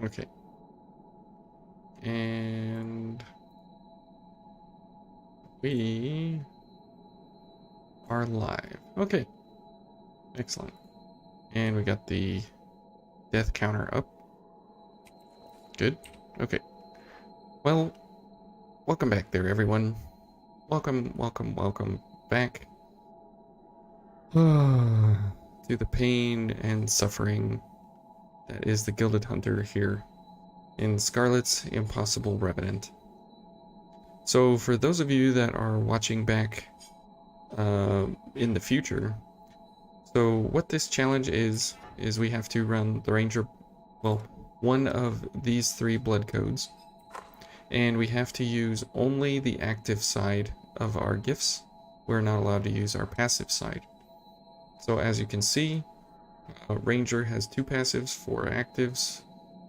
Okay. And we are live. Okay. Excellent. And we got the death counter up. Good. Okay. Well, welcome back there, everyone. Welcome back to the pain and suffering that is the Gilded Hunter here in Scarlet's Impossible Revenant. So for those of you that are watching back in the future, so what this challenge is we have to run the Ranger, well, one of these 3 blood codes, and we have to use only the active side of our gifts. We're not allowed to use our passive side. So as you can see, Ranger has 2 passives, 4 actives,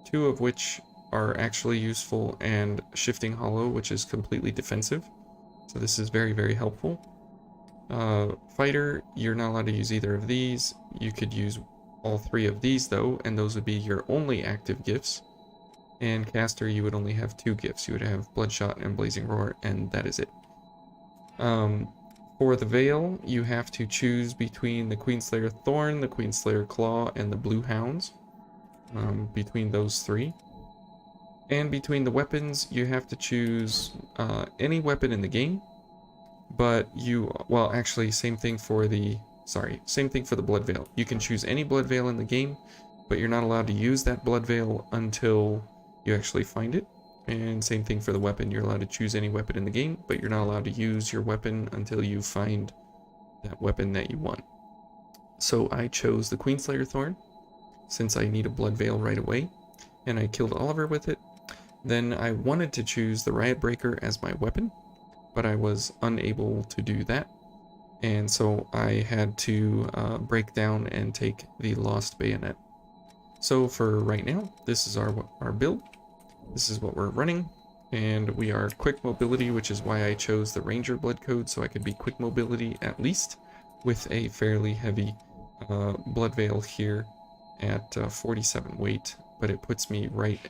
2 of which are actually useful, and Shifting Hollow, which is completely defensive. So this is very, very helpful. Fighter, you're not allowed to use either of these. You could use all 3 of these though, and those would be your only active gifts. And Caster, you would only have 2 gifts. You would have Bloodshot and Blazing Roar, and that is it. For the Veil, you have to choose between the Queenslayer Thorn, the Queenslayer Claw, and the Blue Hounds. Between those 3. And between the weapons, you have to choose any weapon in the game. But well, actually, same thing for the Blood Veil. You can choose any Blood Veil in the game, but you're not allowed to use that Blood Veil until you actually find it. And same thing for the weapon. You're allowed to choose any weapon in the game, but you're not allowed to use your weapon until you find that weapon that you want. So I chose the Queenslayer Thorn, since I need a Blood Veil right away, and I killed Oliver with it. Then I wanted to choose the Riot Breaker as my weapon, but I was unable to do that. And so I had to break down and take the Lost Bayonet. So for right now, this is our build. This is what we're running, and we are quick mobility, which is why I chose the Ranger blood code, so I could be quick mobility at least, with a fairly heavy blood veil here at 47 weight, but it puts me right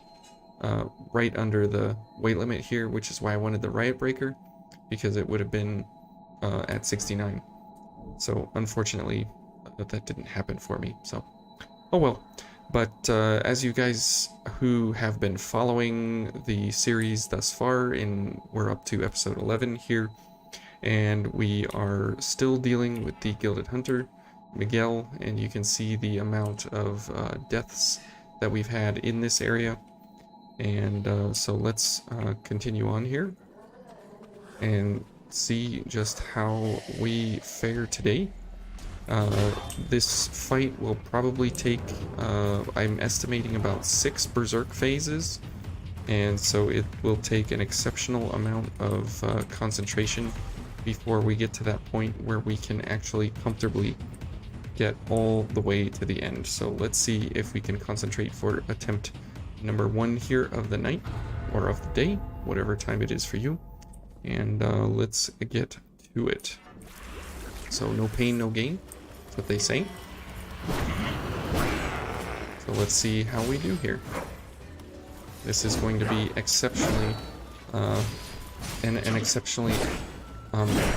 under the weight limit here, which is why I wanted the Riot Breaker, because it would have been at 69. So unfortunately, that didn't happen for me, so oh well. But as you guys who have been following the series thus far, we're up to episode 11 here, and we are still dealing with the Gilded Hunter, Miguel, and you can see the amount of deaths that we've had in this area. And so let's continue on here and see just how we fare today. This fight will probably take, I'm estimating about 6 Berserk phases, and so it will take an exceptional amount of concentration before we get to that point where we can actually comfortably get all the way to the end. So let's see if we can concentrate for attempt number 1 here of the night, or of the day, whatever time it is for you, and let's get to it. So no pain, no gain. That's what they say. So let's see how we do here. This is going to be exceptionally, an exceptionally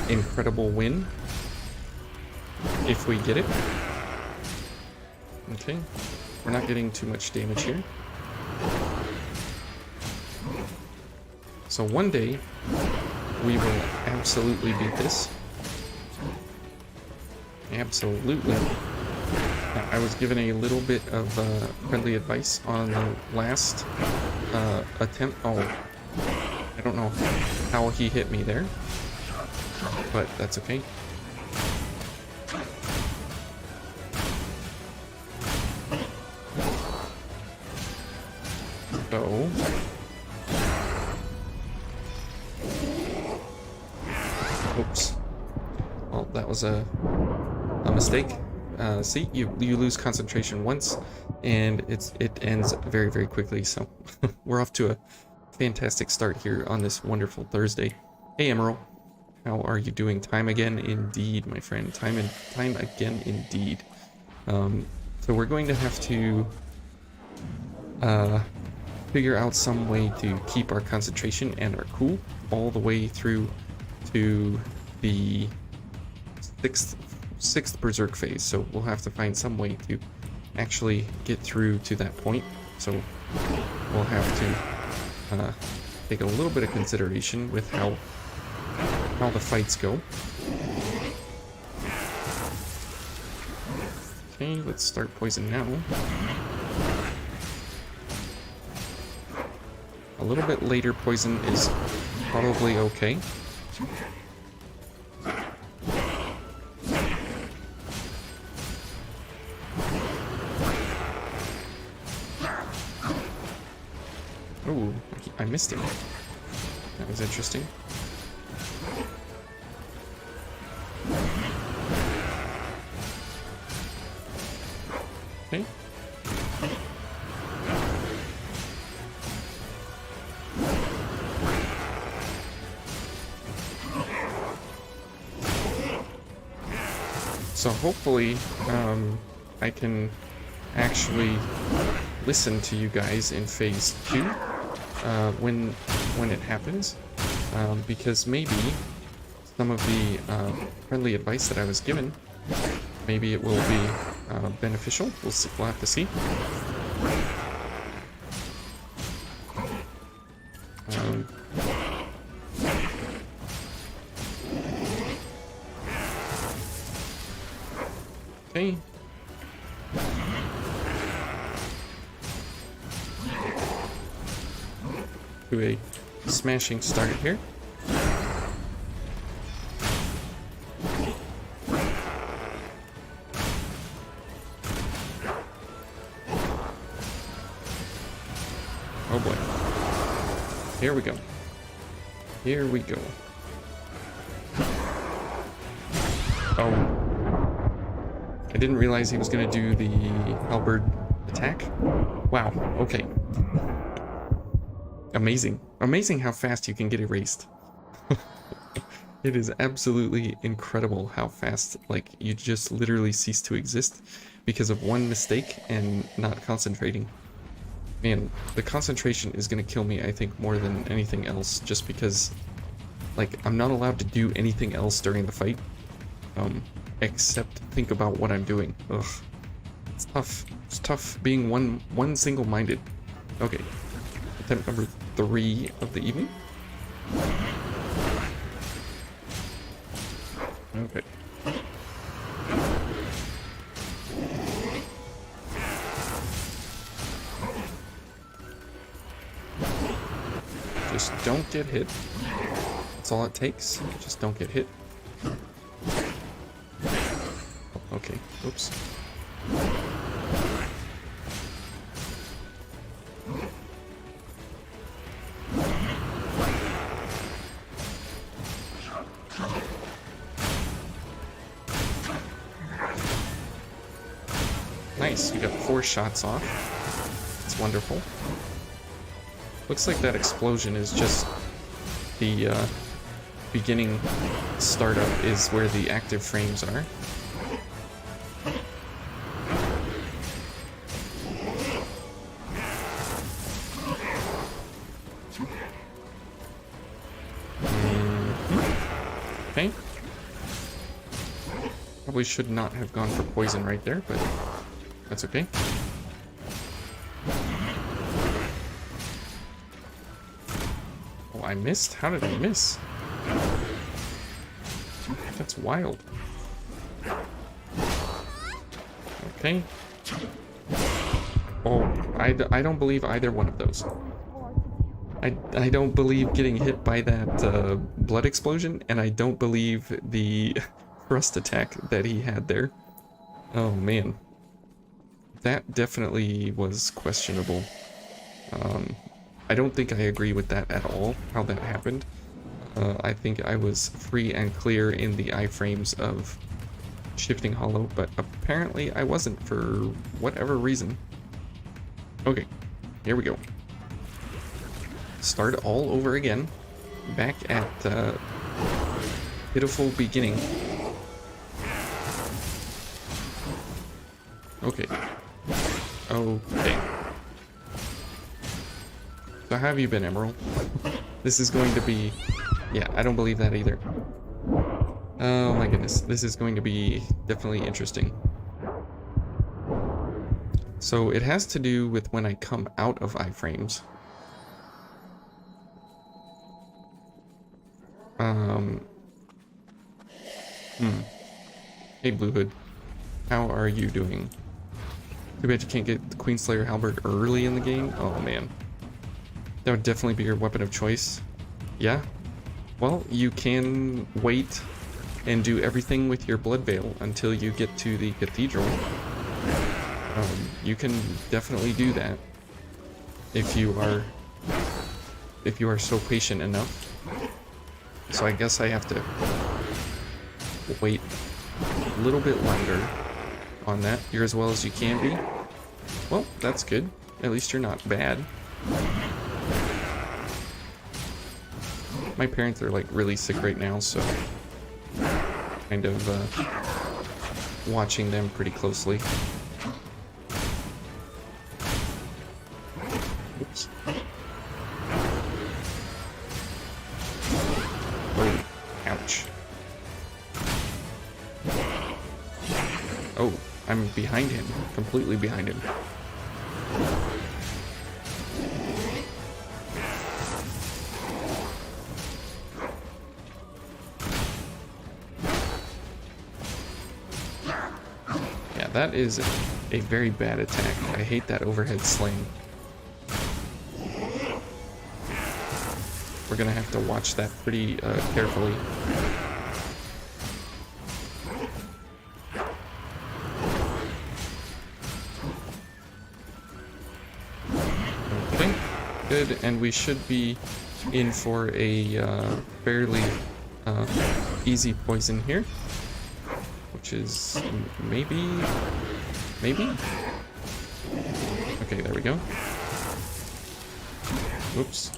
incredible win if we get it. Okay, we're not getting too much damage here. So one day we will absolutely beat this. Absolutely. Now, I was given a little bit of friendly advice on the last attempt. Oh, I don't know how he hit me there, but that's okay. So, oops. Well, that was a mistake. See, you lose concentration once, and it ends very, very quickly. So we're off to a fantastic start here on this wonderful Thursday. Hey, Emerald, how are you doing? Time again, indeed, my friend. Time again, indeed. So we're going to have to figure out some way to keep our concentration and our cool all the way through to the sixth Berserk phase. So we'll have to find some way to actually get through to that point. So we'll have to take a little bit of consideration with how the fights go. Okay, let's start poison now. A little bit later poison is probably okay. Oh, I missed him. That was interesting. Okay. So hopefully, I can actually listen to you guys in phase 2 when it happens, because maybe some of the friendly advice that I was given, maybe it will be beneficial. We'll have to see. Okay. Do a smashing start here. Oh boy. Here we go. Here we go. Oh. I didn't realize he was going to do the halberd attack. Wow, okay. Amazing. Amazing how fast you can get erased. It is absolutely incredible how fast, like, you just literally cease to exist because of one mistake and not concentrating. Man, the concentration is going to kill me, I think, more than anything else, just because, like, I'm not allowed to do anything else during the fight. Except think about what I'm doing. Ugh. It's tough. It's tough being one single-minded. Okay. Attempt number 3 of the evening. Okay. Just don't get hit. That's all it takes. Just don't get hit. Okay, oops. Nice, you got 4 shots off. It's wonderful. Looks like that explosion is just the beginning startup is where the active frames are. Okay. Probably should not have gone for poison right there, but that's okay. Oh, I missed? How did I miss? That's wild. Okay. Oh, I don't believe either one of those. I don't believe getting hit by that blood explosion, and I don't believe the thrust attack that he had there. Oh man. That definitely was questionable. I don't think I agree with that at all, how that happened. I think I was free and clear in the iframes of shifting hollow, but apparently I wasn't for whatever reason. Okay, here we go. Start all over again, back at pitiful beginning. Okay. Okay. So how have you been, Emerald? This is going to be... Yeah, I don't believe that either. Oh my goodness, this is going to be definitely interesting. So it has to do with when I come out of iframes. Hey, Blue Hood. How are you doing? Too bad you can't get the Queenslayer Halberd early in the game. Oh, man. That would definitely be your weapon of choice. Yeah? Well, you can wait and do everything with your Blood Veil until you get to the Cathedral. You can definitely do that if you are so patient enough. So I guess I have to wait a little bit longer on that. You're as well as you can be. Well, that's good. At least you're not bad. My parents are like really sick right now, so kind of watching them pretty closely. Oops. Oh, ouch. Oh, I'm behind him, completely behind him. Yeah, that is a very bad attack. I hate that overhead sling. We're gonna have to watch that pretty carefully. Okay, good, and we should be in for a fairly easy poison here, which is maybe. Okay, there we go. Oops.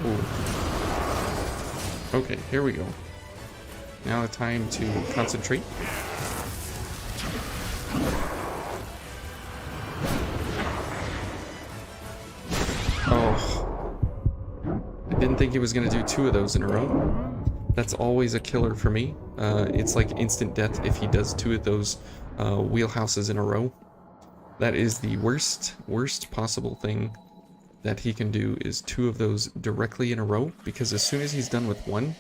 Ooh. Okay, here we go. Now the time to concentrate. Oh. I didn't think he was going to do 2 of those in a row. That's always a killer for me. It's like instant death if he does 2 of those wheelhouses in a row. That is the worst possible thing that he can do, is 2 of those directly in a row, because as soon as he's done with 1,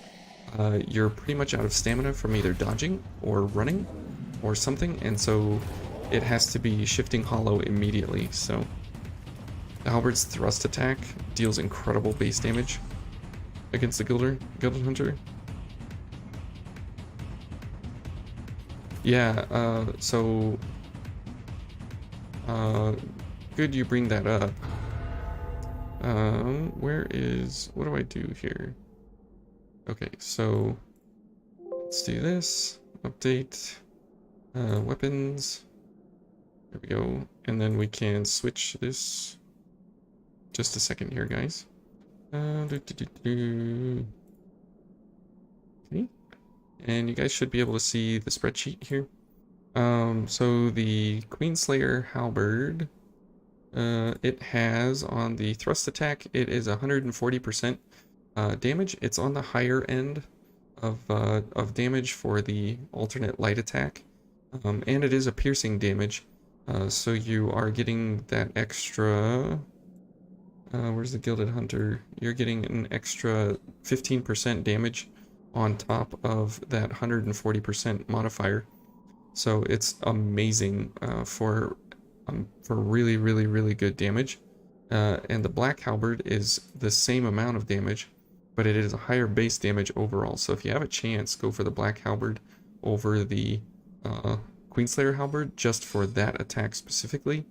you're pretty much out of stamina from either dodging or running or something, and so it has to be shifting hollow immediately. So Halberd's thrust attack deals incredible base damage against the Gilded Hunter. Yeah, good you bring that up. What do I do here? Okay, so let's do this. Update weapons. There we go. And then we can switch this. Just a second here, guys. Okay. And you guys should be able to see the spreadsheet here. So the Queenslayer Halberd, it has on the thrust attack, it is 140% damage. It's on the higher end of damage for the alternate light attack, and it is a piercing damage. So you are getting that extra. Where's the Gilded Hunter? You're getting an extra 15% damage on top of that 140% modifier. So it's amazing for really good damage. And the Black Halberd is the same amount of damage, but it is a higher base damage overall. So if you have a chance, go for the Black Halberd over the Queenslayer Halberd just for that attack specifically.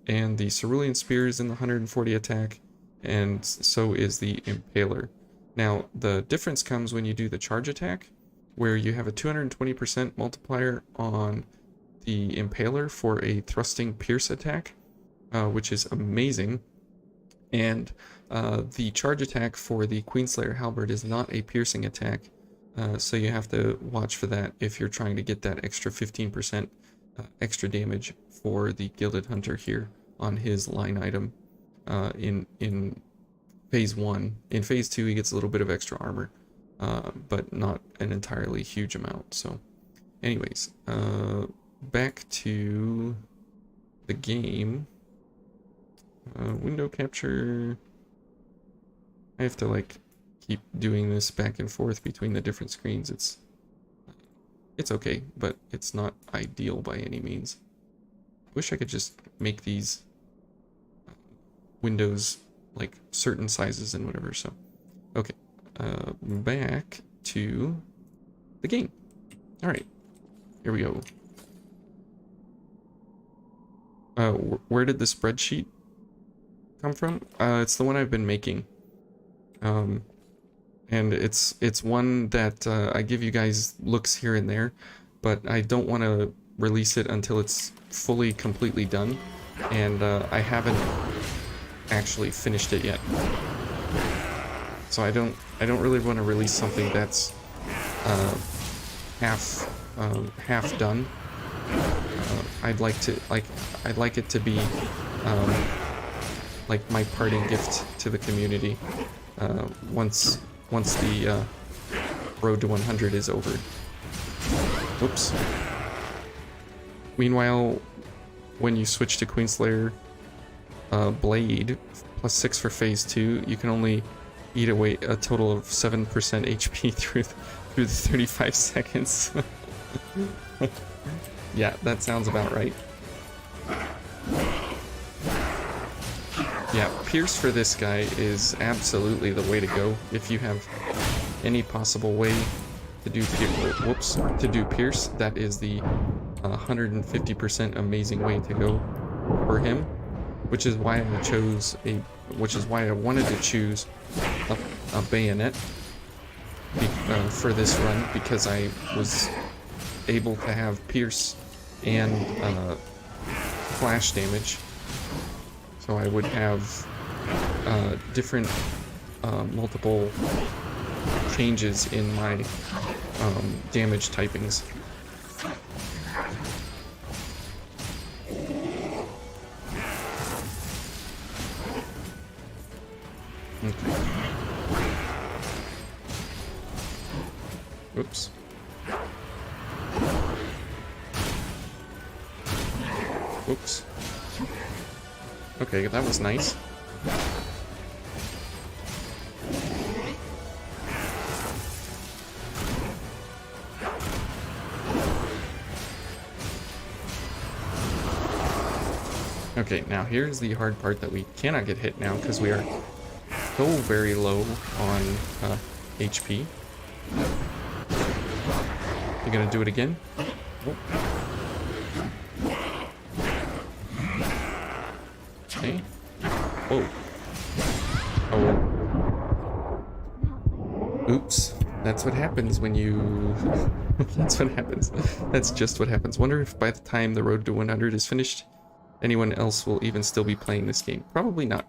And the Cerulean Spear is in the 140 attack, and so is the Impaler. Now, the difference comes when you do the charge attack, where you have a 220% multiplier on the Impaler for a thrusting pierce attack, which is amazing. And the charge attack for the Queenslayer Halberd is not a piercing attack. So you have to watch for that if you're trying to get that extra 15% extra damage for the Gilded Hunter here on his line item in phase 1. In phase 2 he gets a little bit of extra armor, but not an entirely huge amount. So anyways, back to the game. Window capture. I have to like keep doing this back and forth between the different screens. It's okay, but it's not ideal by any means. Wish I could just make these windows like certain sizes and whatever. So okay, back to the game. All right, here we go. Where did the spreadsheet come from? It's the one I've been making. And it's one that I give you guys looks here and there, but I don't want to release it until it's fully completely done, and I haven't actually finished it yet. So I don't really want to release something that's half done. I'd like it to be like my parting gift to the community once the road to 100 is over. Oops. Meanwhile, when you switch to Queenslayer Blade +6 for phase 2, you can only eat away a total of 7% HP through the 35 seconds. Yeah, that sounds about right. Yeah, Pierce for this guy is absolutely the way to go. If you have any possible way to do Pierce, that is the 150% amazing way to go for him. Which is why I wanted to choose a bayonet for this run, because I was able to have Pierce and flash damage. So I would have different multiple changes in my damage typings. Okay. Oops. Oops. Okay, that was nice. Okay, now here's the hard part that we cannot get hit now because we are so very low on HP. You gonna do it again? Oh. Okay. Whoa. Oh. Oops. That's what happens when you... That's what happens. That's just what happens. Wonder if by the time the road to 100 is finished, anyone else will even still be playing this game. Probably not.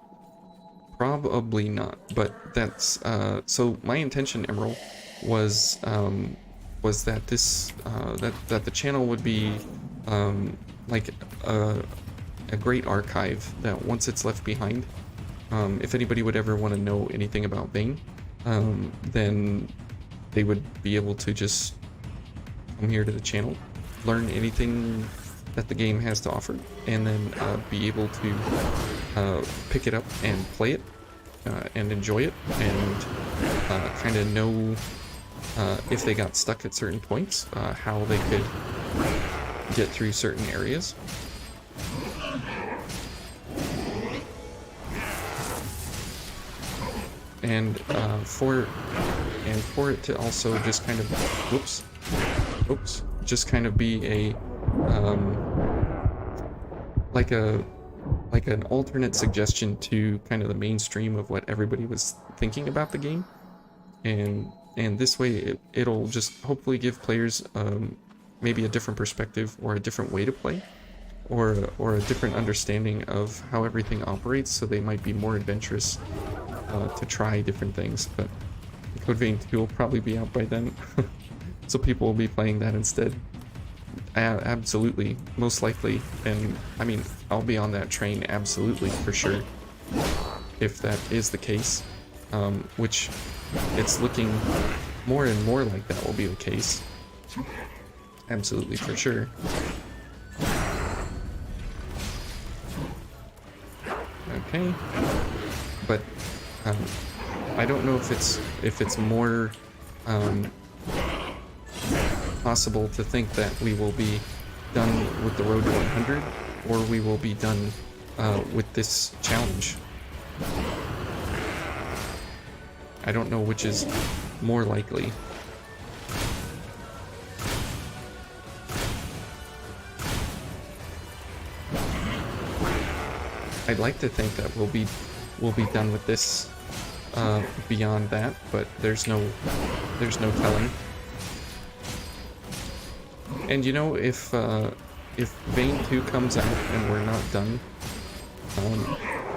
Probably not. But that's... so my intention, Emerald, was that this... that the channel would be like a great archive that once it's left behind, if anybody would ever want to know anything about Bane, then they would be able to just come here to the channel, learn anything that the game has to offer, and then be able to pick it up and play it and enjoy it, and kind of know if they got stuck at certain points, how they could get through certain areas. And for it to also just kind of, just kind of be a like an alternate suggestion to kind of the mainstream of what everybody was thinking about the game, and this way it'll just hopefully give players maybe a different perspective or a different way to play, or a different understanding of how everything operates, so they might be more adventurous to try different things. But Code Vein 2 will probably be out by then. So people will be playing that instead. Absolutely, most likely. And I mean, I'll be on that train absolutely, for sure, if that is the case. Which it's looking more and more like that will be the case. Absolutely, for sure. Okay, but I don't know if it's more possible to think that we will be done with the road to 100, or we will be done with this challenge. I don't know which is more likely. I'd like to think that we'll be done with this beyond that, but there's no telling. And you know, if Vein 2 comes out and we're not done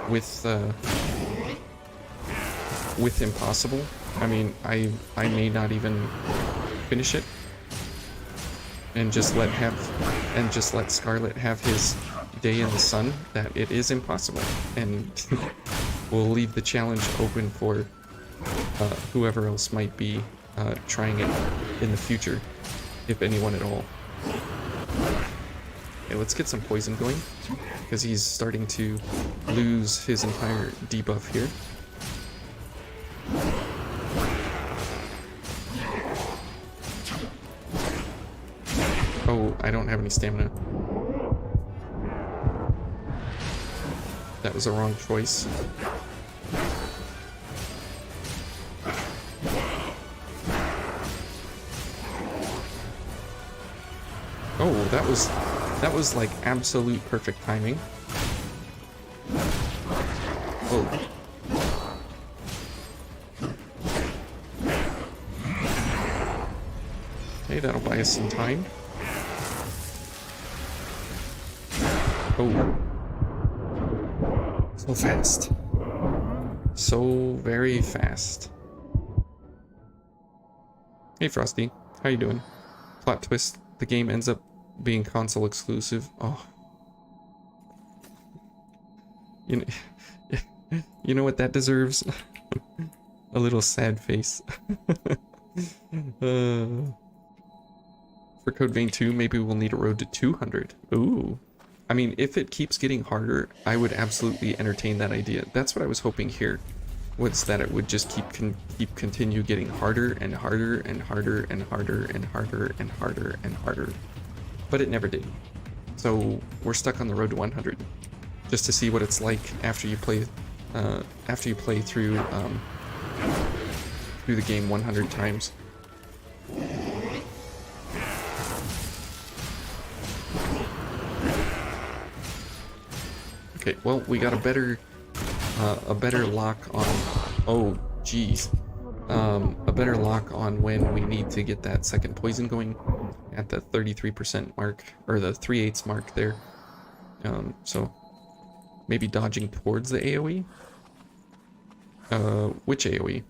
with Impossible, I mean, I may not even finish it, and just let Scarlet have his day in the sun that it is impossible, and we'll leave the challenge open for whoever else might be trying it in the future, if anyone at all. Okay, let's get some poison going, because he's starting to lose his entire debuff here. Oh, I don't have any stamina. That was a wrong choice. Oh, that was like absolute perfect timing. Oh. Okay, that'll buy us some time. Oh. So fast. So very fast. Hey Frosty, how you doing? Plot twist, the game ends up being console exclusive. Oh. You know what that deserves? A little sad face. For Code Vein 2, maybe we'll need a road to 200. Ooh. I mean, if it keeps getting harder, I would absolutely entertain that idea. That's what I was hoping here, was that it would just continue getting harder and harder and harder and harder and harder and harder and harder. But it never did. So we're stuck on the road to 100, just to see what it's like after you play through the game 100 times. Okay, well, we got a better lock on, oh geez, a better lock on when we need to get that second poison going at the 33% mark, or the 3/8 mark there. So maybe dodging towards the AoE. Which AoE?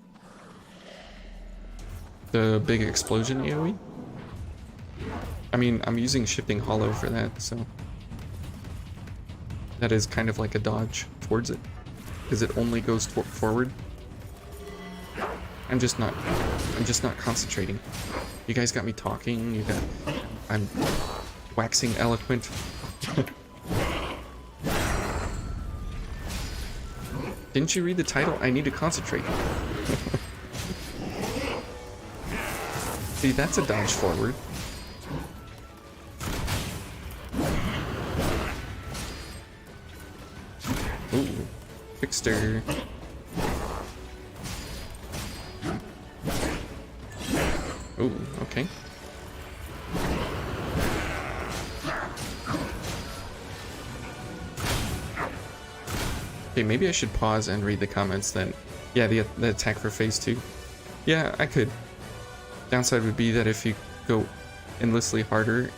The big explosion AoE? I mean, I'm using shifting hollow for that, so that is kind of like a dodge towards it, because it only goes forward. I'm just not concentrating. You guys got me talking. I'm waxing eloquent. Didn't you read the title? I need to concentrate. See, that's a dodge forward. Ooh, Fixter. Ooh, okay. Okay, maybe I should pause and read the comments then. Yeah, the attack for phase 2. Yeah, I could. Downside would be that if you go endlessly harder,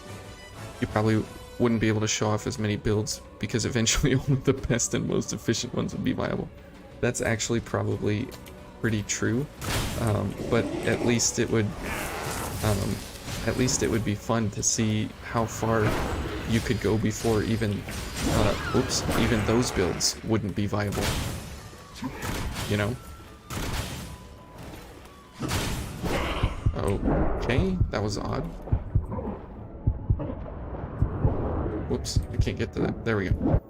you probably wouldn't be able to show off as many builds, because eventually only the best and most efficient ones would be viable. That's actually probably pretty true. But at least it would be fun to see how far you could go before even even those builds wouldn't be viable, you know? Okay, that was odd. Whoops, I can't get to that. There we go.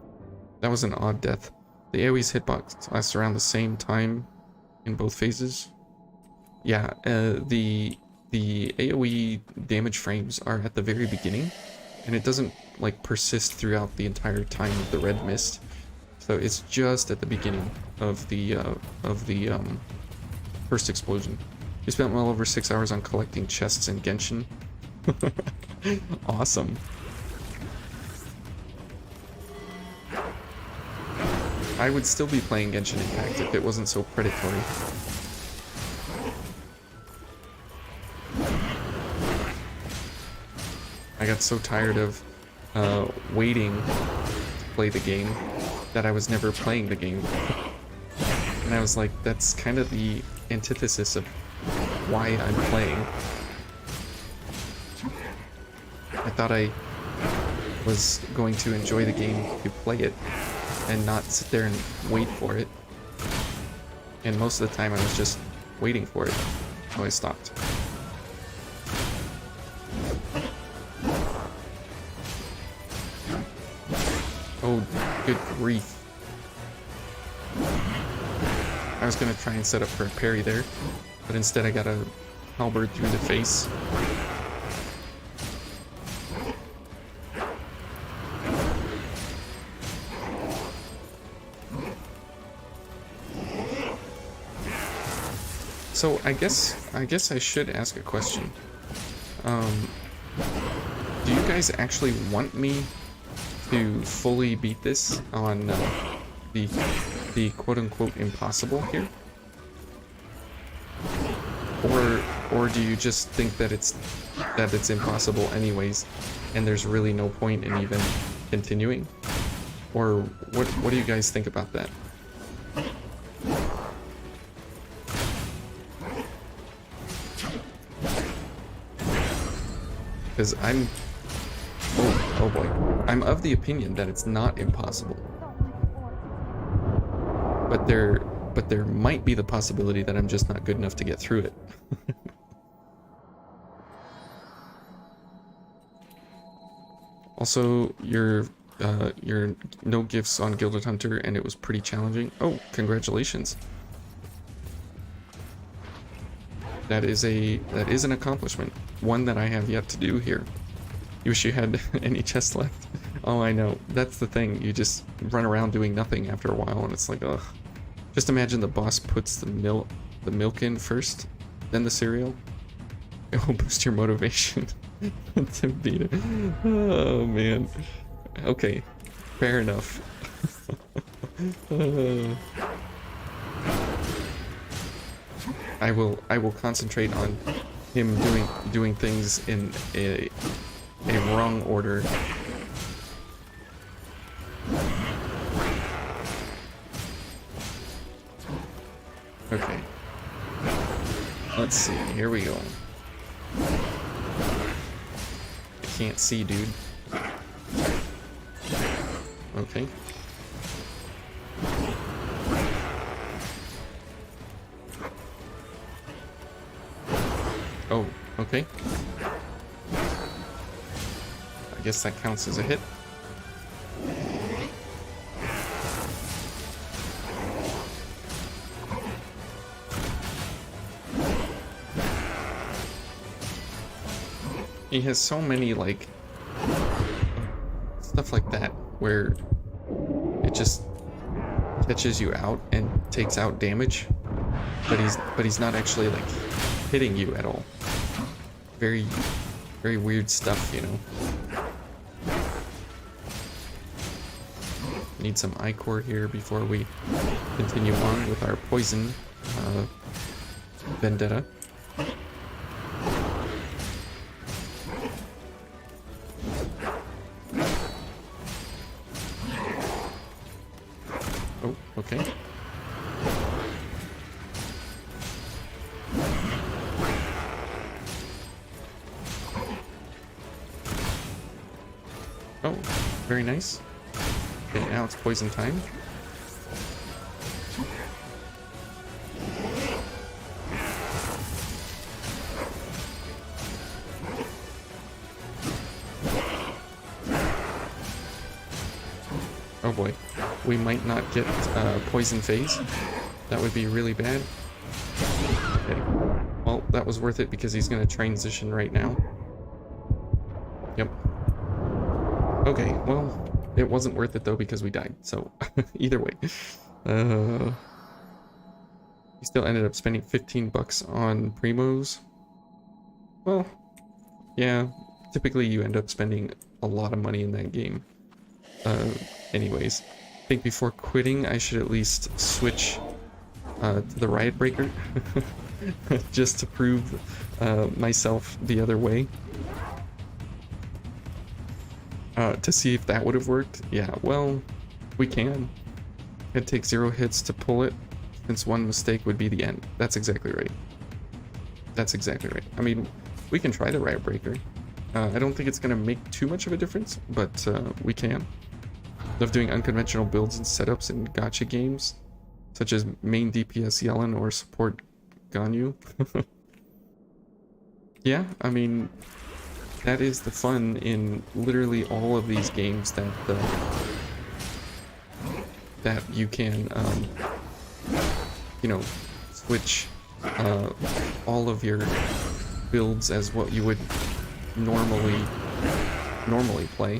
That was an odd death. The AoE's hitbox lasts around the same time in both phases. Yeah, the AoE damage frames are at the very beginning, and it doesn't like persist throughout the entire time of the red mist. So it's just at the beginning of the first explosion. You spent well over 6 hours on collecting chests in Genshin. Awesome. I would still be playing Genshin Impact if it wasn't so predatory. I got so tired of waiting to play the game that I was never playing the game. And I was like, that's kind of the antithesis of why I'm playing. I thought I was going to enjoy the game to play it and not sit there and wait for it. And most of the time I was just waiting for it, so I stopped. Oh, good grief. I was gonna try and set up for a parry there, but instead I got a halberd through the face. So I guess I should ask a question. Do you guys actually want me to fully beat this on the quote-unquote impossible here? Or do you just think that it's impossible anyways, and there's really no point in even continuing? Or what do you guys think about that? Because oh boy, I'm of the opinion that it's not impossible. But there might be the possibility that I'm just not good enough to get through it. Also, your no gifts on Gilded Hunter, and it was pretty challenging. Oh, congratulations. That is an accomplishment. One that I have yet to do here. You wish you had any chests left. Oh, I know. That's the thing. You just run around doing nothing after a while, and it's like, ugh. Just imagine the boss puts the milk in first, then the cereal. It will boost your motivation to beat it. Oh man. Okay, fair enough. I will concentrate on him doing things in a wrong order. Okay. Let's see. Here we go. I can't see, dude. Okay. Oh, okay. I guess that counts as a hit. He has so many, like, stuff like that, where it just catches you out and takes out damage, but he's not actually, like, hitting you at all. Very, very weird stuff, you know. Need some ichor here before we continue on with our poison vendetta. Oh, okay. Oh, very nice. Okay, now it's poison time. Oh boy, we might not get poison phase. That would be really bad. Okay, well, that was worth it because he's going to transition right now. Yep. Okay, well, it wasn't worth it though because we died, so either way. He still ended up spending 15 bucks on primos. Well, yeah, typically you end up spending a lot of money in that game. Anyways, I think before quitting, I should at least switch to the Riot Breaker, just to prove myself the other way. To see if that would have worked. Yeah, well, we can. It takes 0 hits to pull it, since one mistake would be the end. That's exactly right. That's exactly right. I mean, we can try the Riot Breaker. I don't think it's going to make too much of a difference, but we can. Love doing unconventional builds and setups in gacha games, such as main DPS Yellen or support Ganyu. Yeah, I mean, that is the fun in literally all of these games that that you can, you know, switch all of your builds as what you would normally play.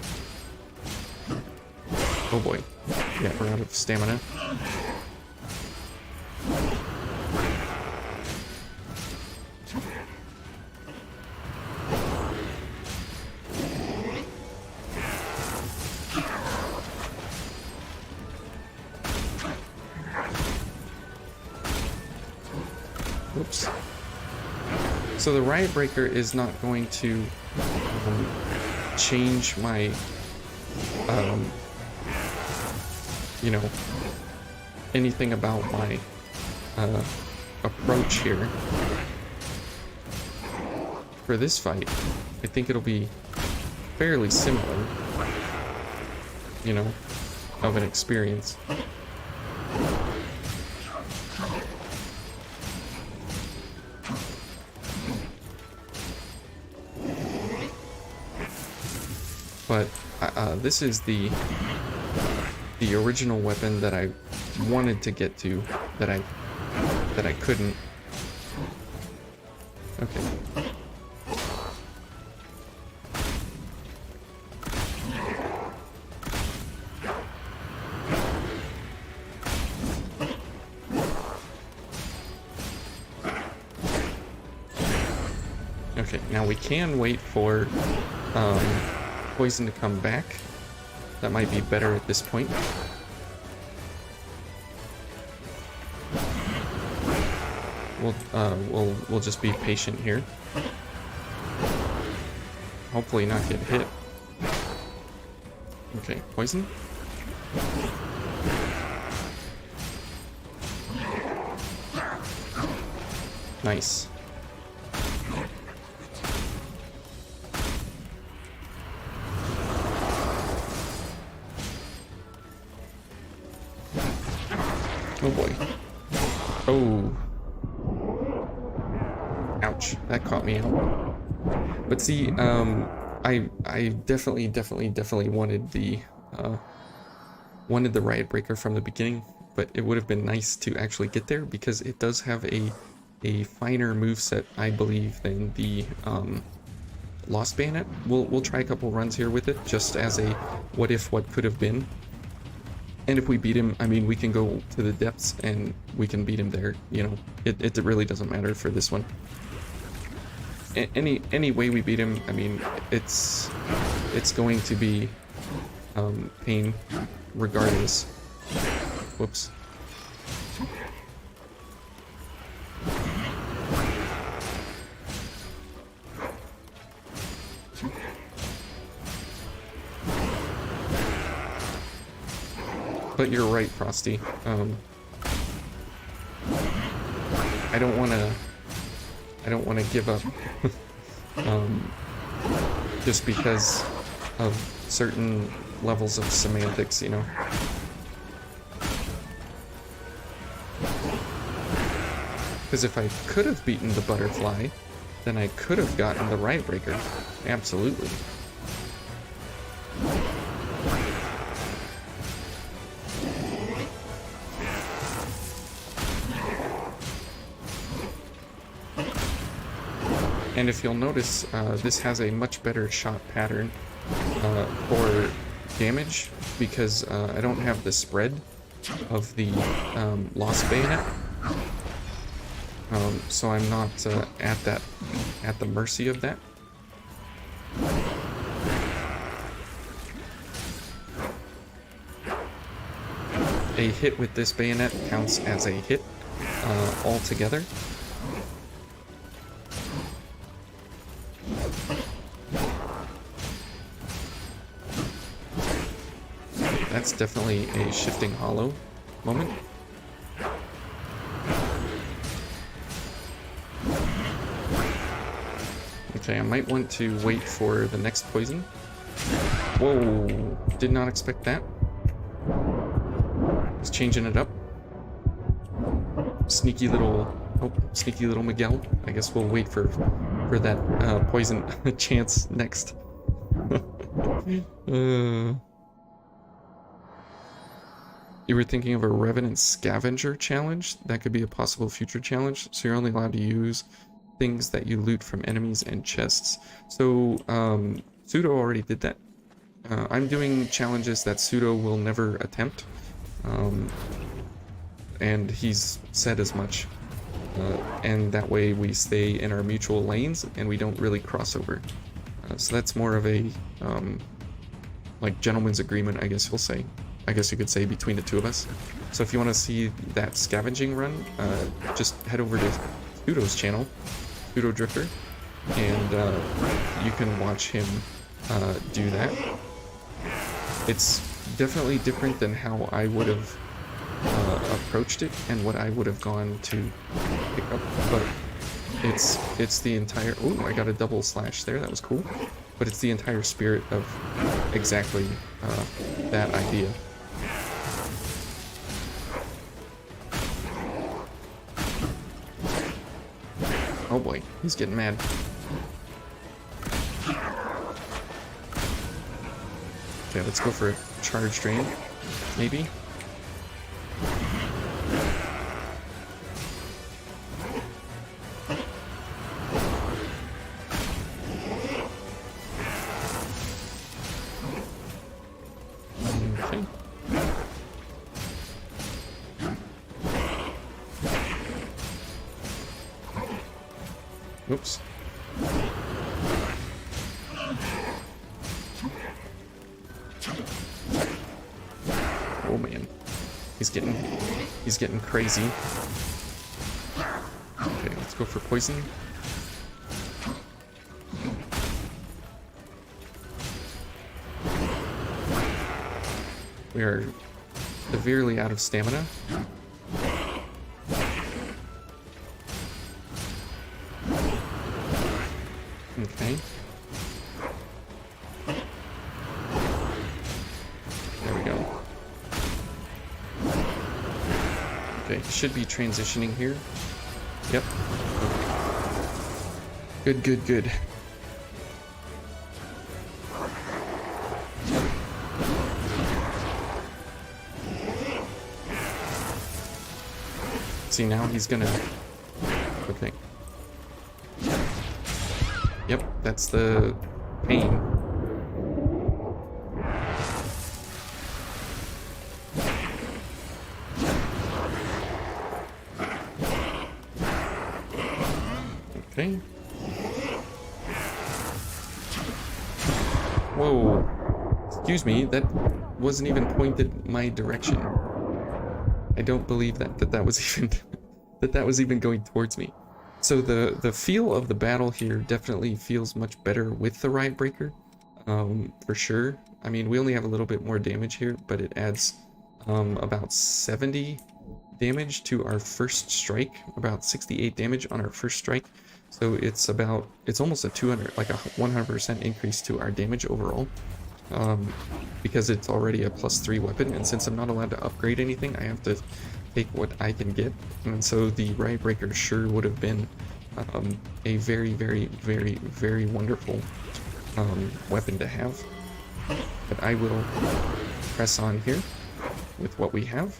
Oh boy. Yeah, we're out of stamina. Oops. So the Riot Breaker is not going to change my you know, anything about my approach here for this fight. I think it'll be fairly similar, you know, of an experience. But this is the original weapon that I wanted to get to, that I couldn't. Okay. Okay, now we can wait for poison to come back. That might be better at this point. We'll just be patient here. Hopefully not get hit. Okay, poison. Nice. Oh boy. Oh. Ouch. That caught me out. But see, I definitely wanted the Riot Breaker from the beginning, but it would have been nice to actually get there because it does have a finer moveset, I believe, than the Lost Bayonet. We'll try a couple runs here with it, just as a what if, what could have been. And if we beat him, I mean, we can go to the depths and we can beat him there, you know. It really doesn't matter for this one. Any way we beat him, I mean, it's going to be pain regardless. Whoops. But you're right, Frosty. I don't want to give up just because of certain levels of semantics, you know. Because if I could have beaten the butterfly, then I could have gotten the Riot Breaker. Absolutely. And if you'll notice, this has a much better shot pattern for damage because I don't have the spread of the Lost Bayonet. So I'm not at the mercy of that. A hit with this bayonet counts as a hit altogether. That's definitely a shifting hollow moment. Okay, I might want to wait for the next poison. Whoa, did not expect that. He's changing it up. Sneaky little Miguel. I guess we'll wait for that poison chance next. You were thinking of a Revenant Scavenger challenge? That could be a possible future challenge. So you're only allowed to use things that you loot from enemies and chests. So Pseudo already did that. I'm doing challenges that Pseudo will never attempt. And he's said as much. And that way we stay in our mutual lanes and we don't really cross over. So that's more of a like gentleman's agreement, I guess you'll say. I guess you could say between the two of us. So if you want to see that scavenging run, just head over to Pseudo's channel, Pseudo Drifter, and you can watch him do that. It's definitely different than how I would have approached it and what I would have gone to pick up, but it's the entire... Oh, I got a double slash there, that was cool. But it's the entire spirit of exactly that idea. Oh boy, he's getting mad. Okay, let's go for a charge drain, maybe. Okay. Oops. Oh man, he's getting crazy. Okay, let's go for poison. We are severely out of stamina. Okay. There we go. Okay, should be transitioning here. Yep. Good, good, good. See, now he's gonna... Okay. Yep, that's the pain. Okay. Whoa. Excuse me, that wasn't even pointed my direction. I don't believe that was even that was even going towards me. So the feel of the battle here definitely feels much better with the Riot Breaker, for sure. I mean, we only have a little bit more damage here, but it adds about 70 damage to our first strike, about 68 damage on our first strike. So it's almost a 200, like a 100% increase to our damage overall. because it's already a +3 weapon, and since I'm not allowed to upgrade anything, I have to take what I can get. And so the Riot Breaker sure would have been a very, very, very, very wonderful weapon to have. But I will press on here with what we have.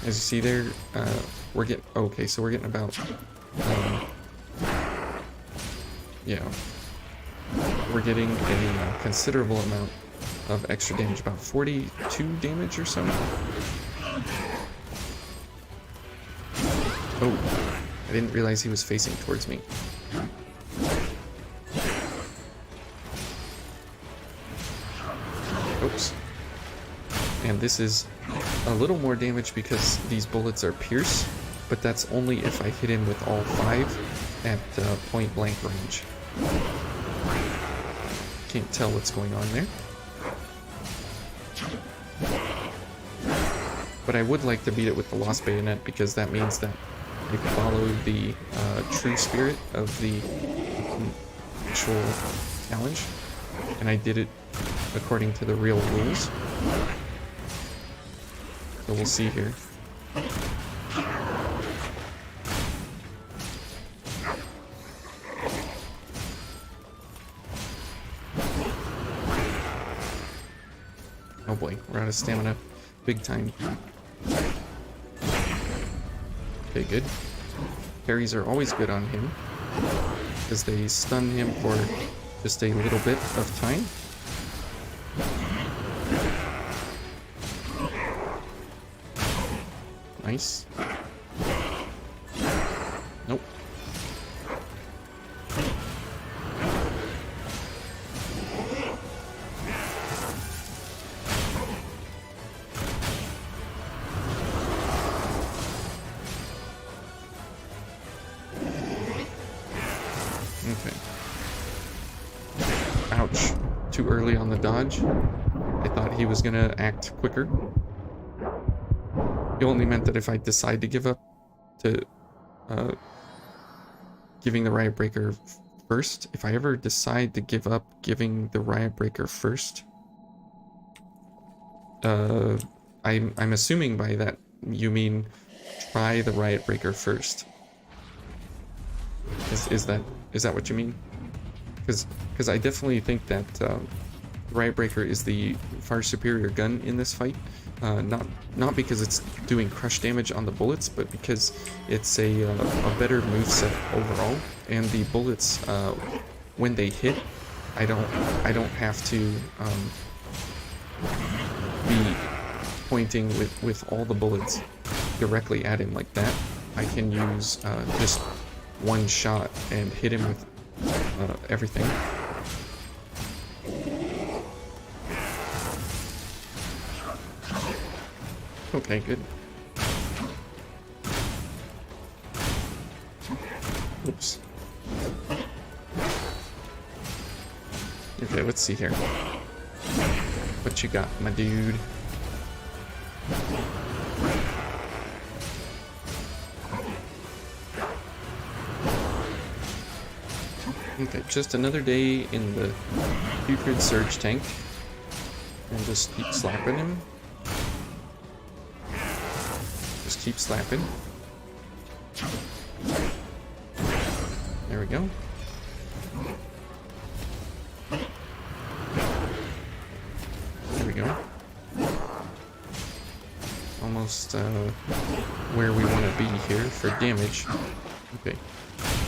As you see there, we're getting, okay, so we're getting about, yeah, we're getting a considerable amount of extra damage, about 42 damage or so. Oh, I didn't realize he was facing towards me. Oops. And this is a little more damage because these bullets are pierce, but that's only if I hit him with all 5 at point blank range. Can't tell what's going on there. But I would like to beat it with the Lost Bayonet because that means that I followed the true spirit of the actual challenge, and I did it according to the real rules. So we'll see here. Oh boy, we're out of stamina big time. Okay, good. Parries are always good on him because they stun him for just a little bit of time. Nice. Nope. Okay. Ouch. Too early on the dodge. I thought he was gonna act quicker. It only meant that if I decide to give up to giving the Riot Breaker first, if I ever decide to give up giving the Riot Breaker first, I'm assuming by that you mean try the Riot Breaker first. Is that what you mean? Because I definitely think that Riot Breaker is the far superior gun in this fight. Not because it's doing crush damage on the bullets, but because it's a better moveset overall. And the bullets, when they hit, I don't have to be pointing with all the bullets directly at him like that. I can use just one shot and hit him with everything. Okay, good. Oops. Okay, let's see here. What you got, my dude? Okay, just another day in the putrid surge tank. And just keep slapping him. Just keep slapping. There we go. There we go. Almost where we want to be here for damage. Okay,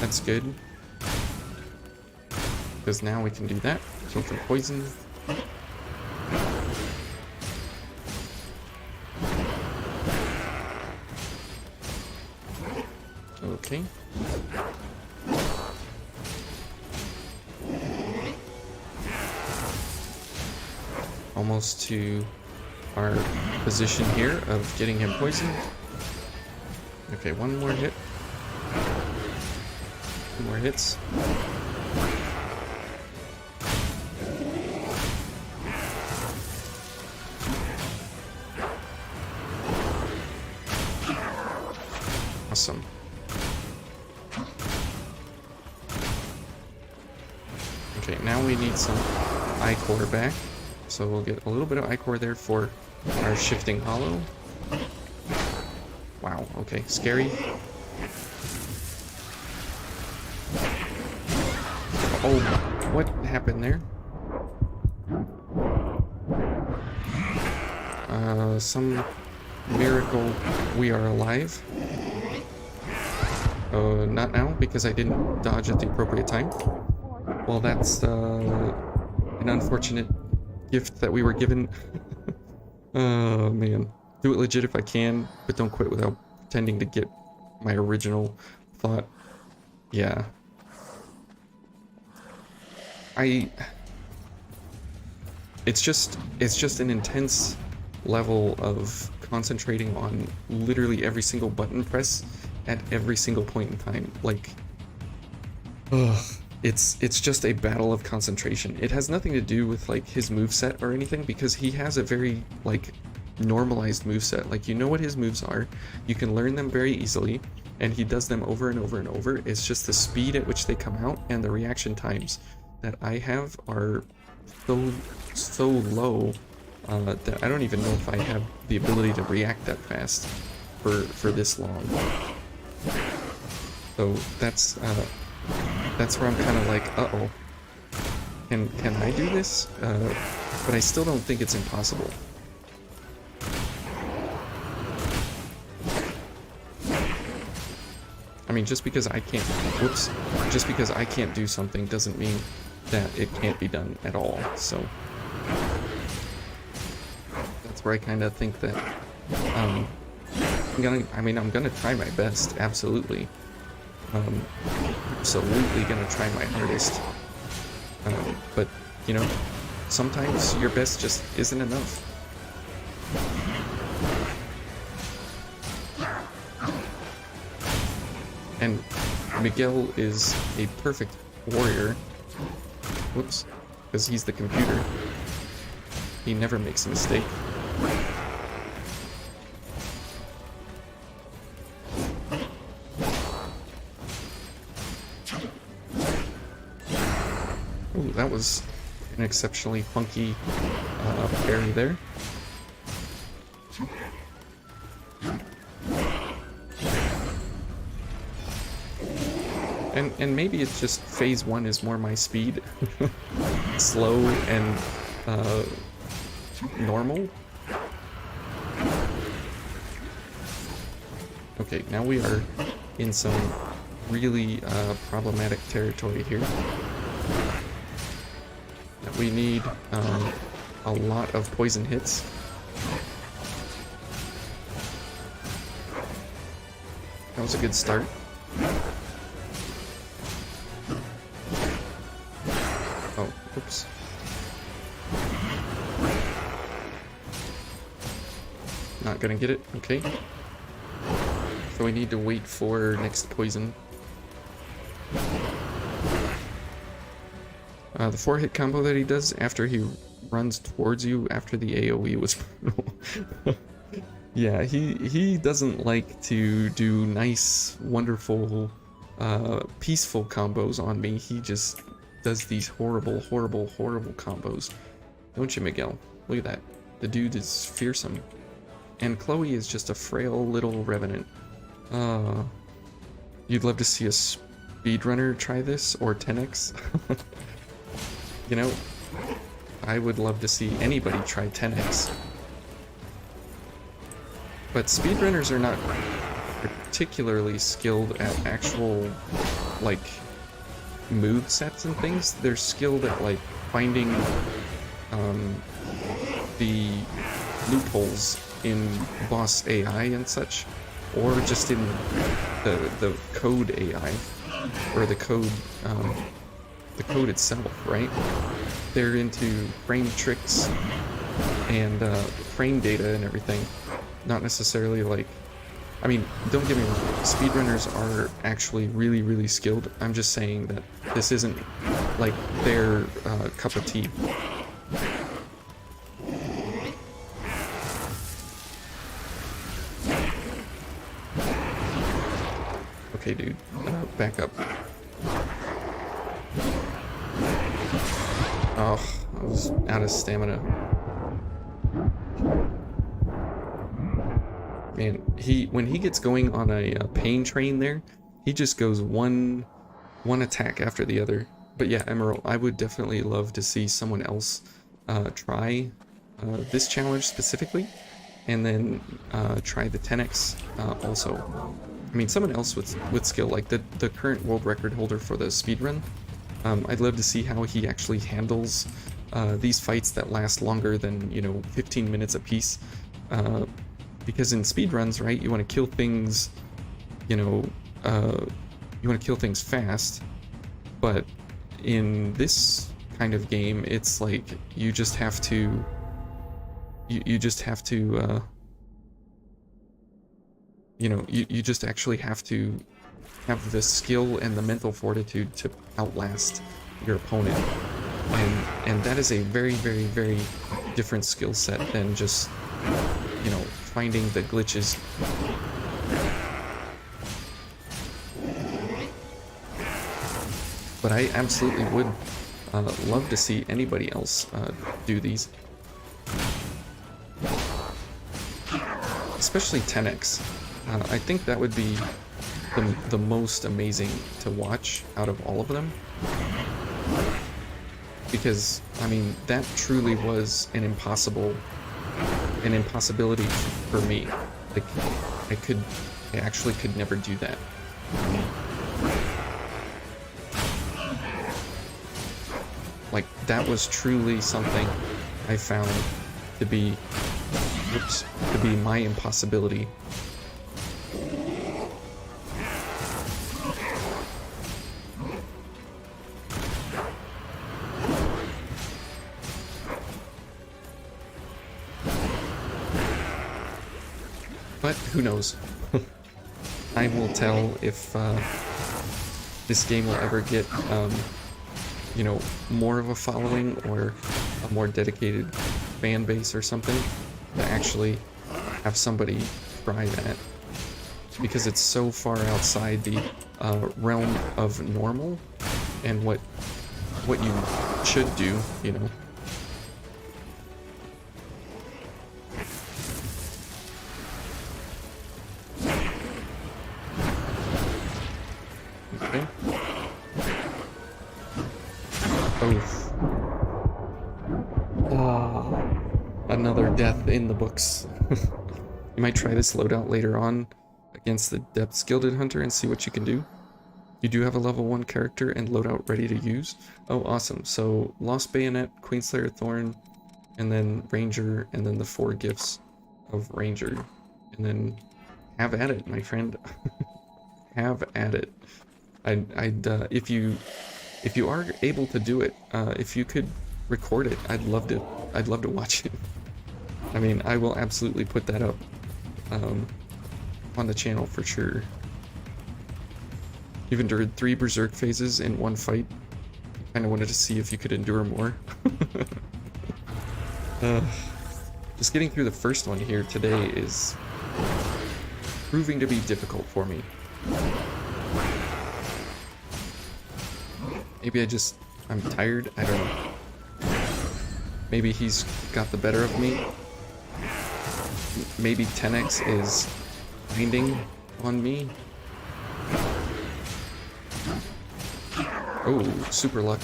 that's good. Because now we can do that. Kill from poison. Okay. Almost to our position here of getting him poisoned. Okay, one more hit. 2 more hits. Awesome. Okay, now we need some ichor back. So we'll get a little bit of ichor there for our shifting hollow. Wow, okay, scary. Oh, what happened there? Some miracle we are alive. Not now, because I didn't dodge at the appropriate time. Well, that's an unfortunate gift that we were given. Oh, man. Do it legit if I can, but don't quit without pretending to get my original thought. Yeah. It's just an intense level of concentrating on literally every single button press at every single point in time. Like, ugh, it's just a battle of concentration. It has nothing to do with like his moveset or anything, because he has a very like normalized moveset. Like, you know what his moves are, you can learn them very easily, and he does them over and over and over. It's just the speed at which they come out and the reaction times that I have are so low that I don't even know if I have the ability to react that fast for this long. So that's where I'm kind of like, uh-oh, can I do this? But I still don't think it's impossible. I mean, just because I can't do something doesn't mean that it can't be done at all. So that's where I kind of think that I'm gonna try my best, absolutely. Absolutely gonna try my hardest. But you know, sometimes your best just isn't enough. And Miguel is a perfect warrior. Whoops. Because he's the computer. He never makes a mistake. Ooh, that was an exceptionally funky parry there. And maybe it's just phase 1 is more my speed. Slow and normal. Okay, now we are in some really problematic territory here. We need a lot of poison hits. That was a good start. Oh, oops. Not gonna get it, okay. So we need to wait for next poison. The 4-hit combo that he does after he runs towards you after the AoE was brutal. Yeah, he doesn't like to do nice, wonderful, peaceful combos on me. He just does these horrible, horrible, horrible combos. Don't you, Miguel? Look at that. The dude is fearsome. And Chloe is just a frail little revenant. You'd love to see a speedrunner try this, or 10x? You know, I would love to see anybody try 10x. But speedrunners are not particularly skilled at actual, like, move sets and things. They're skilled at, like, finding the loopholes in boss AI and such, or just in the code AI, or the code itself, right? They're into frame tricks and frame data and everything, not necessarily like, I mean, don't get me wrong, speedrunners are actually really, really skilled. I'm just saying that this isn't like their cup of tea. Okay, dude, back up. Oh, I was out of stamina. Man, when he gets going on a pain train there, he just goes one attack after the other. But yeah, Emerald, I would definitely love to see someone else try this challenge specifically, and then try the 10x also. I mean, someone else with skill, like the current world record holder for the speedrun. I'd love to see how he actually handles these fights that last longer than, 15 minutes apiece. Because in speedruns, right, you want to kill things, you want to kill things fast, but in this kind of game, it's like you just have to, you just have to, you just actually have to have the skill and the mental fortitude to outlast your opponent, and that is a very, very, very different skill set than just, finding the glitches. But I absolutely would love to see anybody else do these. Especially 10x. I think that would be the most amazing to watch out of all of them. Because, I mean, that truly was an impossibility for me. Like, I actually could never do that. Like, that was truly something I found to be, my impossibility. But who knows? Time will tell if this game will ever get, more of a following or a more dedicated fan base or something to actually have somebody try that. Because it's so far outside the realm of normal and what you should do, Okay. Oof. Ah, another death in the books. You might try this loadout later on against the Depths Gilded Hunter and see what you can do. You do have a level 1 character and loadout ready to use. Oh, awesome. So, Lost Bayonet, Queenslayer Thorn, and then Ranger, and then the 4 gifts of Ranger. And then have at it, my friend. Have at it. If you are able to do it, if you could record it, I'd love to watch it. I mean, I will absolutely put that up on the channel for sure. You've endured 3 Berserk phases in one fight. Kind of wanted to see if you could endure more. Just getting through the first one here today is proving to be difficult for me. Maybe I'm tired, I don't know. Maybe he's got the better of me. Maybe 10x is binding on me. Oh, super luck.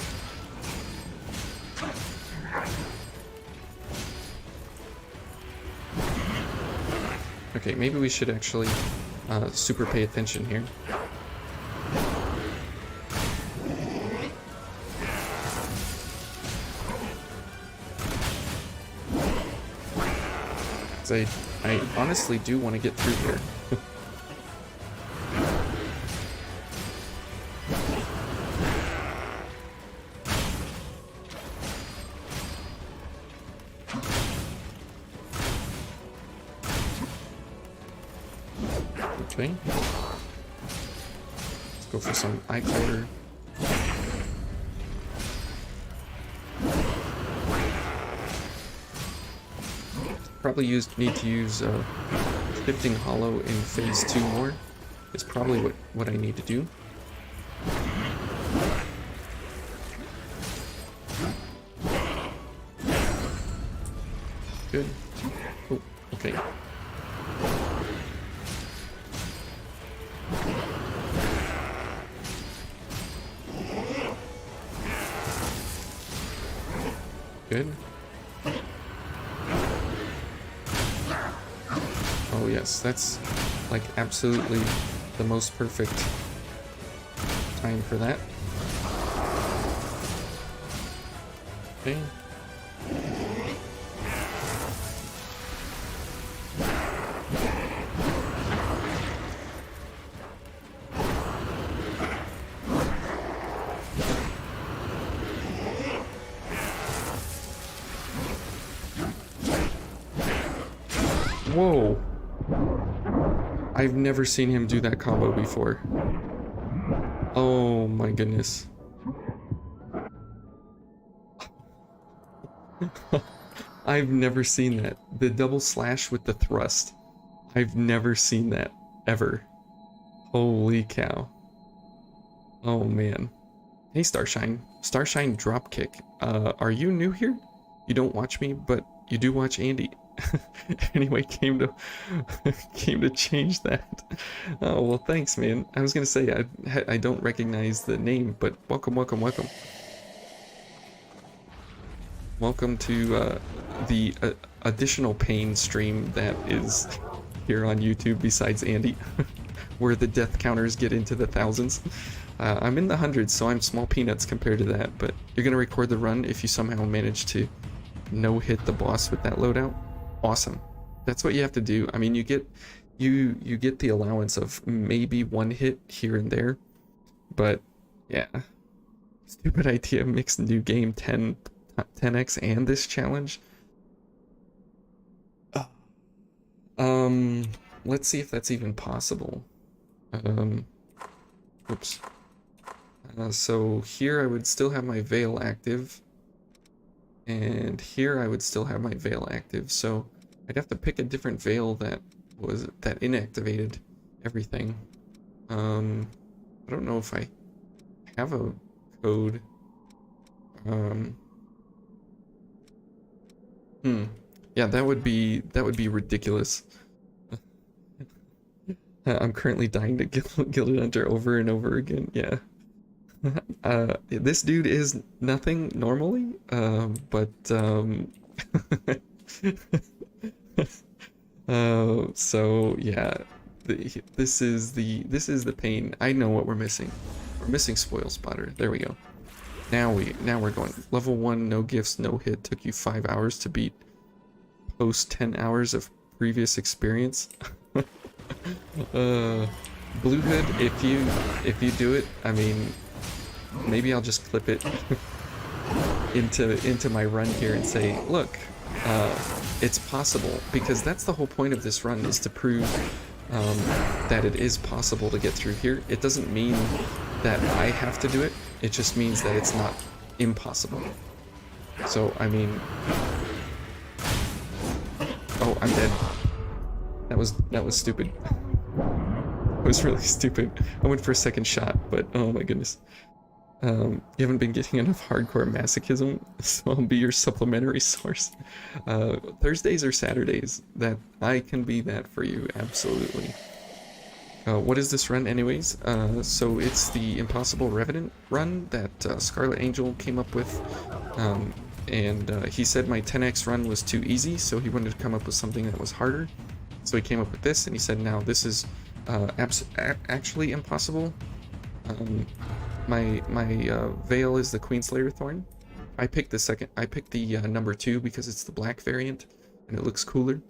Okay, maybe we should actually super pay attention here. I honestly do want to get through here. Okay. Let's go for some eye quarter. Probably need to use Shifting Hollow in phase 2 more. Is probably what I need to do. good. Oh, okay. Good. Oh yes, that's like absolutely the most perfect time for that. Okay. Whoa. I've never seen him do that combo before. Oh my goodness. I've never seen that. The double slash with the thrust. I've never seen that, ever. Holy cow. Oh man. Hey Starshine. Starshine dropkick. Are you new here? You don't watch me, but you do watch Andy. Anyway, came to change that. Oh well, thanks, man. I was gonna say I don't recognize the name, but welcome, welcome, welcome. Welcome to the additional pain stream that is here on YouTube besides Andy, where the death counters get into the thousands. I'm in the hundreds, so I'm small peanuts compared to that. But you're gonna record the run if you somehow manage to no-hit the boss with that loadout. Awesome. That's what you have to do. I mean, you get the allowance of maybe one hit here and there, but yeah, stupid idea. Mixed new game 10x and this challenge. Let's see if that's even possible. Oops. So here I would still have my veil active. And here I would still have my veil active, so I'd have to pick a different veil that inactivated everything. I don't know if I have a code. Yeah, that would be ridiculous. I'm currently dying to Gilded Hunter over and over again. Yeah. This dude is nothing normally, but so yeah, this is the pain. I know what we're missing. We're missing Spoil Spotter. There we go. Now we're going. Level 1, no gifts, no hit. Took you 5 hours to beat. Post 10 hours of previous experience. Blue Hood, if you do it, I mean, maybe I'll just clip it into my run here and say, look, it's possible, because that's the whole point of this run, is to prove that it is possible to get through here. It doesn't mean that I have to do it, it just means that it's not impossible. So, I mean... Oh, I'm dead. That was stupid. It was really stupid. I went for a second shot, but oh my goodness. You haven't been getting enough hardcore masochism, so I'll be your supplementary source. Thursdays or Saturdays, that I can be that for you, absolutely. What is this run anyways? So it's the Impossible Revenant run that Scarlet Angel came up with, and he said my 10x run was too easy, so he wanted to come up with something that was harder. So he came up with this, and he said, now this is actually impossible. My veil is the Queenslayer Thorn. I picked the number 2 because it's the black variant and it looks cooler.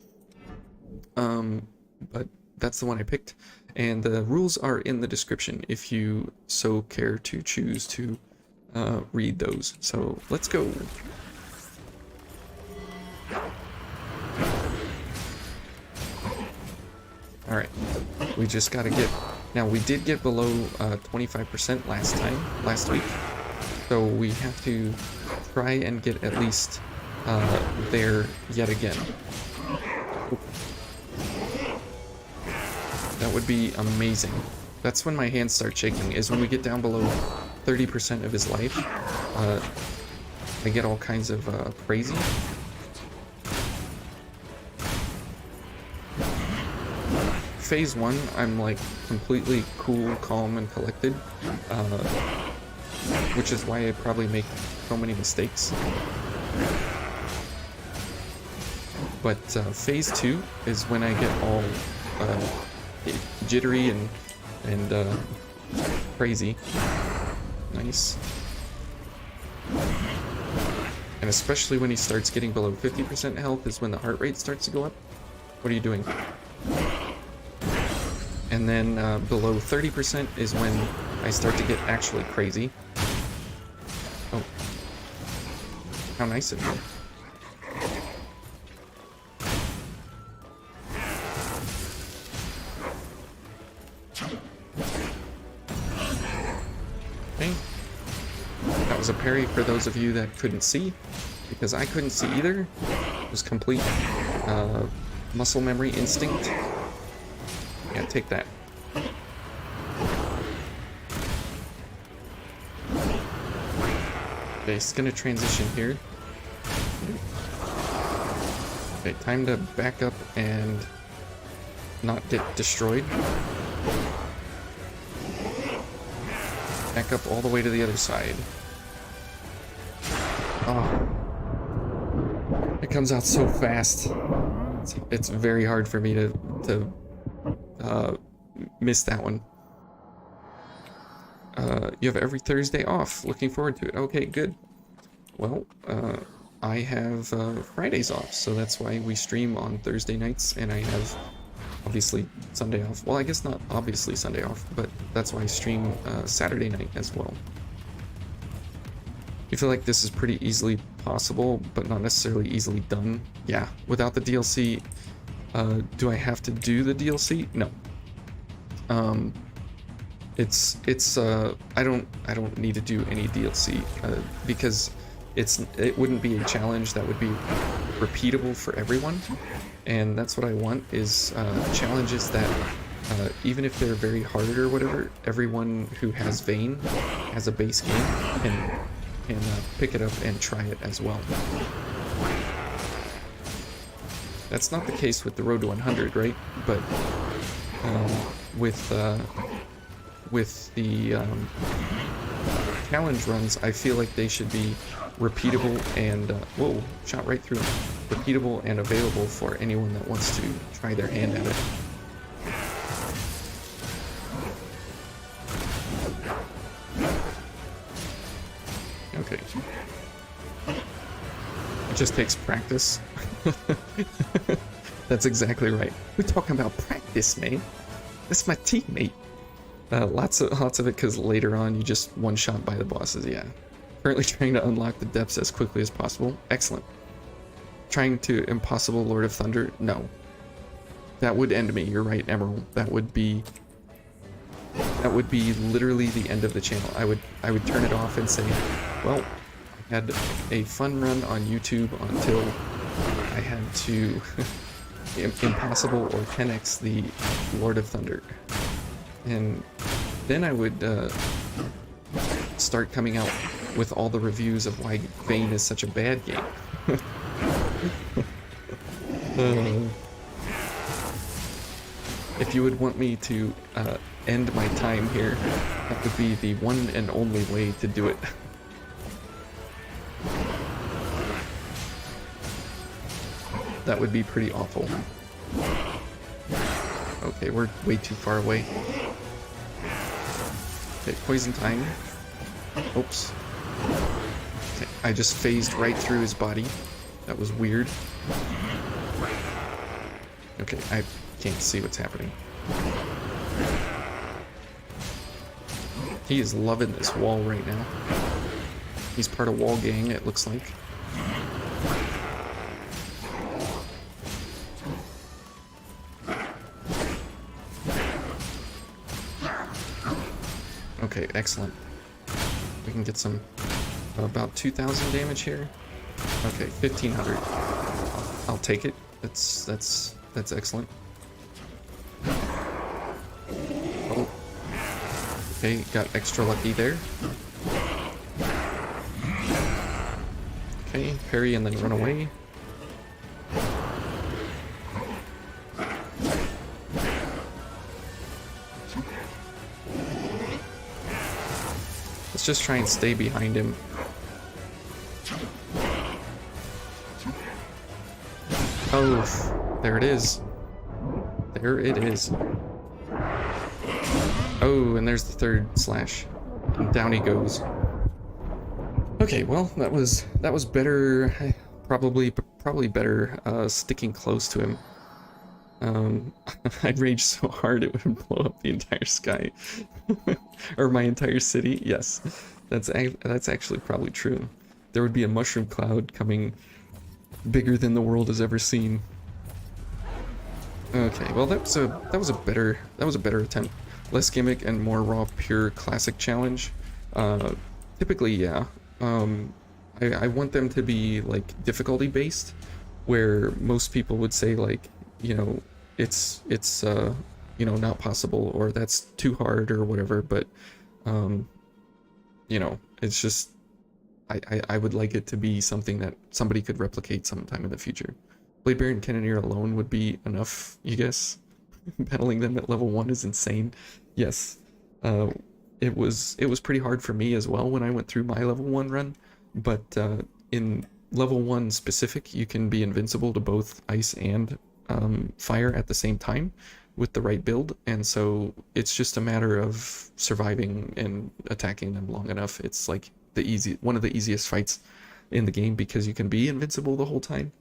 But that's the one I picked, and the rules are in the description if you so care to choose to read those. So let's go. All right, we just gotta get. Now, we did get below 25% last week, so we have to try and get at least there yet again. That would be amazing. That's when my hands start shaking, is when we get down below 30% of his life. I get all kinds of crazy. phase 1, I'm like completely cool, calm, and collected, which is why I probably make so many mistakes. But phase 2 is when I get all jittery and crazy. Nice. And especially when he starts getting below 50% health is when the heart rate starts to go up. What are you doing? And then below 30% is when I start to get actually crazy. Oh. How nice of you. Okay. That was a parry for those of you that couldn't see, because I couldn't see either. It was complete muscle memory instinct. Yeah, take that. Okay, it's gonna transition here. Okay, time to back up and not get destroyed. Back up all the way to the other side. Oh. It comes out so fast. It's very hard for me to miss that one. You have every Thursday off. Looking forward to it. Okay, good. Well, I have Fridays off, so that's why we stream on Thursday nights, and I have obviously Sunday off. Well, I guess not obviously Sunday off, but that's why I stream Saturday night as well. You feel like this is pretty easily possible, but not necessarily easily done? Yeah. Without the DLC, do I have to do the DLC? No. I don't need to do any DLC because it wouldn't be a challenge that would be repeatable for everyone, and that's what I want is challenges that even if they're very hard or whatever, everyone who has Vayne as a base game can pick it up and try it as well. That's not the case with the Road to 100, right? But with the challenge runs, I feel like they should be repeatable and whoa, shot right through them. Repeatable and available for anyone that wants to try their hand at it. Okay. It just takes practice. That's exactly right. We're talking about practice, man. That's my teammate. Lots of it because later on you just one shot by the bosses. Yeah. Currently trying to unlock the depths as quickly as possible. Excellent. Trying to impossible Lord of Thunder? No. That would end me. You're right, Emerald. That would be literally the end of the channel. I would turn it off and say, well, I had a fun run on YouTube until I had to impossible or 10x the Lord of Thunder. And then I would start coming out with all the reviews of why Vayne is such a bad game. If you would want me to end my time here, that would be the one and only way to do it. That would be pretty awful. Okay, we're way too far away. Okay, poison time. Oops. Okay, I just phased right through his body. That was weird. Okay, I can't see what's happening. He is loving this wall right now. He's part of Wall Gang, it looks like. Okay, excellent. We can get some about 2,000 damage here. Okay, 1,500. I'll take it. That's excellent. Oh. Okay, got extra lucky there. Okay, parry and then run Let's just try and stay behind him. Oh, there it is. There it is. Oh, and there's the third slash. And down he goes. Okay, well, that was better. Probably better sticking close to him. I'd rage so hard it would blow up the entire sky. Or my entire city. Yes, that's actually probably true. There would be a mushroom cloud coming bigger than the world has ever seen. Okay, well that was a better attempt. Less gimmick and more raw, pure classic challenge. Typically, yeah. I want them to be like difficulty based, where most people would say like, you know, it's you know, not possible, or that's too hard or whatever. But you know, it's just I would like it to be something that somebody could replicate sometime in the future. Blade Bear and Cannoneer alone would be enough, you guess. Battling them at level 1 is insane. Yes, it was pretty hard for me as well when I went through my level 1 run, but in level 1 specific, you can be invincible to both ice and fire at the same time with the right build, and so it's just a matter of surviving and attacking them long enough. It's like one of the easiest fights in the game because you can be invincible the whole time.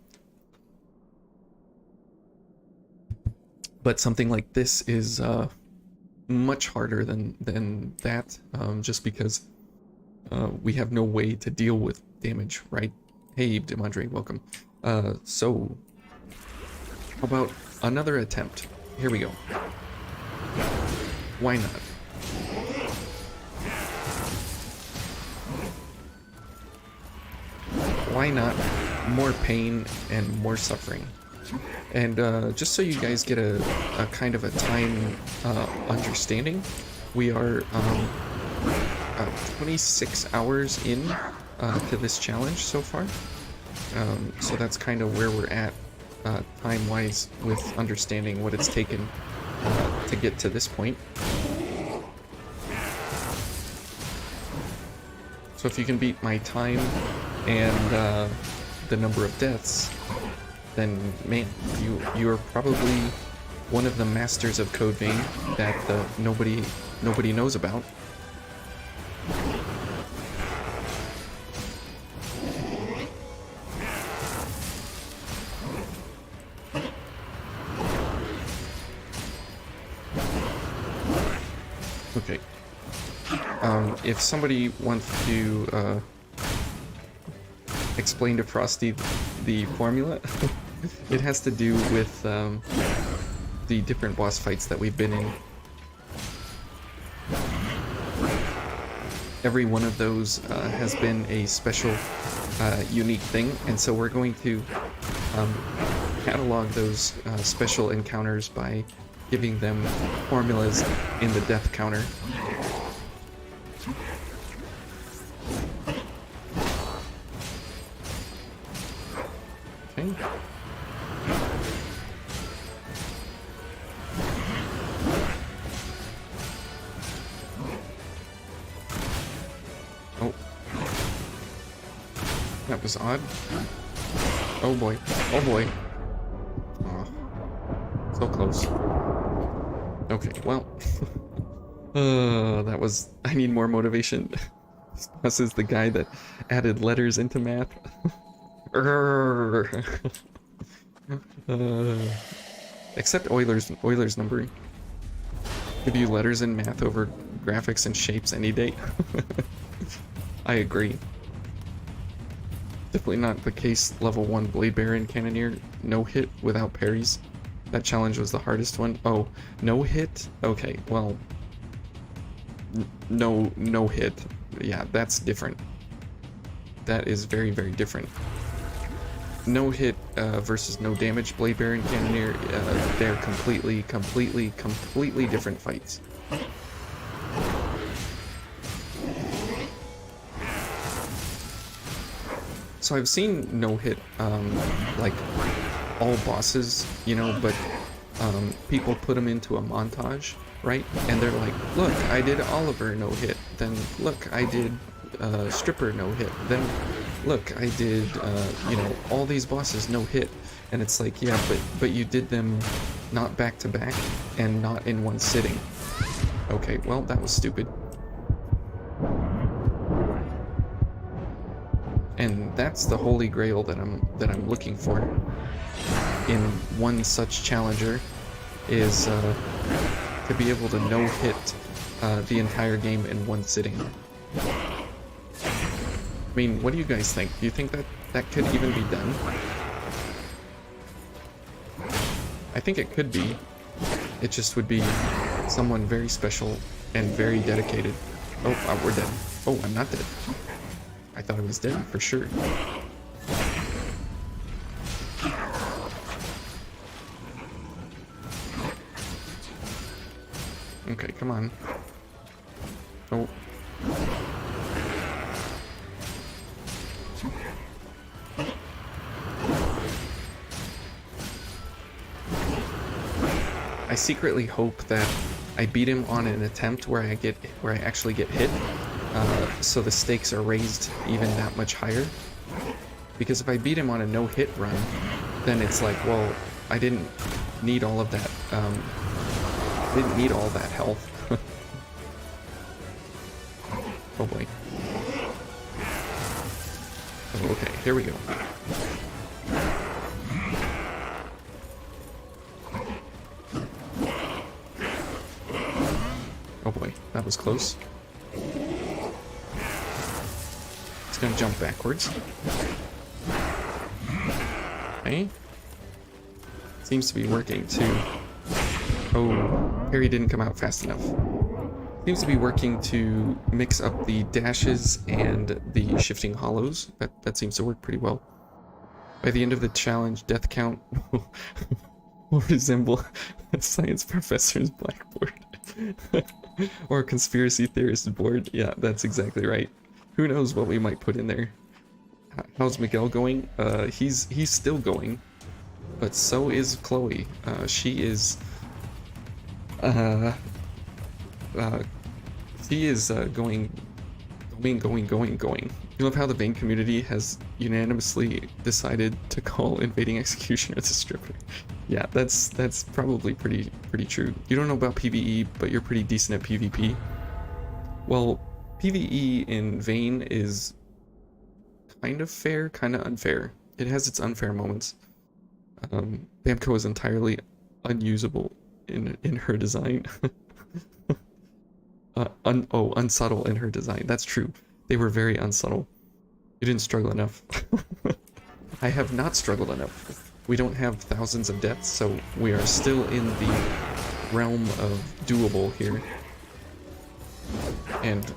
But something like this is much harder than that, just because we have no way to deal with damage, right? Hey, Demandre, welcome. So, how about another attempt? Here we go. Why not? Why not? More pain and more suffering. And just so you guys get a kind of a time understanding, we are 26 hours in to this challenge so far. So that's kind of where we're at time-wise with understanding what it's taken to get to this point. So if you can beat my time and the number of deaths, then man, you are probably one of the masters of Code Vein that nobody knows about. Okay. If somebody wants to explain to Frosty the formula, it has to do with the different boss fights that we've been in. Every one of those has been a special, unique thing, and so we're going to catalog those special encounters by giving them formulas in the death counter. Okay. Oh. That was odd. Oh boy. Oh boy. Oh. So close. Okay, well. That was... I need more motivation. This is the guy that added letters into math. Except Euler's numbering. Give you letters in math over graphics and shapes any day. I agree. Definitely not the case. Level 1 Blade Bear and Cannoneer no hit without parries. That challenge was the hardest one. Oh, no hit? Okay, well, no hit. Yeah, that's different. That is very, very different. No hit versus no damage Blade Bear and Cannoneer, they're completely different fights. So I've seen no hit, like all bosses, you know, but people put them into a montage, right? And they're like, look, I did Oliver no hit. then look, I did stripper no hit. Then look, I did you know, all these bosses no hit. And it's like, yeah, but you did them not back to back and not in one sitting. Okay, well, that was stupid. And that's the holy grail that I'm looking for in one such challenger, is to be able to no hit the entire game in one sitting. I mean, what do you guys think? Do you think that that could even be done? I think it could be. It just would be someone very special and very dedicated. Oh, we're dead. Oh, I'm not dead. I thought I was dead for sure. Okay, come on. Oh. I secretly hope that I beat him on an attempt where I actually get hit, so the stakes are raised even that much higher. Because if I beat him on a no-hit run, then it's like, well, I didn't need all of that. Didn't need all that health. Oh boy. Oh, okay, here we go. Oh boy, that was close. It's gonna jump backwards. Okay. Seems to be working too. Oh, parry didn't come out fast enough. Seems to be working to mix up the dashes and the shifting hollows. That seems to work pretty well. By the end of the challenge, death count will resemble a science professor's blackboard. Or a conspiracy theorist board. Yeah, that's exactly right. Who knows what we might put in there. How's Miguel going? He's still going. But so is Chloe. She is going. You love how the Vayne community has unanimously decided to call Invading Executioner the stripper. Yeah, that's probably pretty true. You don't know about PvE, but you're pretty decent at PvP. Well, PvE in Vayne is kind of fair, kind of unfair. It has its unfair moments. Bamco is entirely unusable in her design. Unsubtle in her design. That's true. They were very unsubtle. You didn't struggle enough. I have not struggled enough. We don't have thousands of deaths, so we are still in the realm of doable here. And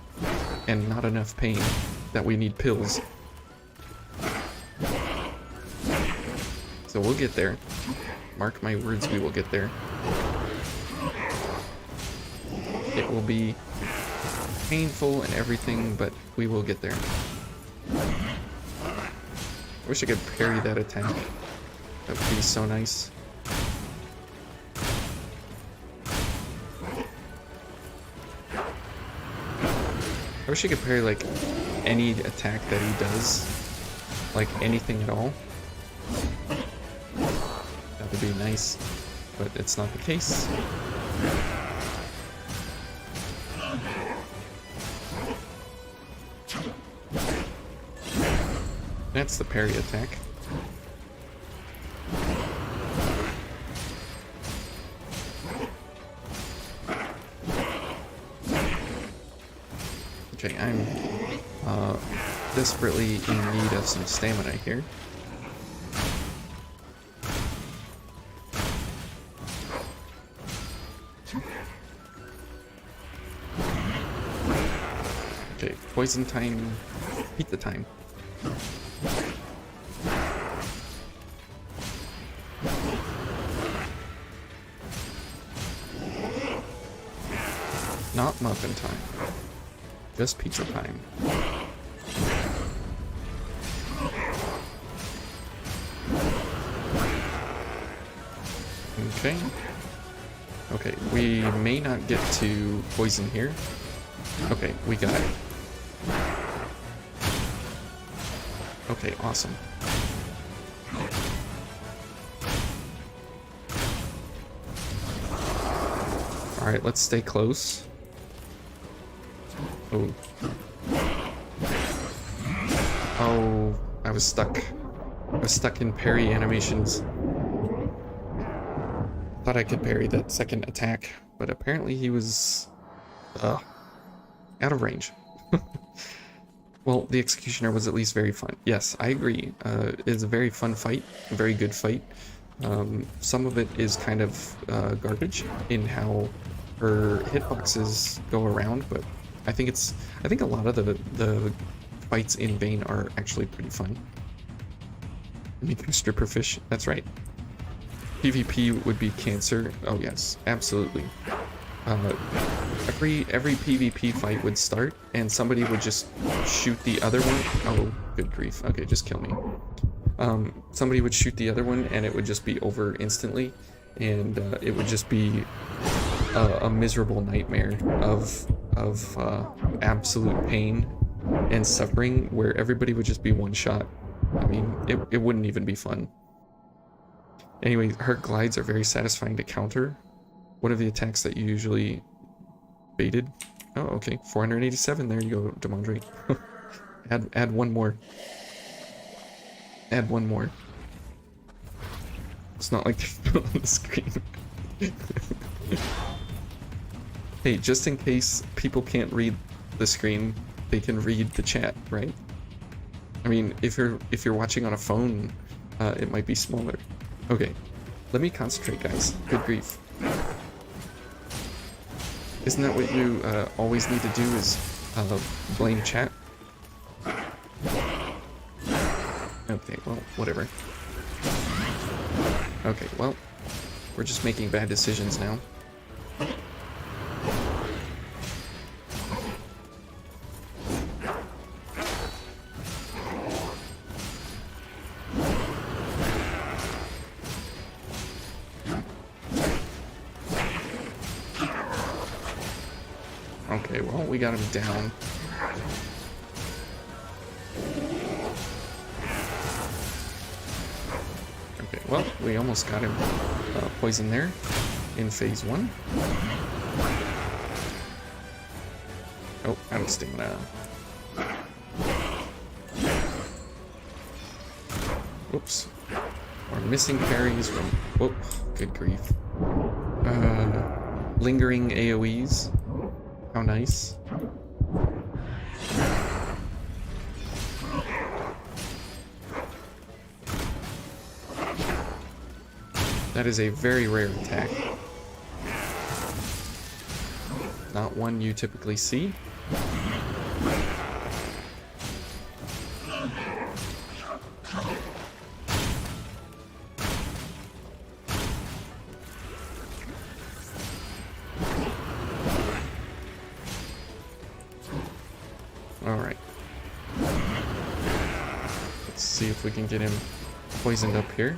not enough pain that we need pills. So we'll get there. Mark my words, we will get there. It will be painful and everything, but we will get there. I wish I could parry that attack. That would be so nice. I wish I could parry like any attack that he does. Like anything at all. That would be nice, but it's not the case. That's the parry attack. Okay, I'm desperately in need of some stamina here. Okay, poison time, pizza time. Not muffin time. Just pizza time. Okay. Okay, we may not get to poison here. Okay, we got it. Okay, awesome. Alright, let's stay close. Oh. Oh, I was stuck. I was stuck in parry animations. Thought I could parry that second attack, but apparently he was out of range. Well, the Executioner was at least very fun. Yes, I agree. It's a very fun fight, a very good fight. Some of it is kind of garbage in how her hitboxes go around, but I think a lot of the fights in Vayne are actually pretty fun. Making stripper fish, that's right. PvP would be cancer. Oh yes, absolutely. Every PvP fight would start and somebody would just shoot the other one. Oh, good grief. Okay, just kill me. Somebody would shoot the other one and it would just be over instantly, and it would just be a miserable nightmare of absolute pain and suffering where everybody would just be one shot. I mean, it wouldn't even be fun. Anyway, her glides are very satisfying to counter. One of the attacks that you usually baited. Oh, okay. 487. There you go, Demandre. add one more. Add one more. It's not like they're on the screen. Hey, just in case people can't read the screen, they can read the chat, right? I mean, if you're watching on a phone, it might be smaller. Okay, let me concentrate, guys. Good grief. Isn't that what you always need to do, is blame chat? Okay, well, whatever. Okay, well, we're just making bad decisions now. Okay, well, we got him down. Okay, well, we almost got him poisoned there in phase 1. Oh, out of stamina. Whoops. We're missing parries from... Whoop, good grief. Lingering AoEs. How nice. That is a very rare attack. Not one you typically see. Alright. Let's see if we can get him poisoned up here.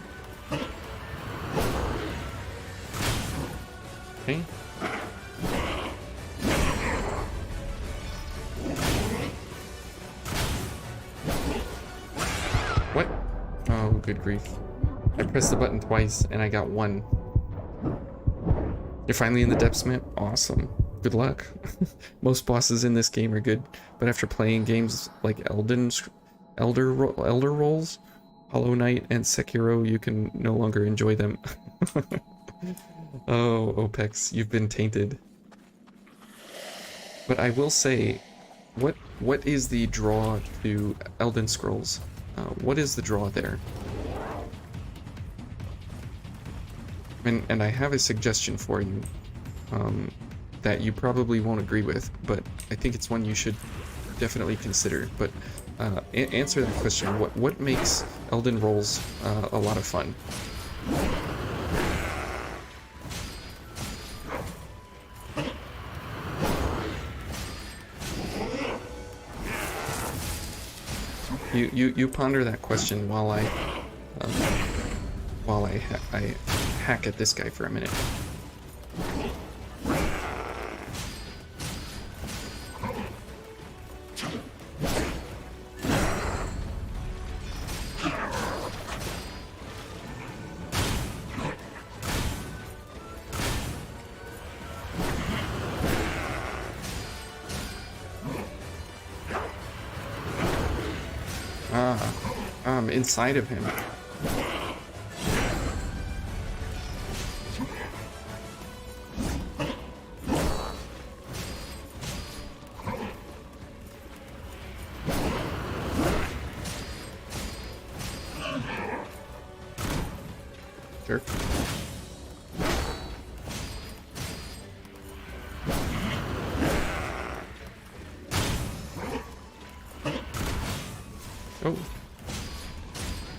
Okay. What? Oh, good grief. I pressed the button twice and I got 1. You're finally in the depths, man? Awesome. Good luck. Most bosses in this game are good, but after playing games like Elder Rolls, Hollow Knight, and Sekiro, you can no longer enjoy them. Oh, Opex, you've been tainted. But I will say, what is the draw to Elden Scrolls? What is the draw there? And I have a suggestion for you that you probably won't agree with, but I think it's one you should definitely consider. But answer that question. What makes Elden Rolls a lot of fun? You ponder that question while I hack at this guy for a minute. Inside of him. Jerk. Oh.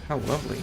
How lovely.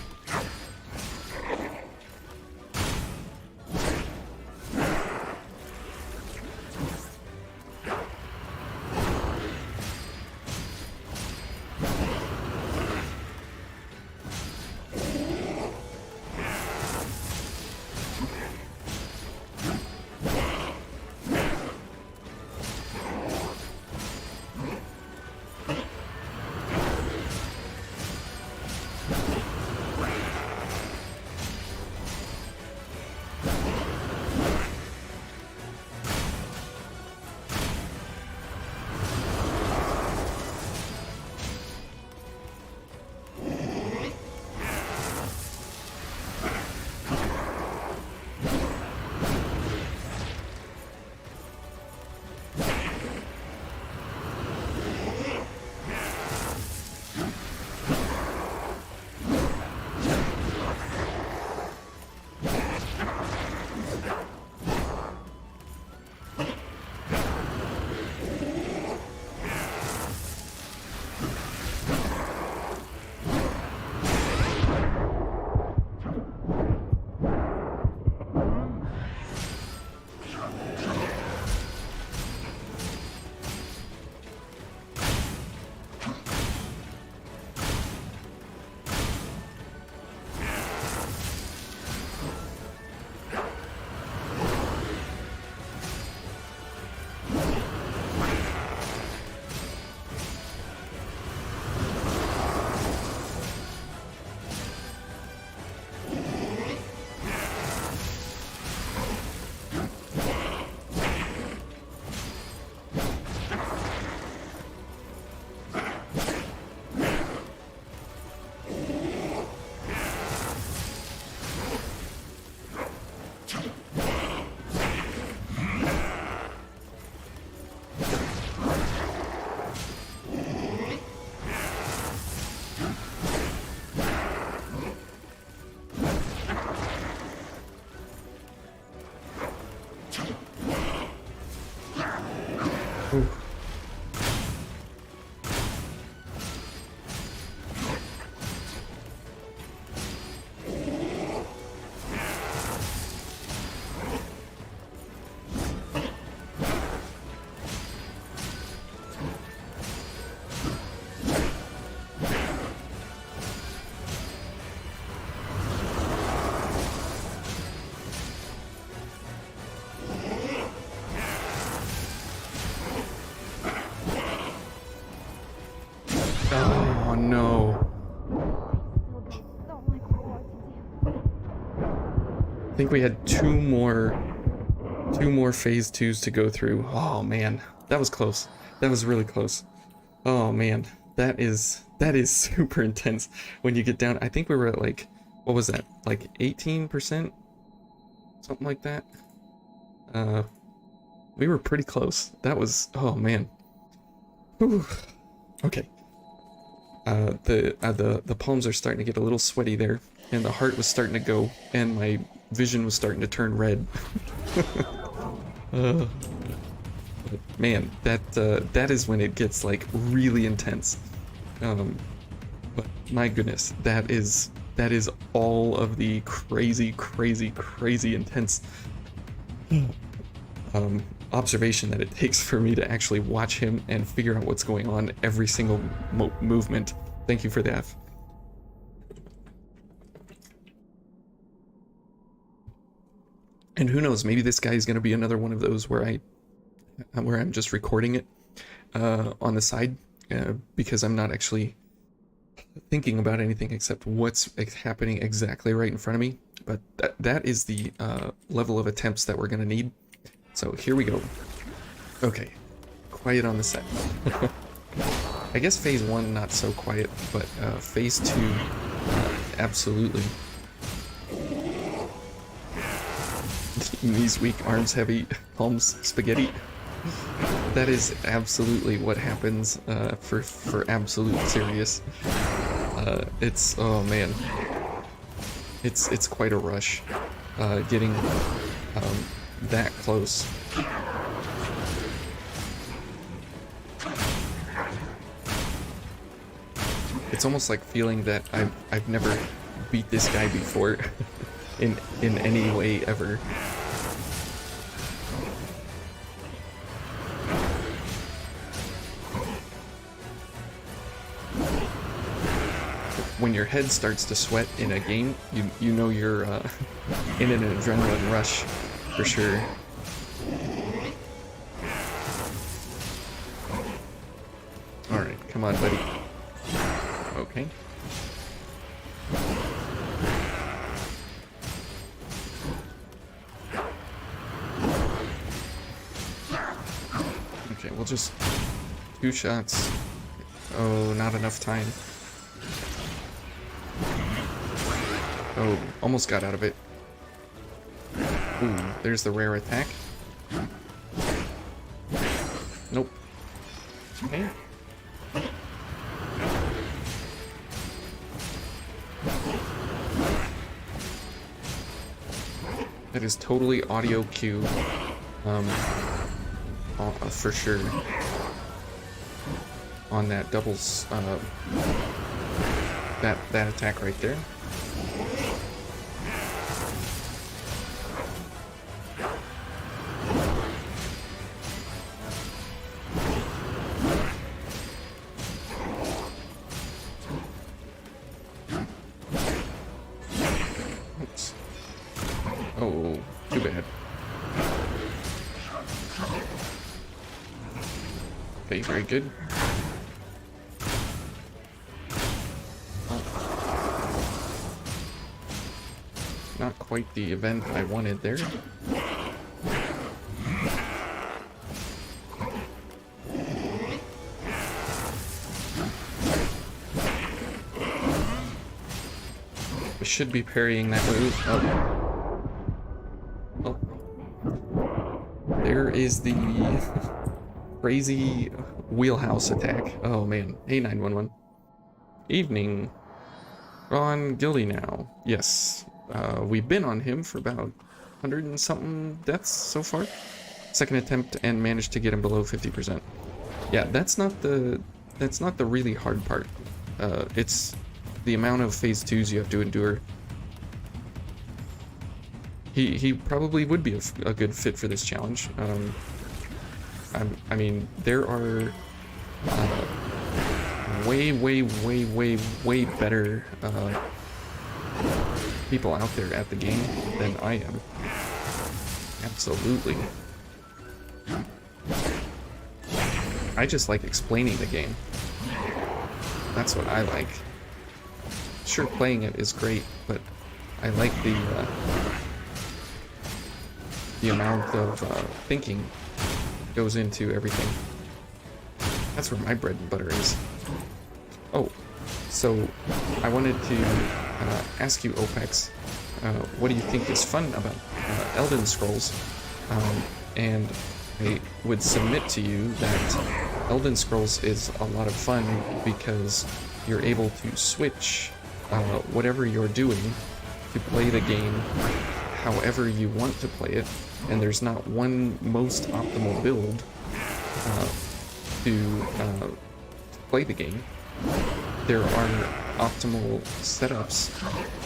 Ooh. Oh no. I think we had two more phase 2s to go through. Oh man, that was close. That was really close. Oh man, that is super intense when you get down. I think we were at like, what was that? Like 18%? Something like that. We were pretty close. That was, oh man. Whew. Okay. The palms are starting to get a little sweaty there, and the heart was starting to go, and my vision was starting to turn red. But man, that is when it gets like really intense. But my goodness, that is all of the crazy intense observation that it takes for me to actually watch him and figure out what's going on every single movement. Thank you for the F. And who knows, maybe this guy is going to be another one of those where I'm just recording it on the side because I'm not actually thinking about anything except what's happening exactly right in front of me. But that is the level of attempts that we're going to need. So here we go. Okay, quiet on the set. I guess phase 1 not so quiet, but phase 2 absolutely. Knees weak, arms heavy, palms spaghetti. That is absolutely what happens for absolute serious. It's, oh man, it's quite a rush getting that close. It's almost like feeling that I've never beat this guy before in any way ever. When your head starts to sweat in a game, you know you're in an adrenaline rush for sure. All right, come on, buddy. Okay. Okay, we'll just 2 shots. Oh, not enough time. Oh, almost got out of it. Ooh, there's the rare attack. Nope. Okay. That is totally audio cue, for sure. On that doubles, that attack right there. Oops. Oh, too bad. Okay, very good. Not quite the event I wanted there. I should be parrying that move. Oh. Oh. There is the crazy wheelhouse attack. Oh man. Hey 911. Evening. On Gildy now. Yes. We've been on him for about 100 and something deaths so far. Second attempt and managed to get him below 50%. Yeah, that's not the really hard part. It's the amount of phase 2s you have to endure. He probably would be a good fit for this challenge. I mean, there are way better people out there at the game than I am. Absolutely. I just like explaining the game. That's what I like. Sure, playing it is great, but I like the amount of thinking goes into everything. That's where my bread and butter is. Oh, so I wanted to ask you, Opex, what do you think is fun about Elden Scrolls? And I would submit to you that Elden Scrolls is a lot of fun because you're able to switch whatever you're doing to play the game however you want to play it, and there's not one most optimal build to play the game. There are optimal setups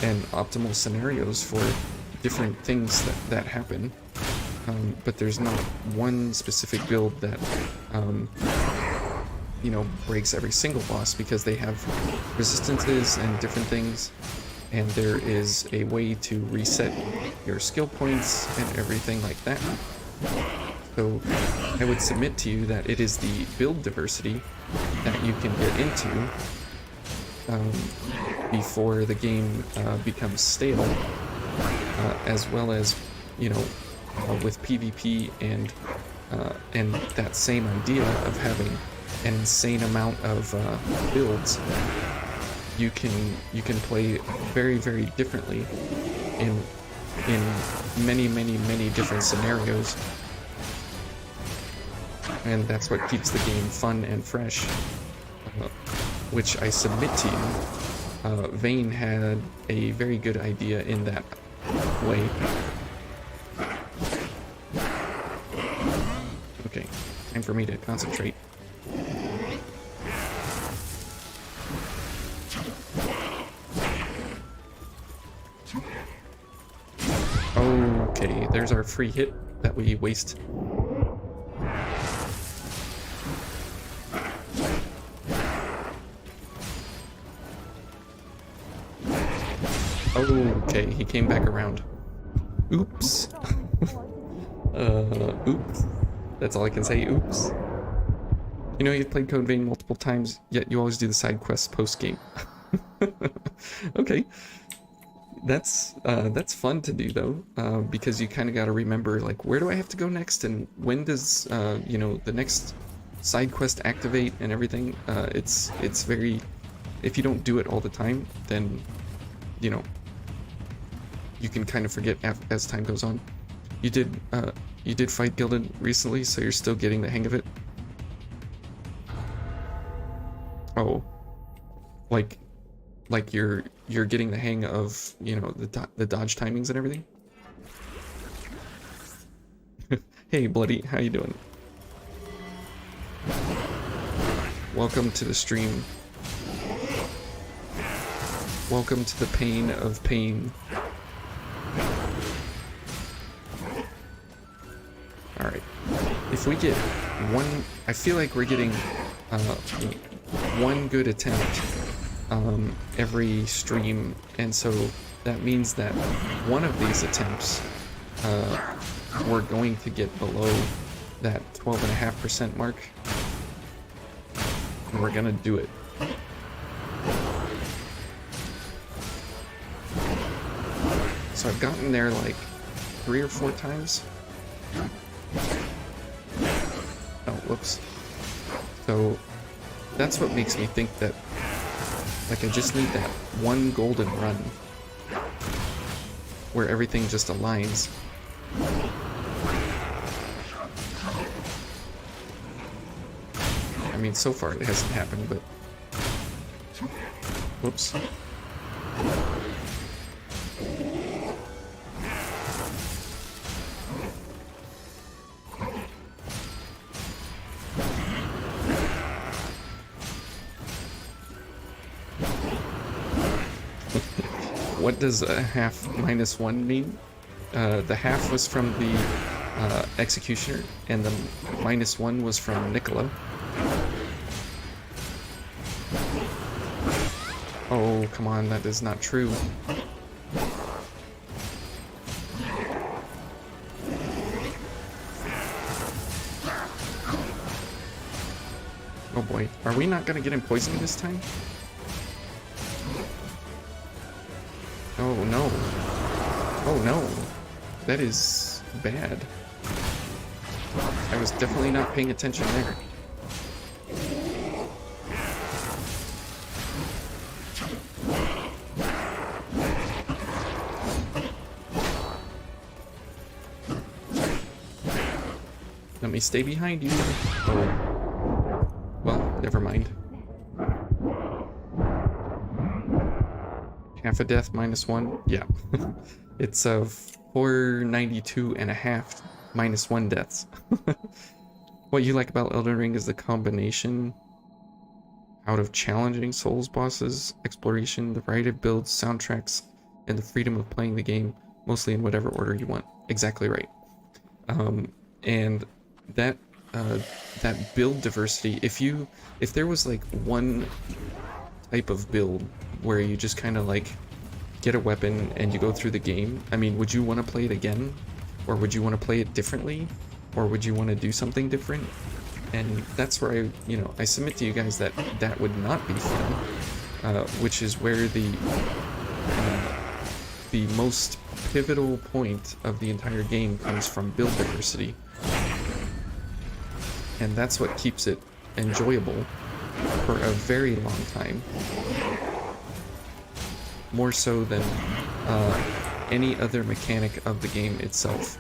and optimal scenarios for different things that happen, but there's not one specific build that you know, breaks every single boss, because they have resistances and different things, and there is a way to reset your skill points and everything like that. So I would submit to you that it is the build diversity that you can get into before the game becomes stale, as well as, you know, with PvP and that same idea of having an insane amount of builds, you can play very, very differently in many, many, many different scenarios. And that's what keeps the game fun and fresh, which I submit to you. Vane had a very good idea in that way. Okay, time for me to concentrate. Okay, there's our free hit that we waste. Okay, he came back around. Oops. Oops. That's all I can say, oops. You know, you've played Code Vein multiple times, yet you always do the side quests post-game. Okay. That's fun to do, though, because you kind of got to remember, like, where do I have to go next, and when does, you know, the next side quest activate and everything. It's very... If you don't do it all the time, then, you know, you can kind of forget as time goes on. You did fight Gilded recently, so you're still getting the hang of it. Oh, like you're getting the hang of, you know, the dodge timings and everything. Hey, Bloody, how you doing? Welcome to the stream. Welcome to the pain of pain. Alright. If we get one... I feel like we're getting one good attempt every stream, and so that means that one of these attempts we're going to get below that 12.5% mark, and we're gonna do it. So I've gotten there like 3 or 4 times. Oh, whoops. So that's what makes me think that, like, I just need that one golden run where everything just aligns. I mean, so far it hasn't happened, but... Whoops. What does a half minus 1 mean? The half was from the Executioner, and the minus 1 was from Nicola. Oh, come on, that is not true. Oh boy, are we not gonna get him poisoned this time? Oh no. Oh no. That is bad. I was definitely not paying attention there. Let me stay behind you. Oh. Well, never mind. Half a death minus 1? Yeah. It's 492.5 minus 1 deaths. What you like about Elden Ring is the combination out of challenging Souls bosses, exploration, the variety of builds, soundtracks, and the freedom of playing the game, mostly in whatever order you want. Exactly right. And that that build diversity, if there was like one type of build where you just kind of like get a weapon and you go through the game, I mean, would you want to play it again? Or would you want to play it differently? Or would you want to do something different? And that's where I submit to you guys that that would not be fun, which is where the most pivotal point of the entire game comes from build diversity. And that's what keeps it enjoyable for a very long time. More so than any other mechanic of the game itself.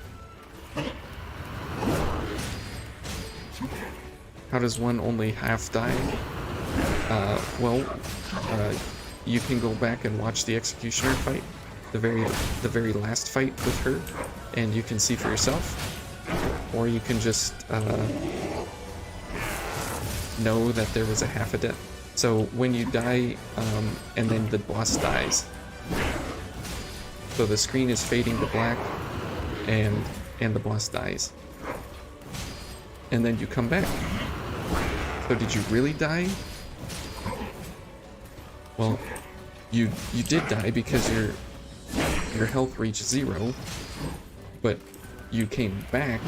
How does one only half die? You can go back and watch the Executioner fight, the very last fight with her, and you can see for yourself. Or you can just know that there was a half a death. So when you die, and then the boss dies, so the screen is fading to black, and the boss dies, and then you come back. So did you really die? Well, you did die because your health reached 0, but you came back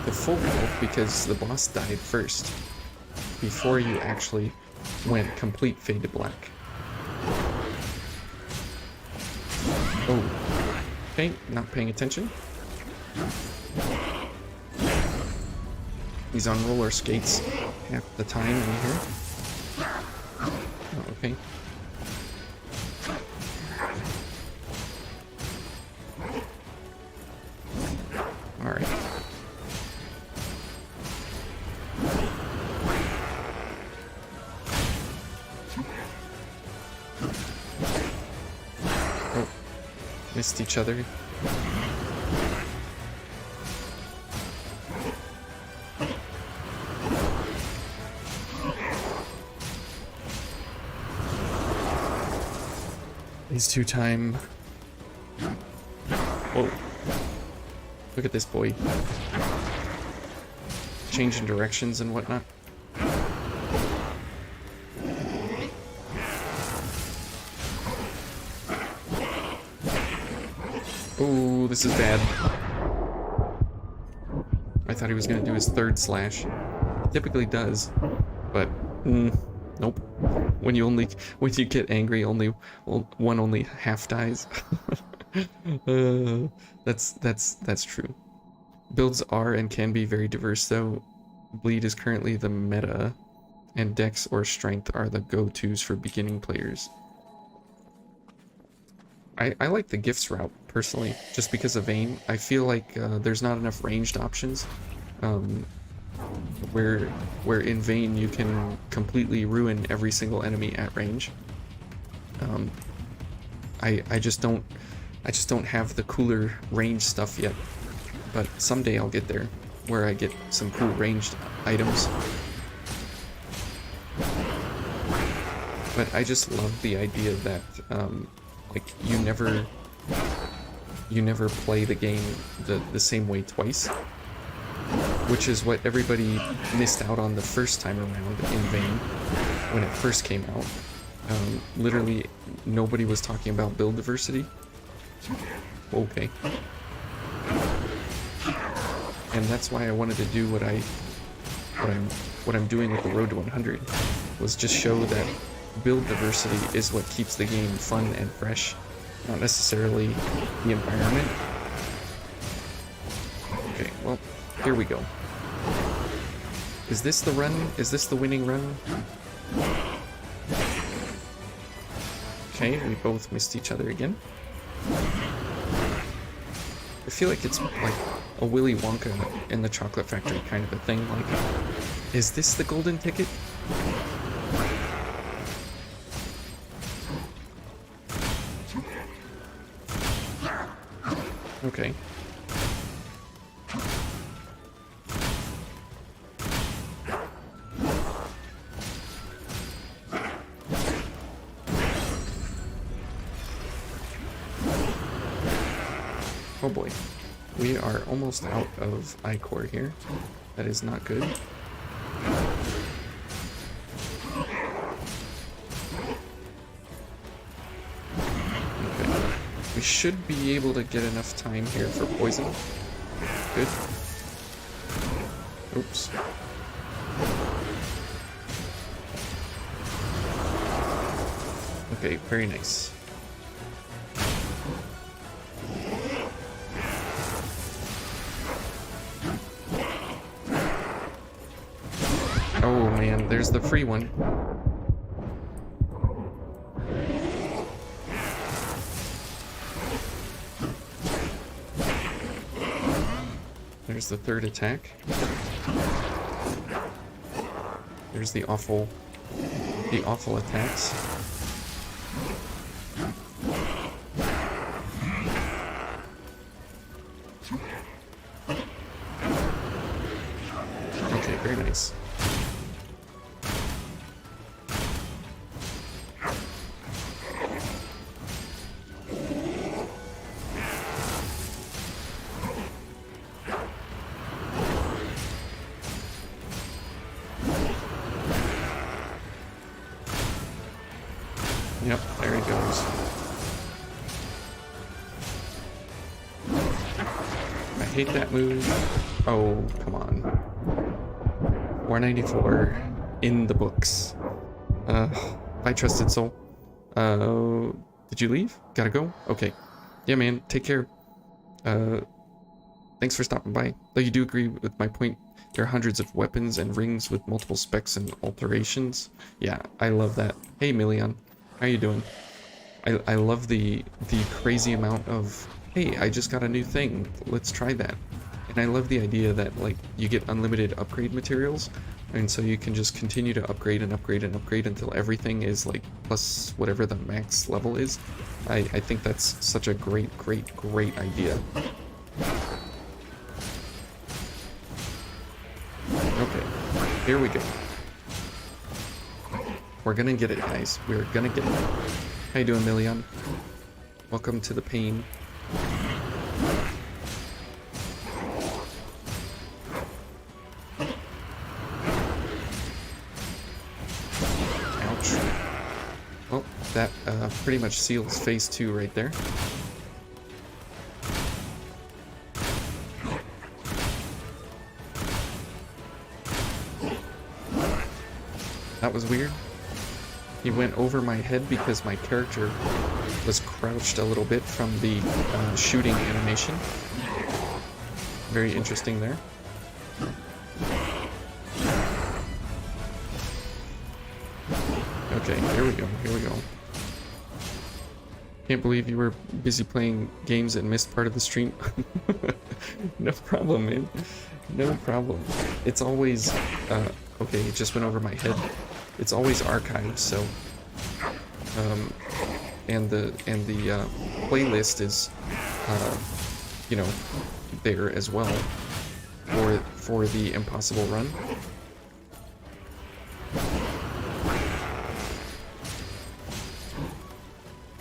to full health because the boss died first, before you actually went complete fade to black. Oh, okay, not paying attention. He's on roller skates half the time in here. Oh, okay. Alright. Oh, missed each other. These 2 time. Whoa. Look at this boy. Changing directions and whatnot. Oh, this is bad. I thought he was gonna do his 3rd slash. Typically does, but nope. When you get angry, only half dies. That's true. Builds are and can be very diverse though. Bleed is currently the meta, and Dex or Strength are the go-tos for beginning players. I like the gifts route personally, just because of Vayne. I feel like there's not enough ranged options. Where in Vayne you can completely ruin every single enemy at range. I just don't have the cooler range stuff yet, but someday I'll get there, where I get some cool ranged items. But I just love the idea that like you never play the game the same way twice, which is what everybody missed out on the first time around in Vayne when it first came out. Literally nobody was talking about build diversity. Okay. And that's why I wanted to do what I'm doing with the Road to 100, was just show that build diversity is what keeps the game fun and fresh, not necessarily the environment. Okay, well, here we go. Is this the run? Is this the winning run? Okay, we both missed each other again. I feel like it's like a Willy Wonka in the Chocolate Factory kind of a thing. Like, is this the golden ticket? Okay. Oh boy. We are almost out of I-Core here. That is not good. Okay. We should be able to get enough time here for poison. Good. Oops. Okay, very nice. there's the free one. There's the third attack. There's the awful attacks. Okay, very nice. Yep, there he goes. I hate that move. Oh, come on. 494 in the books. Bye, trusted soul. Did you leave? Gotta go? Okay. Yeah, man, take care. Thanks for stopping by. Though you do agree with my point, there are hundreds of weapons and rings with multiple specs and alterations. Yeah, I love that. Hey, Million. How you doing? I love the crazy amount of, hey, I just got a new thing, let's try that. And I love the idea that, like, you get unlimited upgrade materials, and so you can just continue to upgrade and upgrade and upgrade until everything is like plus whatever the max level is. I think that's such a great idea. Okay, here we go. We're gonna get it, guys. We're gonna get it. How you doing, Million? Welcome to the pain. Ouch. Well, that pretty much seals phase 2 right there. That was weird. He went over my head because my character was crouched a little bit from the shooting animation. Very interesting there. Okay, here we go, here we go. Can't believe you were busy playing games and missed part of the stream. No problem, man. No problem. It's always, okay, it just went over my head. It's always archived, so and the playlist is you know, there as well for the impossible run.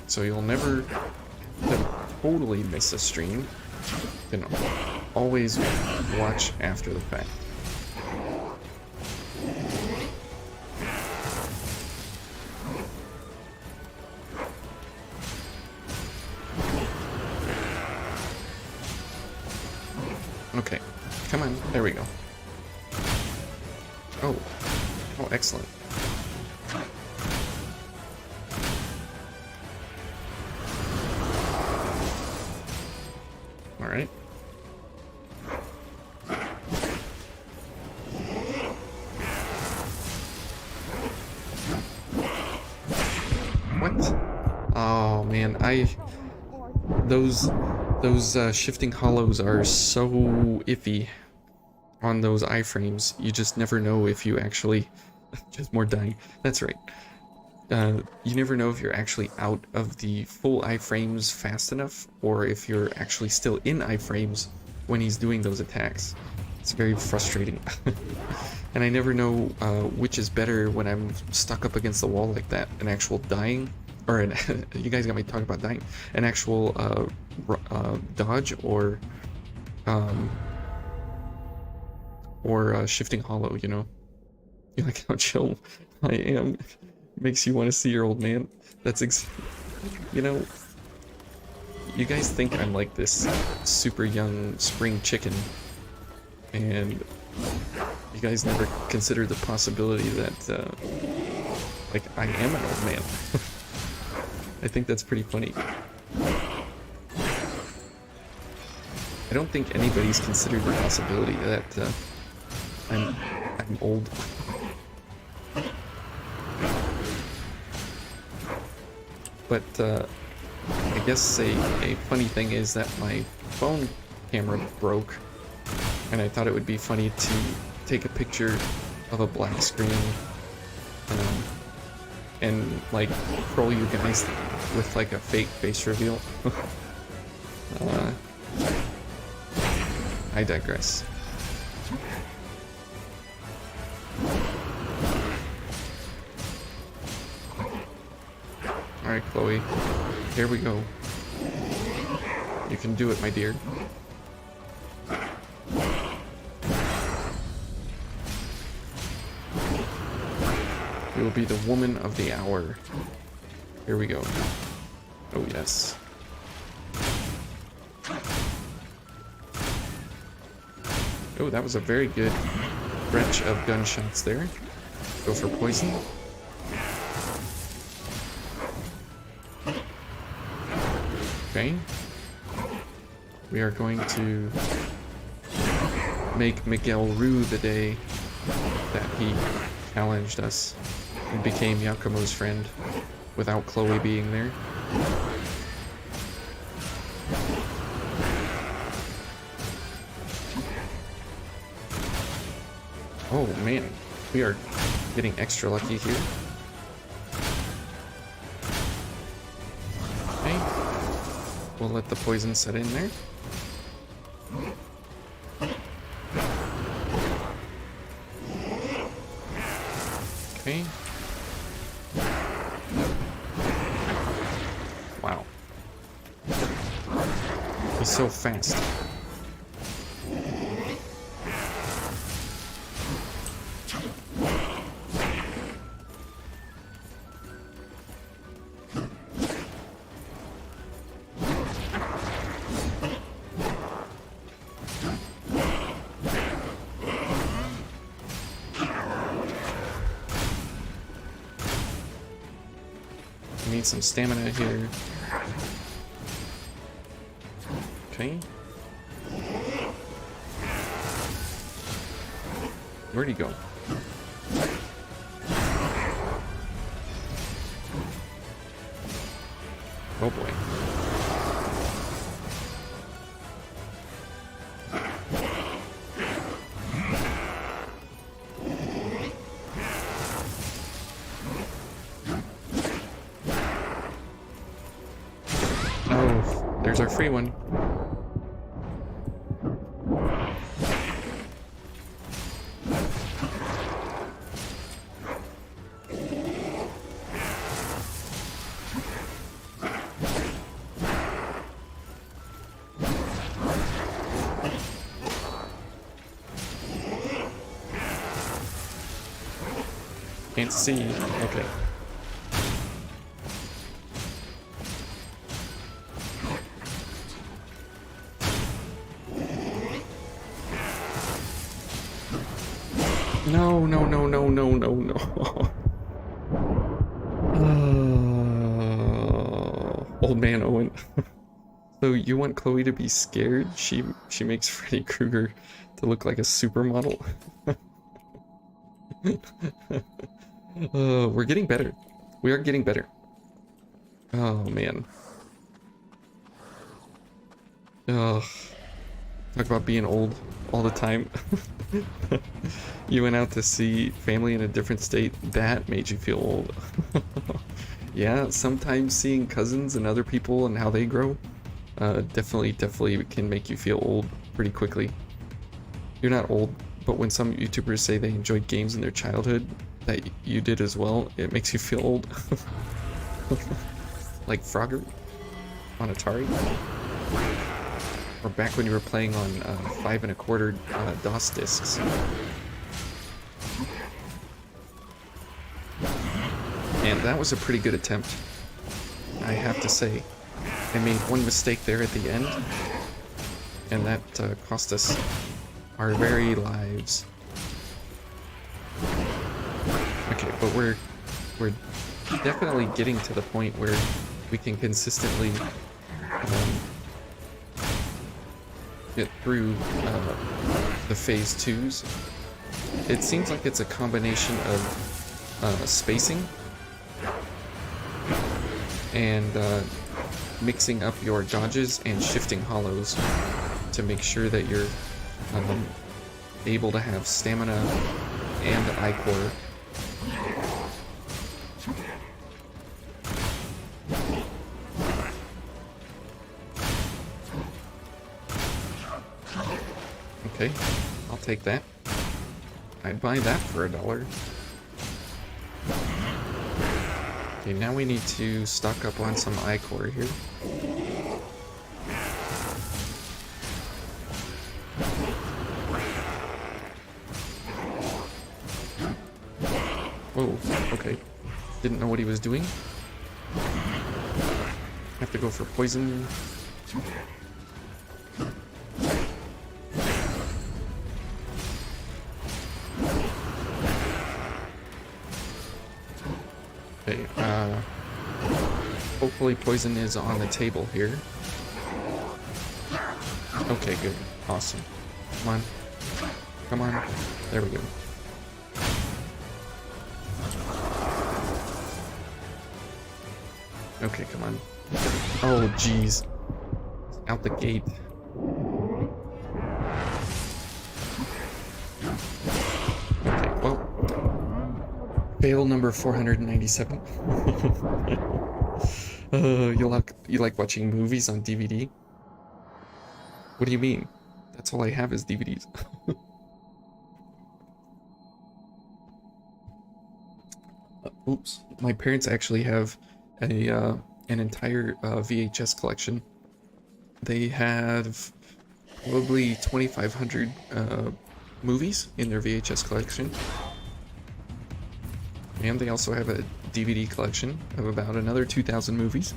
So you'll never totally miss a stream. You can always watch after the fact. Okay, come on, there we go. Oh, excellent. All right. What? Oh man, those shifting hollows are so iffy on those iframes. You just never know if you actually just more dying. That's right. You never know if you're actually out of the full iframes fast enough, or if you're actually still in iframes when he's doing those attacks. It's very frustrating. And I never know which is better when I'm stuck up against the wall like that. An actual dying, or an you guys got me talking about dying. An actual dodge, or shifting hollow, you know? You like how chill I am? Makes you want to see your old man. That's you know, you guys think I'm like this super young spring chicken, and you guys never consider the possibility that like I am an old man. I think that's pretty funny. I don't think anybody's considered the possibility that I'm old. But I guess a funny thing is that my phone camera broke, and I thought it would be funny to take a picture of a black screen and like troll you guys with like a fake face reveal. I digress. Alright, Chloe. Here we go. You can do it, my dear. You will be the woman of the hour. Here we go. Oh, yes. Oh, that was a very good wrench of gunshots there. Go for poison. Okay. We are going to make Miguel rue the day that he challenged us and became Yakumo's friend without Chloe being there. Oh man, we are getting extra lucky here. Okay, we'll let the poison set in there. Okay. Wow. He's so fast. Need some stamina here. Okay. Where'd he go? Oh boy. There's our free one. Can't see. Okay. No, no, no, no, no, no, no. Old man Owen. So you want Chloe to be scared? She makes Freddy Krueger to look like a supermodel. We're getting better. We are getting better. Oh man. Ugh. Talk about being old all the time. You went out to see family in a different state. That made you feel old. Yeah, sometimes seeing cousins and other people and how they grow definitely can make you feel old pretty quickly. You're not old, but when some YouTubers say they enjoyed games in their childhood that you did as well, it makes you feel old. Like Frogger on Atari. Or back when you were playing on 5 1/4 DOS discs. And that was a pretty good attempt, I have to say. I made one mistake there at the end, and that cost us our very lives. Okay, but we're definitely getting to the point where we can consistently get through the phase 2s. It seems like it's a combination of spacing and mixing up your dodges and shifting hollows to make sure that you're able to have stamina and ichor. Okay, I'll take that. I'd buy that for $1. Okay, now we need to stock up on some ichor here. Whoa, okay. Didn't know what he was doing. Have to go for poison. Okay, hopefully poison is on the table here. Okay, good. Awesome. Come on. Come on. There we go. Okay, come on. Oh, jeez. Out the gate. Okay, well. Fail number 497. You like watching movies on DVD? What do you mean? That's all I have is DVDs. Oops. My parents actually have an entire VHS collection. They have probably 2,500 movies in their VHS collection. And they also have a DVD collection of about another 2,000 movies.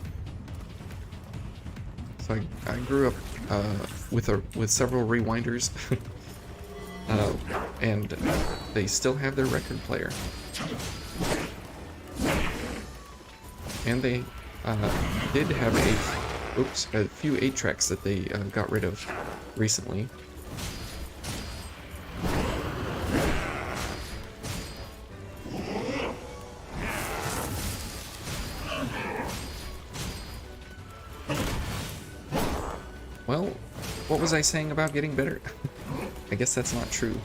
So I grew up with several rewinders, and they still have their record player. And they did have a few 8-tracks that they got rid of recently. Well, what was I saying about getting better? I guess that's not true.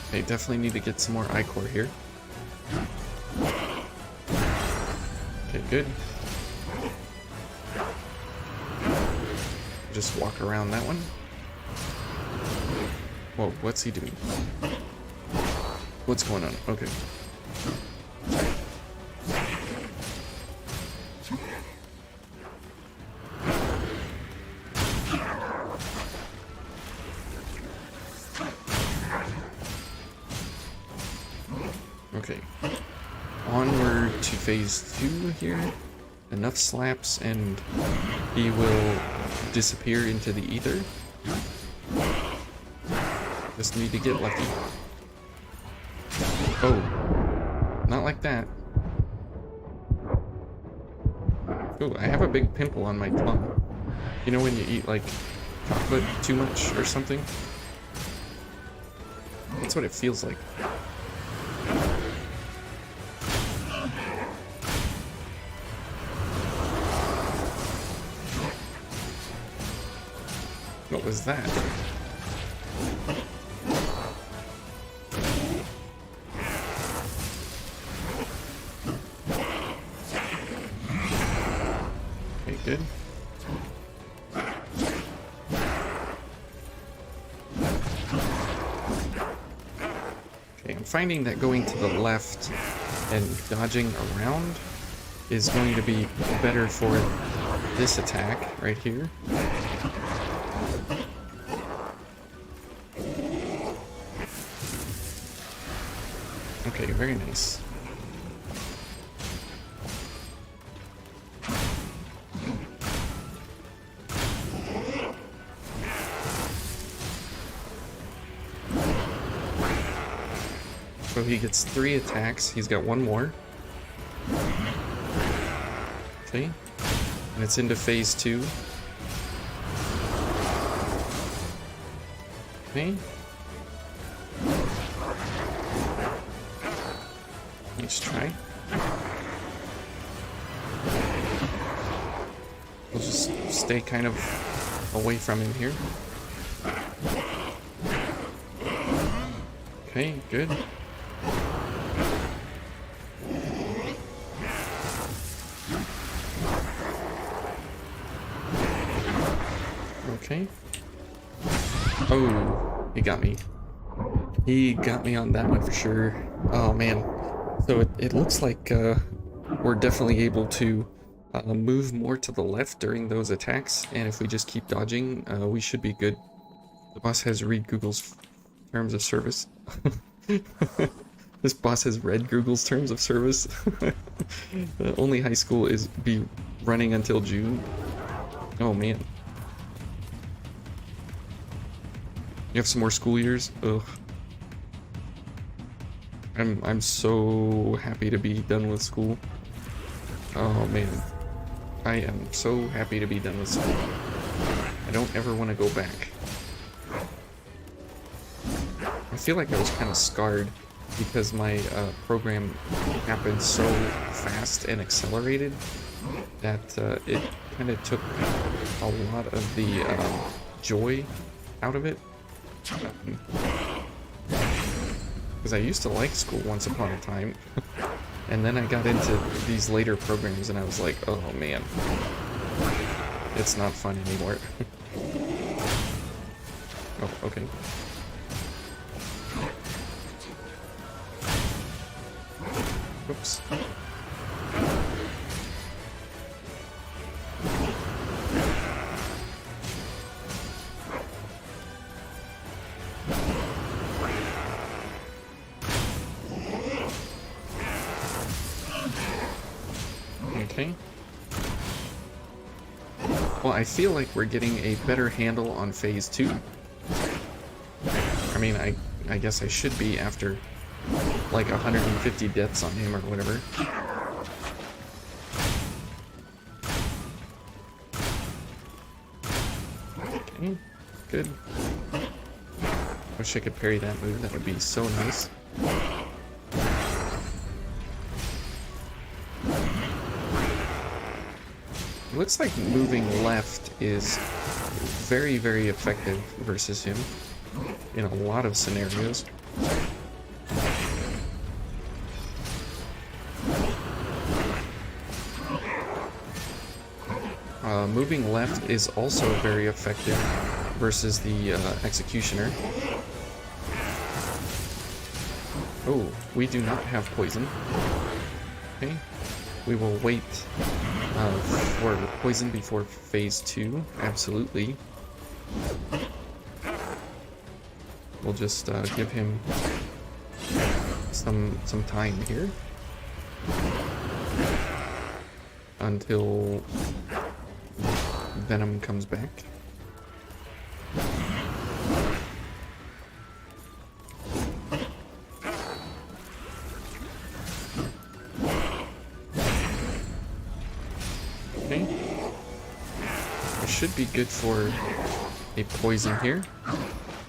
Okay, definitely need to get some more ichor here. Okay, good. Just walk around that one. Whoa, what's he doing? What's going on? Okay. Okay. Onward to phase 2 here. Enough slaps and he will disappear into the ether. Just need to get lucky. Oh, not like that. Oh, I have a big pimple on my tongue. You know when you eat like chocolate too much or something? That's what it feels like. What was that? Okay, good. Okay, I'm finding that going to the left and dodging around is going to be better for this attack right here. Okay, very nice. So he gets 3 attacks. He's got 1 more. Okay. And it's into phase 2. Okay. Let's try. We'll just stay kind of away from him here. Okay, good. Okay. Oh, he got me. He got me on that one for sure. Oh man. So it looks like we're definitely able to move more to the left during those attacks, and if we just keep dodging, we should be good. The boss has read Google's terms of service. This boss has read Google's terms of service. Only high school is be running until June. Oh man. You have some more school years? Ugh. I'm so happy to be done with school. Oh man. I am so happy to be done with school. I don't ever want to go back. I feel like I was kind of scarred because my program happened so fast and accelerated that it kind of took a lot of the joy out of it. Because I used to like school once upon a time, and then I got into these later programs and I was like, oh man, it's not fun anymore. Oh, okay. Oops. Okay. Well, I feel like we're getting a better handle on phase 2. I mean, I guess I should be after like 150 deaths on him or whatever. Okay, good. Wish I could parry that move, that would be so nice. It looks like moving left is very, very effective versus him in a lot of scenarios. Moving left is also very effective versus the Executioner. Oh, we do not have poison. Okay, we will wait for poison before phase 2. Absolutely. We'll just give him some time here until Venom comes back. Okay. I should be good for a poison here.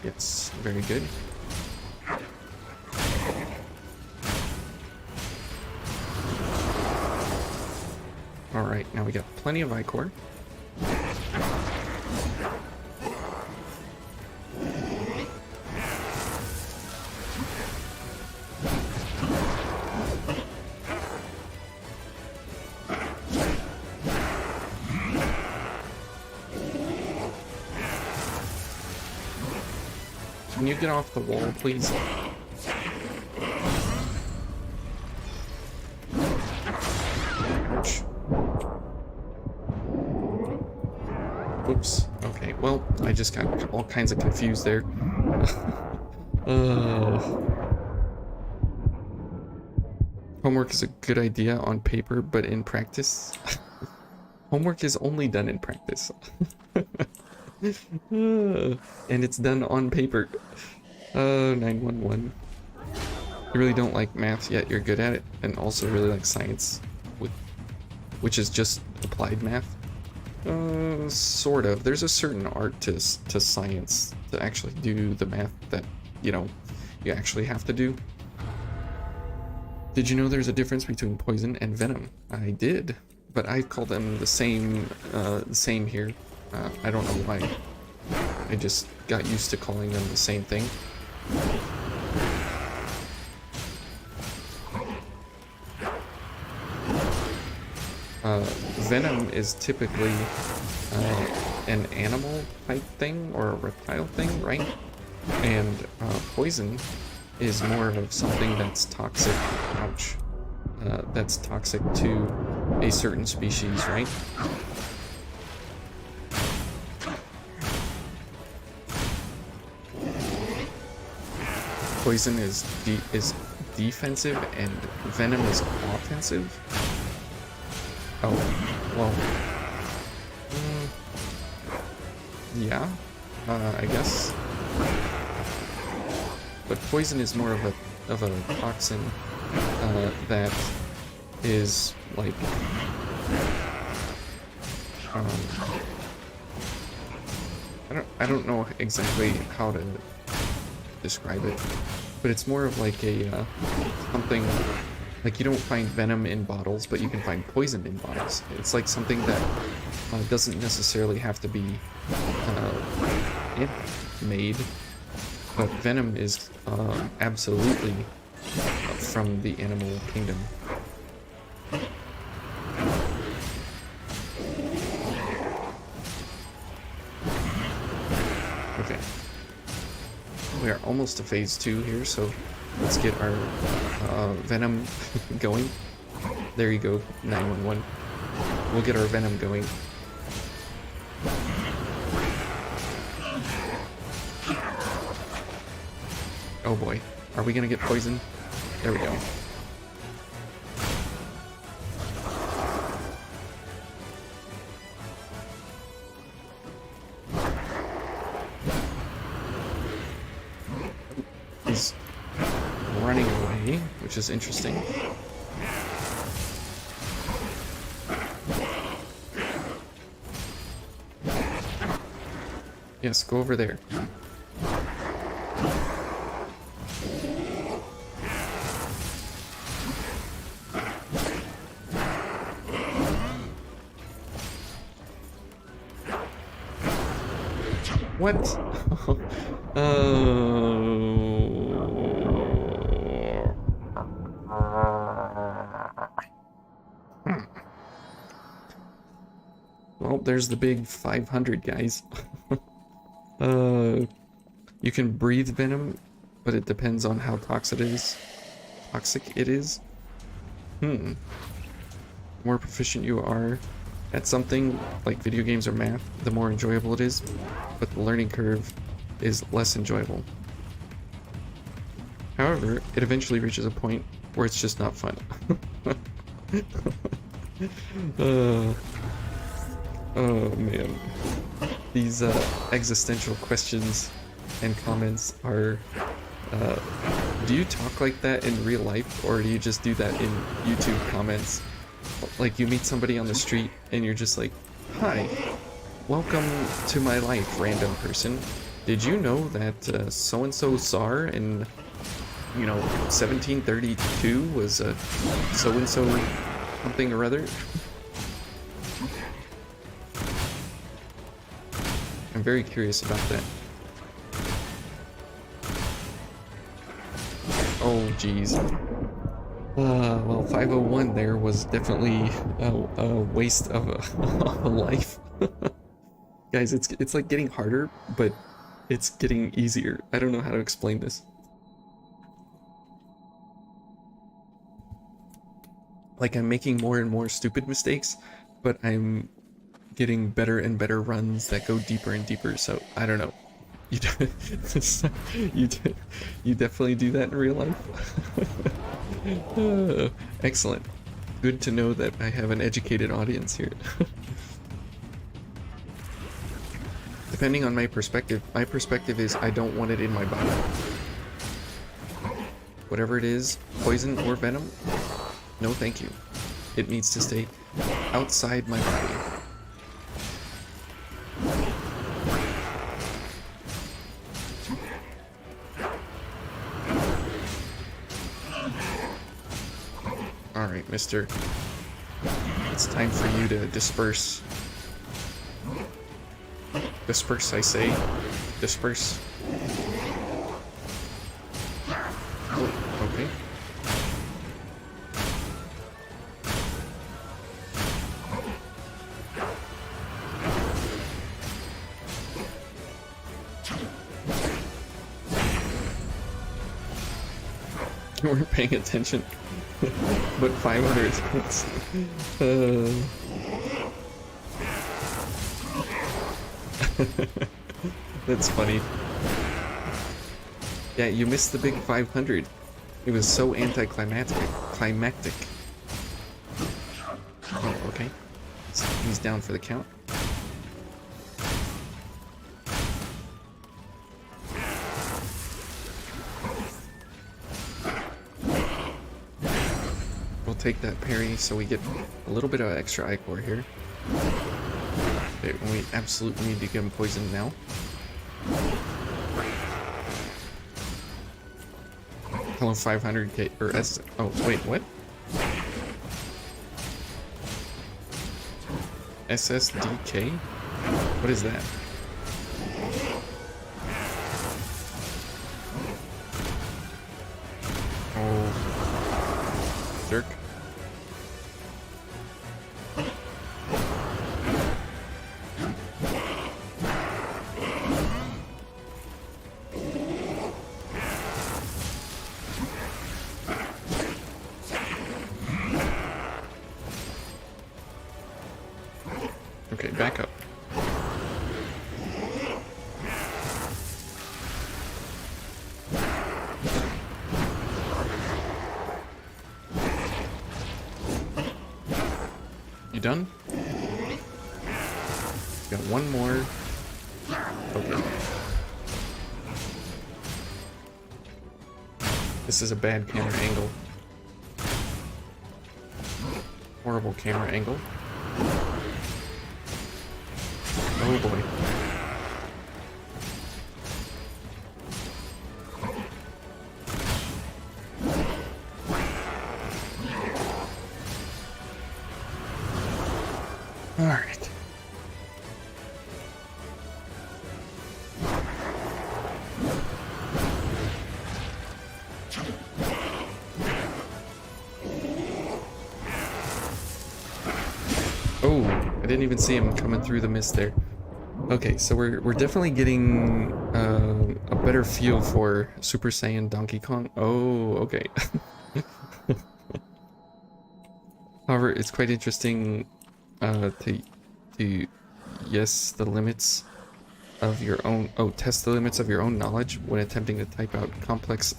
Yes, very good. Alright, now we got plenty of Ichor. Can you get off the wall, please? Ouch. Oops. Okay, well, I just got all kinds of confused there. Homework is a good idea on paper, but in practice... Homework is only done in practice. And it's done on paper. 911. You really don't like math, yet you're good at it, and also really like science, which is just applied math. Sort of. There's a certain art to science to actually do the math that, you know, you actually have to do. Did you know there's a difference between poison and venom? I did, but I call them the same here. I don't know why. I just got used to calling them the same thing. Venom is typically an animal type thing or a reptile thing, right? And poison is more of something that's toxic. Ouch. That's toxic to a certain species, right? Poison is defensive and venom is offensive. Oh, well. Yeah, I guess. But poison is more of a toxin that is like I don't know exactly how to describe it, but it's more of like a something like you don't find venom in bottles, but you can find poison in bottles. It's like something that doesn't necessarily have to be made, but venom is absolutely from the animal kingdom. Okay. We are almost to phase 2 here, so let's get our venom going. There you go, 911. We'll get our venom going. Oh boy, are we gonna get poisoned? There we go. He's running away, which is interesting. Yes, go over there. What? Well, there's the big 500, guys. You can breathe venom, but it depends on how toxic it is. The more proficient you are at something, like video games or math, the more enjoyable it is, but the learning curve is less enjoyable. However, it eventually reaches a point where it's just not fun. Oh man. These existential questions and comments are... do you talk like that in real life, or do you just do that in YouTube comments? Like you meet somebody on the street and you're just like, "Hi, welcome to my life, random person. Did you know that so-and-so Tsar in, 1732 was so-and-so something or other?" I'm very curious about that. Oh, geez. Well, 501 there was definitely a waste of a life. Guys, it's like getting harder, but it's getting easier. I don't know how to explain this. Like, I'm making more and more stupid mistakes, but I'm getting better and better runs that go deeper and deeper, so I don't know. You definitely do that in real life? Excellent. Good to know that I have an educated audience here. Depending on my perspective is I don't want it in my body. Whatever it is, poison or venom, no thank you. It needs to stay outside my body. Alright, mister. It's time for you to disperse. Disperse, I say. Disperse. Oh, okay. You weren't paying attention. But 500 That's funny. Yeah, you missed the big 500. It was so anticlimactic. Oh, okay. So he's down for the count. We'll take that parry so we get a little bit of extra ichor here. Okay, we absolutely need to get him poisoned now. Hello, 500k or S. Oh, wait, what? SSDK? What is that? Oh, Berserk. Okay, back up. You done? Got one more. Okay. This is a bad camera angle. Horrible camera angle. Oh boy. All right. Oh, I didn't even see him coming through the mist there. Okay, so we're definitely getting a better feel for Super Saiyan Donkey Kong. Oh, okay. However, it's quite interesting to yes the limits of your own test the limits of your own knowledge when attempting to type out complex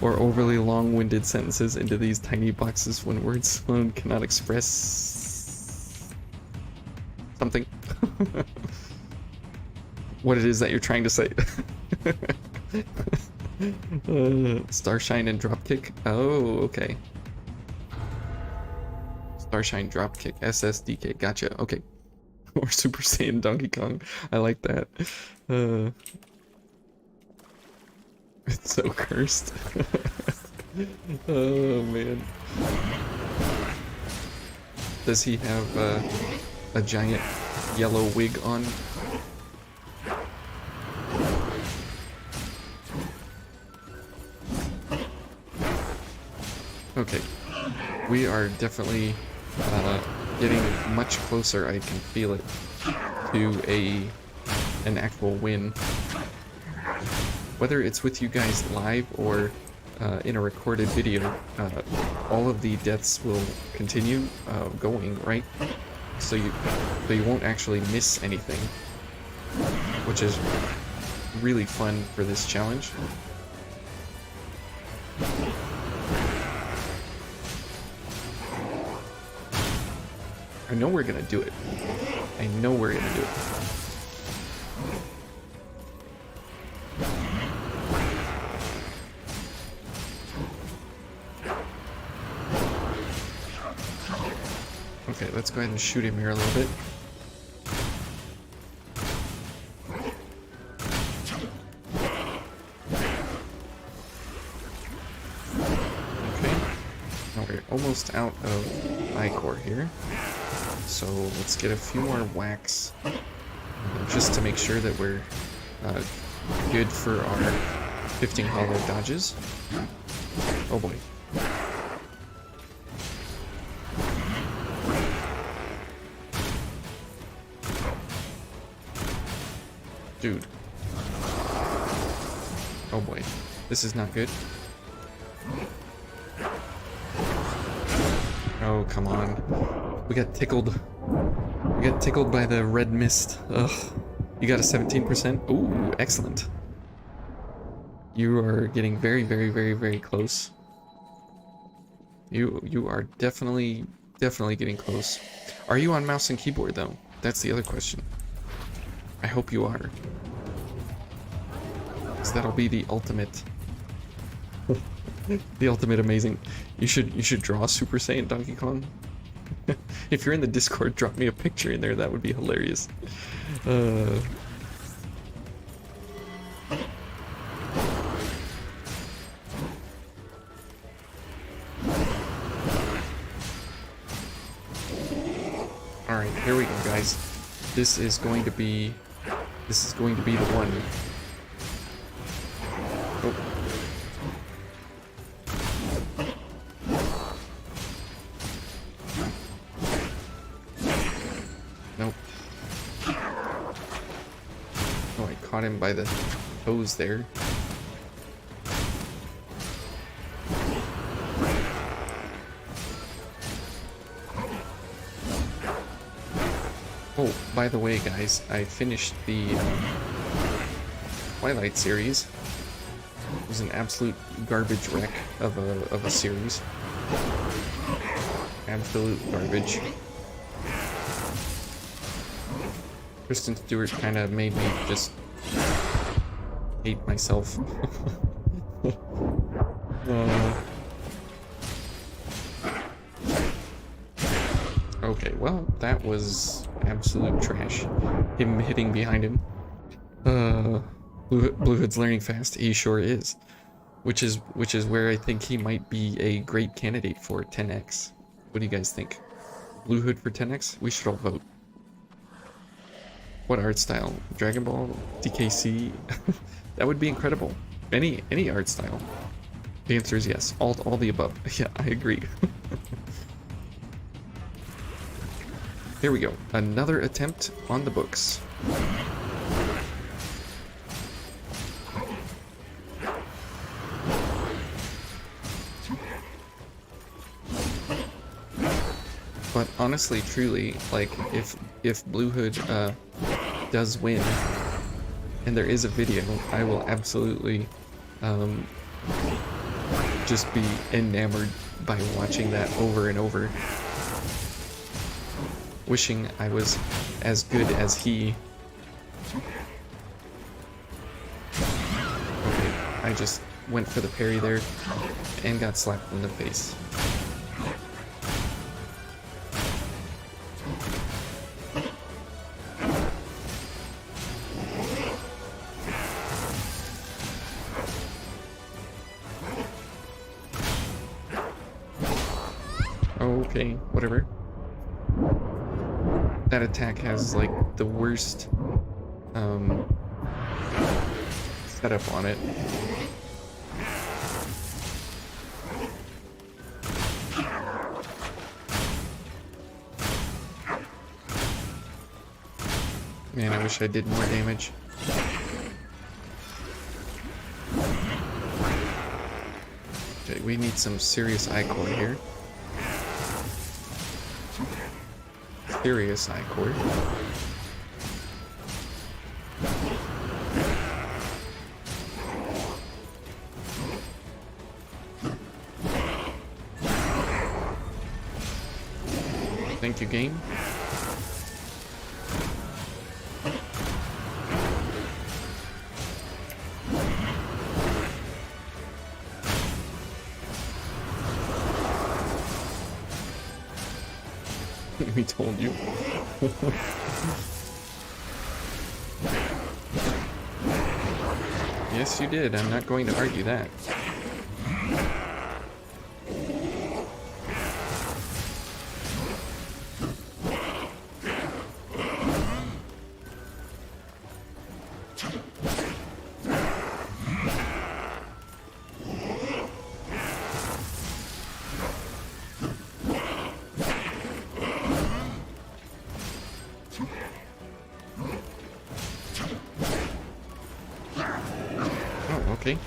or overly long-winded sentences into these tiny boxes when words alone cannot express something. What it is that you're trying to say. Starshine and Dropkick. Oh, okay. Starshine Dropkick, SSDK. Gotcha. Okay. Or Super Saiyan Donkey Kong. I like that. It's so cursed. Oh man. Does he have a giant yellow wig on? Okay, we are definitely getting much closer. I can feel it to an actual win. Whether it's with you guys live or in a recorded video, all of the deaths will continue going, right? So you won't actually miss anything, which is really fun for this challenge. I know we're gonna do it. I know we're gonna do it. Okay, let's go ahead and shoot him here a little bit. Okay. Now we're almost out of ichor here. So let's get a few more whacks just to make sure that we're good for our 15 hollow dodges. Oh boy. Dude. Oh boy. This is not good. Oh, come on. We got tickled. We got tickled by the red mist. Ugh. You got a 17%? Ooh, excellent. You are getting very, very, very, very close. You are definitely getting close. Are you on mouse and keyboard though? That's the other question. I hope you are. Because that'll be the ultimate. The ultimate amazing. You should draw Super Saiyan Donkey Kong. If you're in the Discord, drop me a picture in there. That would be hilarious. Alright, here we go, guys. This is going to be the one. Oh. Nope. Oh, I caught him by the toes there. Oh, by the way, guys, I finished the Twilight series. It was an absolute garbage wreck of a series. Absolute garbage. Kristen Stewart kind of made me just hate myself. Okay, well, that was absolute trash. Him hitting behind him. Blue Hood's learning fast. He sure is. Which is where I think he might be a great candidate for 10x. What do you guys think? Blue Hood for 10x? We should all vote. What art style? Dragon Ball? DKC? That would be incredible. Any art style. The answer is yes. All the above. Yeah, I agree. Here we go. Another attempt on the books. But honestly, truly, like, if Blue Hood does win, and there is a video, I will absolutely just be enamored by watching that over and over. Wishing I was as good as he. Okay, I just went for the parry there and got slapped in the face. Okay, whatever. That attack has like the worst setup on it. Man, I wish I did more damage. Okay, we need some serious ichor here. Serious ichor. Thank you, game. We told you. Yes, you did. I'm not going to argue that. Oh, okay.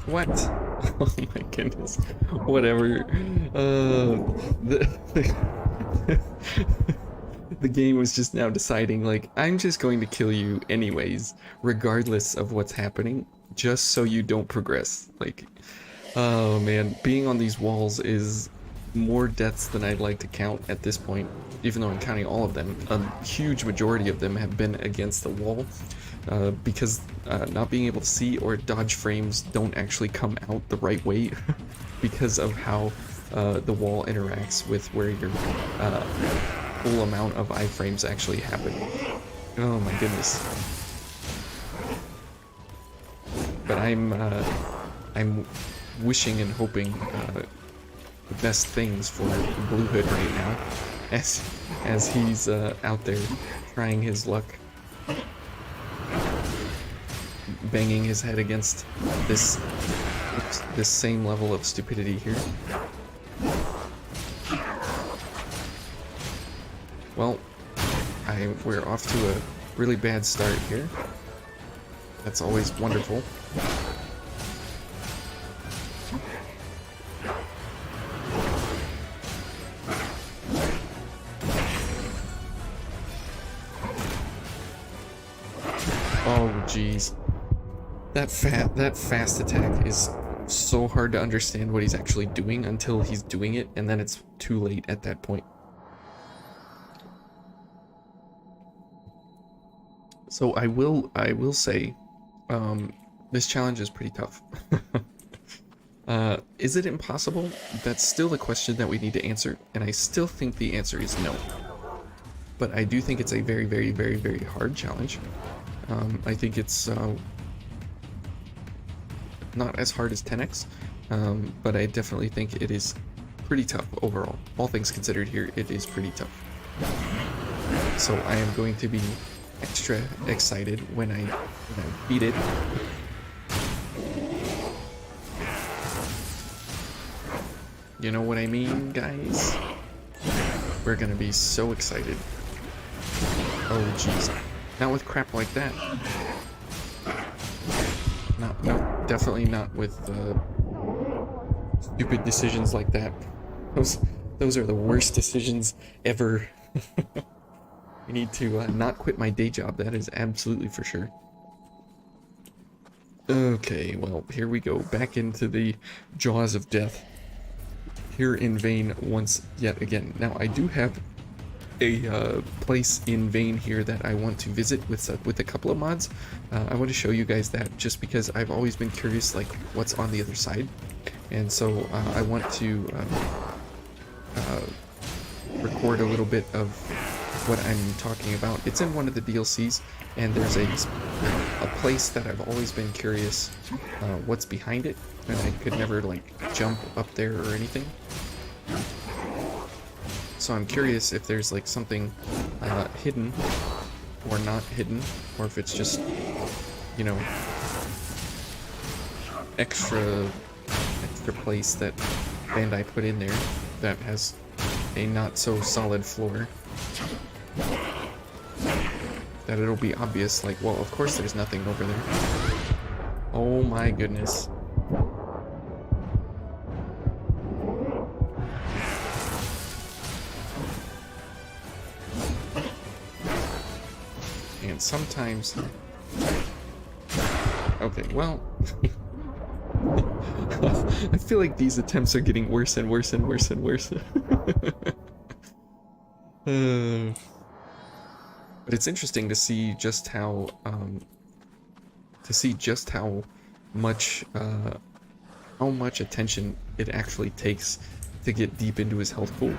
What? Oh my goodness. Whatever. The game was just now deciding, like, I'm just going to kill you anyways, regardless of what's happening, just so you don't progress. Like, oh man, being on these walls is more deaths than I'd like to count at this point, even though I'm counting all of them. A huge majority of them have been against the wall, because not being able to see or dodge frames don't actually come out the right way because of how the wall interacts with where your full amount of iframes actually happen. Oh my goodness. But I'm wishing and hoping the best things for Blue Hood right now, as he's out there trying his luck, banging his head against this same level of stupidity here. Well, we're off to a really bad start here. That's always wonderful. Oh jeez. That fast attack is so hard to understand what he's actually doing until he's doing it, and then it's too late at that point. So I will say, this challenge is pretty tough. Is it impossible? That's still a question that we need to answer, and I still think the answer is no. But I do think it's a very, very, very, very hard challenge. I think it's not as hard as 10x, but I definitely think it is pretty tough overall. All things considered here, it is pretty tough. So I am going to be extra excited when I beat it. You know what I mean, guys? We're gonna be so excited. Oh jeez. Not with crap like that. No, definitely not with stupid decisions like that. Those are the worst decisions ever. I need to not quit my day job, that is absolutely for sure. Okay, well, here we go, back into the jaws of death. Here in Vane once yet again. Now, I do have a place in Vane here that I want to visit with a couple of mods. I want to show you guys that just because I've always been curious, like, what's on the other side. And so I want to record a little bit of what I'm talking about. It's in one of the DLCs, and there's a place that I've always been curious what's behind it, and I could never like jump up there or anything. So I'm curious if there's like something hidden or not hidden, or if it's just, you know, extra place that Bandai put in there that has a not so solid floor. That it'll be obvious, like, well, of course there's nothing over there. Oh my goodness. And sometimes... Okay, well... I feel like these attempts are getting worse and worse and worse and worse. But it's interesting to see just how much attention it actually takes to get deep into his health pool.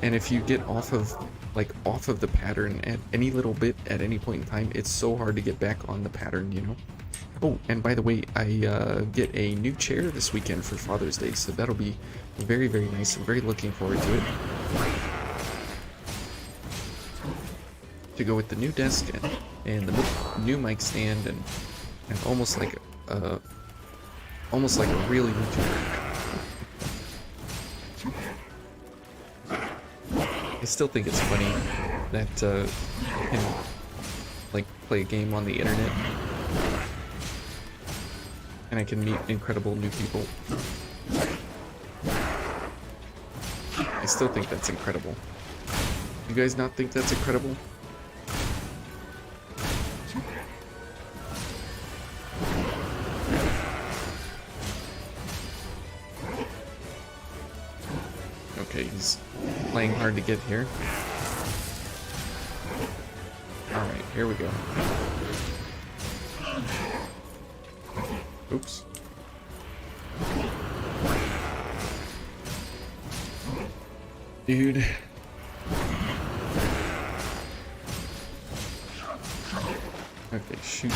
And if you get off of the pattern at any little bit at any point in time, it's so hard to get back on the pattern, you know. Oh, and by the way, I get a new chair this weekend for Father's Day, so that'll be very, very nice. I'm very looking forward to it. To go with the new desk and the new mic stand and almost like almost like a real YouTuber. I still think it's funny that you can like play a game on the internet and I can meet incredible new people. I still think that's incredible. You guys not think that's incredible? Okay, he's playing hard to get here. Alright, here we go. Oops. Dude. Okay, shoot.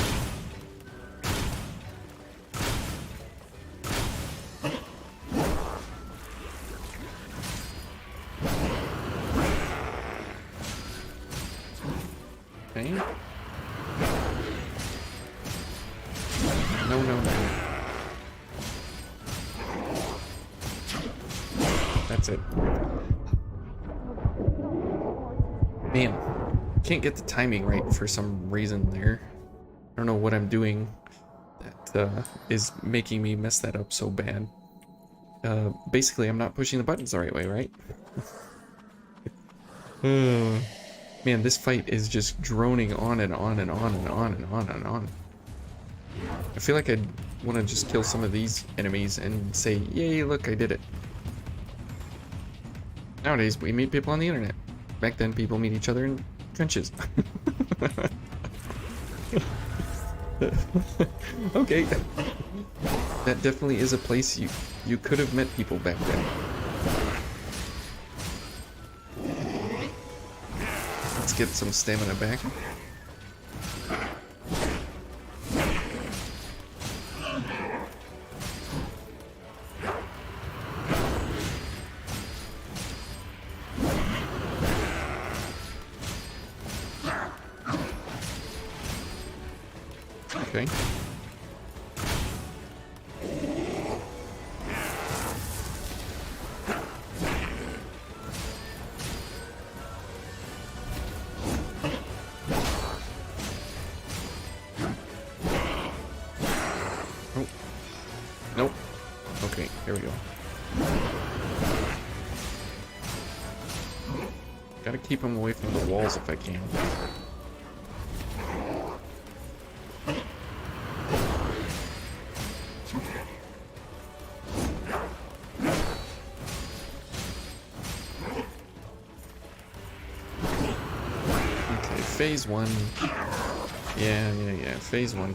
Okay. No, no, no. That's it. Man, can't get the timing right for some reason there. I don't know what I'm doing that is making me mess that up so bad. Basically, I'm not pushing the buttons the right way, right? Man, this fight is just droning on and on and on and on and on and on. I feel like I'd want to just kill some of these enemies and say, yay, look, I did it. Nowadays, we meet people on the internet. Back then, people meet each other in trenches. Okay. That definitely is a place you could have met people back then. Let's get some stamina back. Okay. Oh. Nope. Okay, here we go. Gotta keep him away from the walls if I can. Phase 1. Yeah. Phase 1.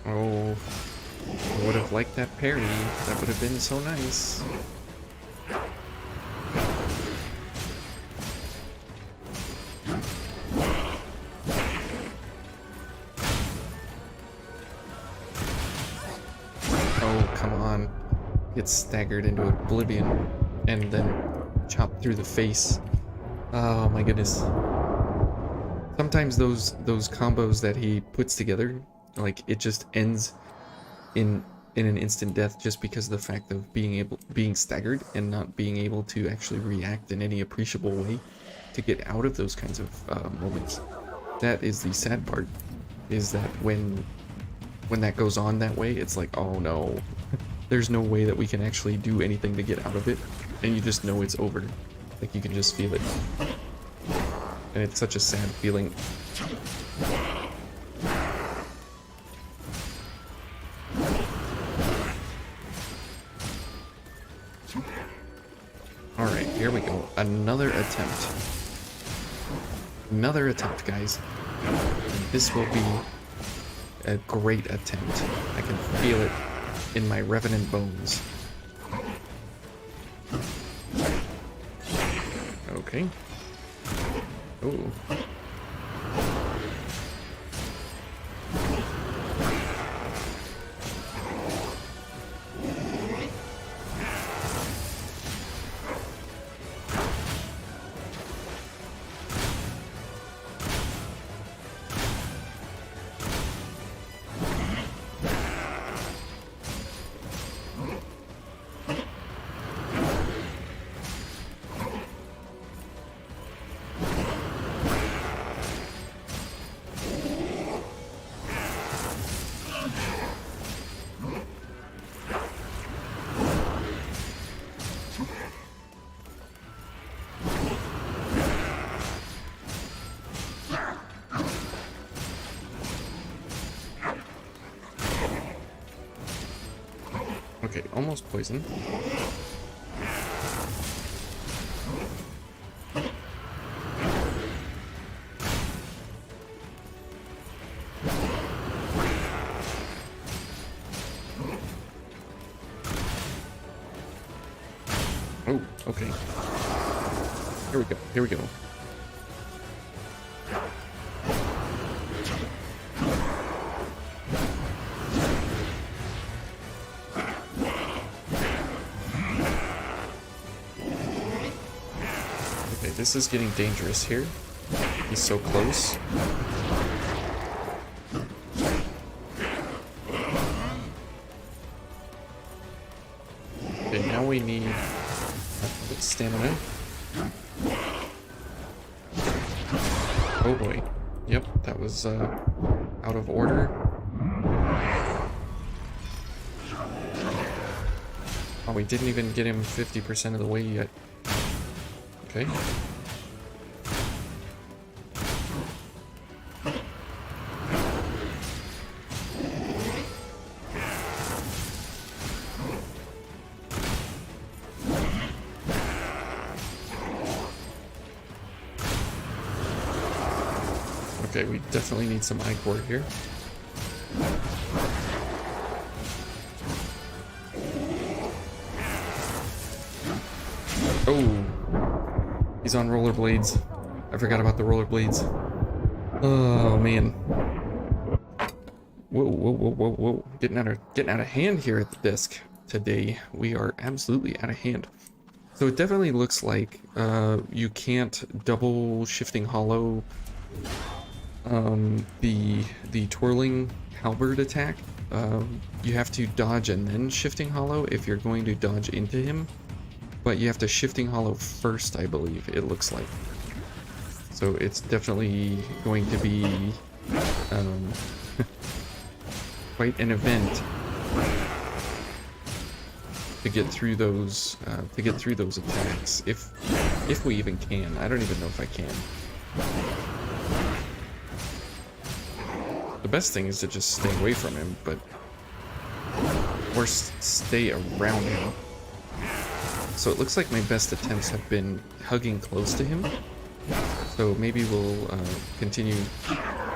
Oh, I would have liked that parry. That would have been so nice. Gets staggered into oblivion and then chopped through the face. Oh my goodness. Sometimes those combos that he puts together, like, it just ends in an instant death just because of the fact of being staggered and not being able to actually react in any appreciable way to get out of those kinds of moments. That is the sad part, is that when that goes on that way, it's like, oh no. There's no way that we can actually do anything to get out of it, and you just know it's over. Like, you can just feel it. And it's such a sad feeling. Alright, here we go. Another attempt. Another attempt, guys. And this will be a great attempt. I can feel it in my Revenant bones. Okay. Ooh. Okay, almost poison. Oh, okay. Here we go. Here we go. Okay, this is getting dangerous here. He's so close. Okay, now we need a bit of stamina. Oh boy. Yep, that was out of order. Oh, we didn't even get him 50% of the way yet. Okay. Okay, we definitely need some ichor here. Oh, he's on rollerblades. I forgot about the rollerblades. Oh man. Whoa, whoa, whoa, whoa, whoa! Getting out of hand here at the desk today. We are absolutely out of hand. So it definitely looks like you can't double shifting hollow the twirling halberd attack. You have to dodge and then shifting hollow if you're going to dodge into him. But you have to shifting hollow first, I believe, it looks like. So it's definitely going to be quite an event to get through those attacks. If we even can. I don't even know if I can. The best thing is to just stay away from him, but or stay around him. So it looks like my best attempts have been hugging close to him. So maybe we'll continue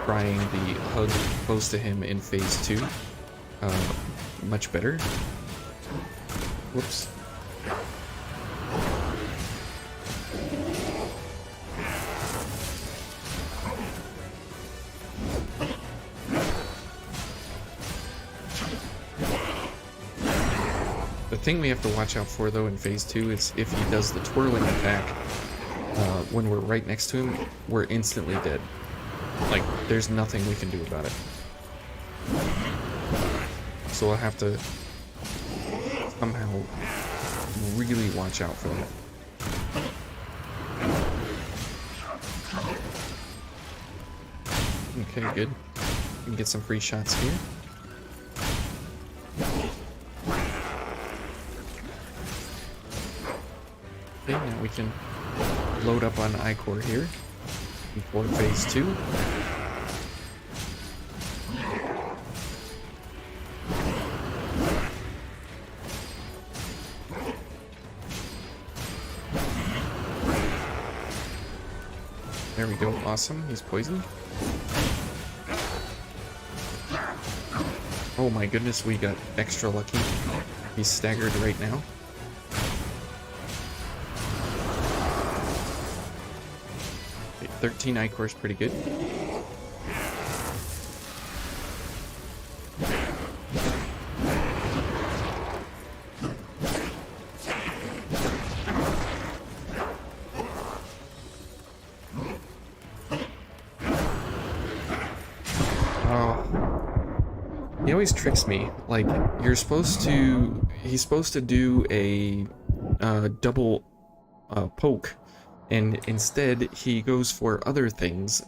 trying the hug close to him in phase 2. Much better. Whoops. The thing we have to watch out for, though, in phase 2 is if he does the twirling attack when we're right next to him, we're instantly dead. Like, there's nothing we can do about it. So I'll have to somehow really watch out for that. Okay, good. We can get some free shots here. Okay, now we can load up on ichor here before phase 2. There we go, awesome, he's poisoned. Oh my goodness, we got extra lucky. He's staggered right now. Okay, 13 ichor is pretty good. He always tricks me. Like, he's supposed to do a double poke, and instead he goes for other things.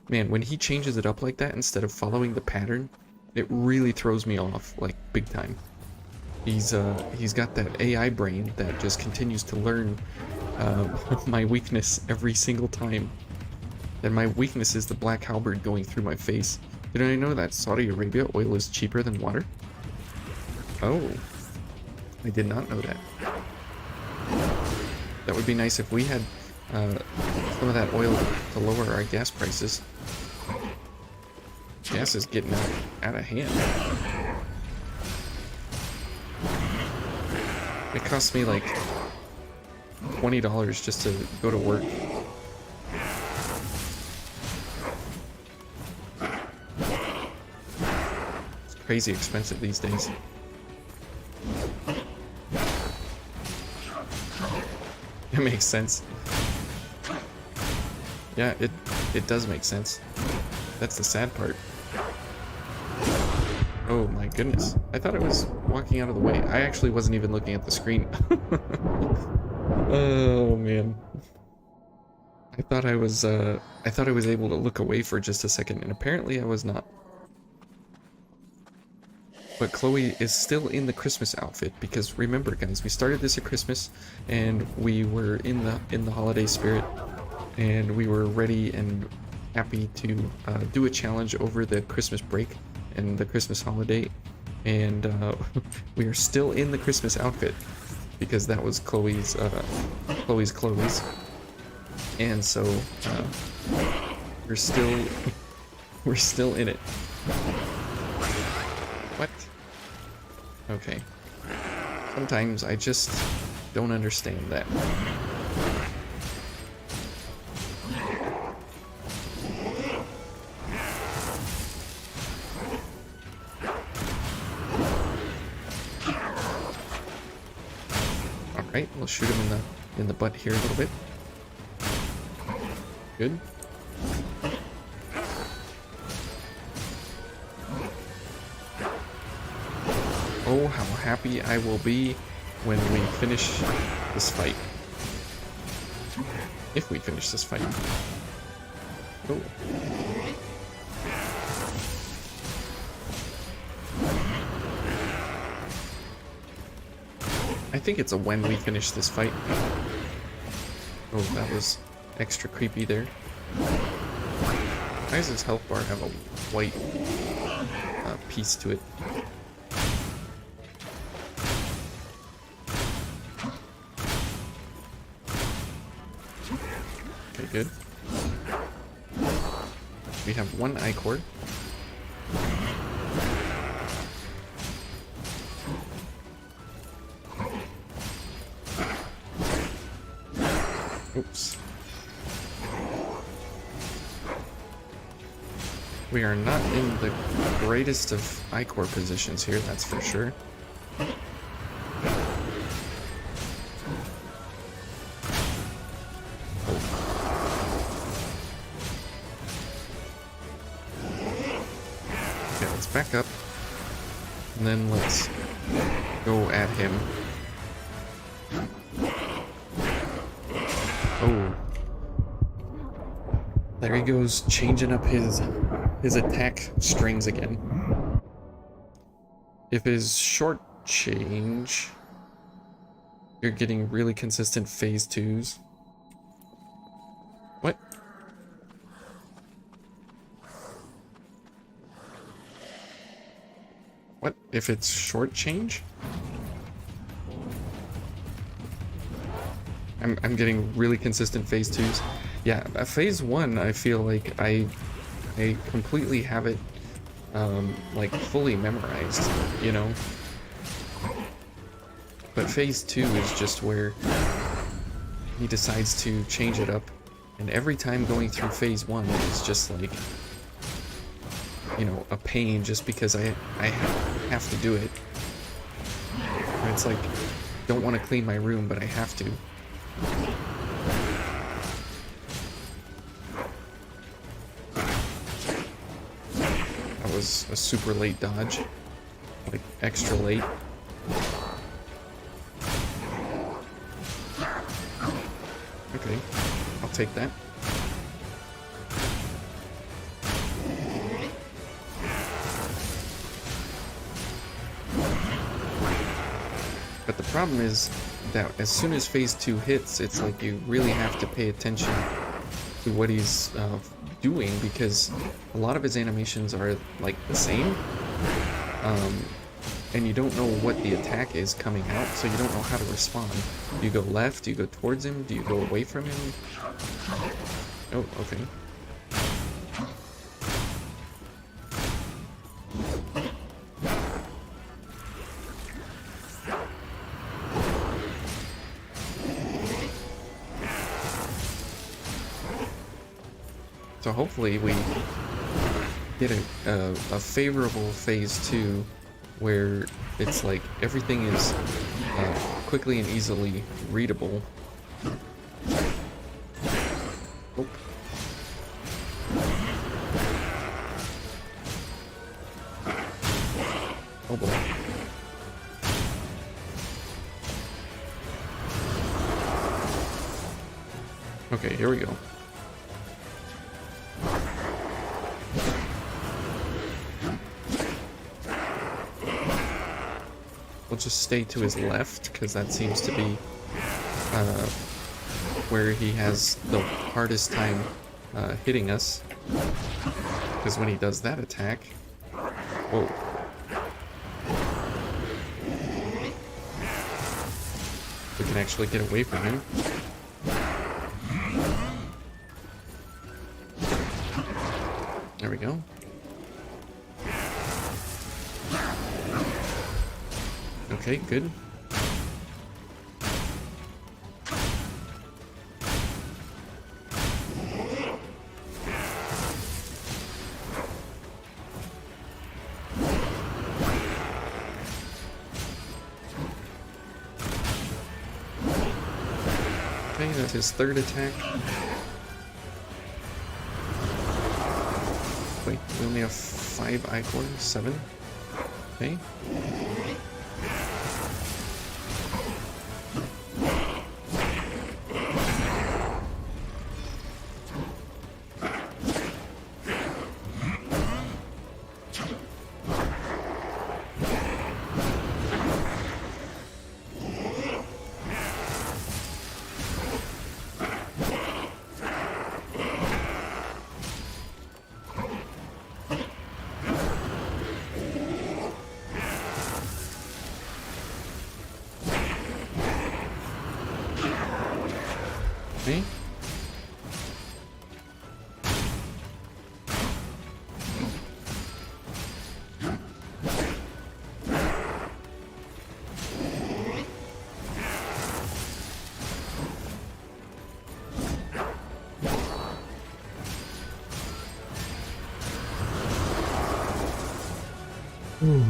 Man, when he changes it up like that instead of following the pattern, it really throws me off, like, big time. He's got that AI brain that just continues to learn my weakness every single time. And my weakness is the black halberd going through my face. Did I know that Saudi Arabia oil is cheaper than water? Oh, I did not know that. That would be nice if we had some of that oil to lower our gas prices. Gas is getting out of hand. It costs me like $20 just to go to work. It's crazy expensive these days. It makes sense. Yeah, it does make sense. That's the sad part. Oh my goodness. I thought I was walking out of the way. I actually wasn't even looking at the screen. Oh man. I thought I was able to look away for just a second, and apparently I was not. But Chloe is still in the Christmas outfit because remember guys, we started this at Christmas and we were in the holiday spirit and we were ready and happy to do a challenge over the Christmas break and the Christmas holiday, and we are still in the Christmas outfit because that was Chloe's clothes, and so we're still in it. What? Okay. Sometimes I just don't understand that. Alright, we'll shoot him in the butt here a little bit. Good. Oh, how happy I will be when we finish this fight. If we finish this fight. Oh. I think it's a when we finish this fight. Oh, that was extra creepy there. Why does his health bar have a white piece to it? Okay, good. We have one I-cord. Oops. We are not in the greatest of I-core positions here, that's for sure. Okay, let's back up. And then let's go at him. Oh. There he goes, changing up his attack strings again. If his short change, you're getting really consistent phase 2s. What? What? If it's short change? I'm getting really consistent phase 2s. Yeah, phase 1, I feel like I completely have it like fully memorized, you know? But phase 2 is just where he decides to change it up, and every time going through phase 1 is just like, you know, a pain just because I have to do it. It's like, don't want to clean my room, but I have to. That was a super late dodge, like extra late. Okay, I'll take that. But the problem is that as soon as phase 2 hits, it's like you really have to pay attention to what he's doing, because a lot of his animations are like the same. and you don't know what the attack is coming out, so you don't know how to respond. Do you go left? Do you go towards him? Do you go away from him? Oh, okay. So hopefully we get a favorable phase 2 where it's like everything is quickly and easily readable. Oh. Oh boy. Okay, here we go. We'll just stay to his left, because that seems to be where he has the hardest time hitting us. Because when he does that attack... Whoa. We can actually get away from him. There we go. Okay, good. Okay, that's his third attack. Wait, we only have 5 ichors? 7? Okay. Okay. Ooh.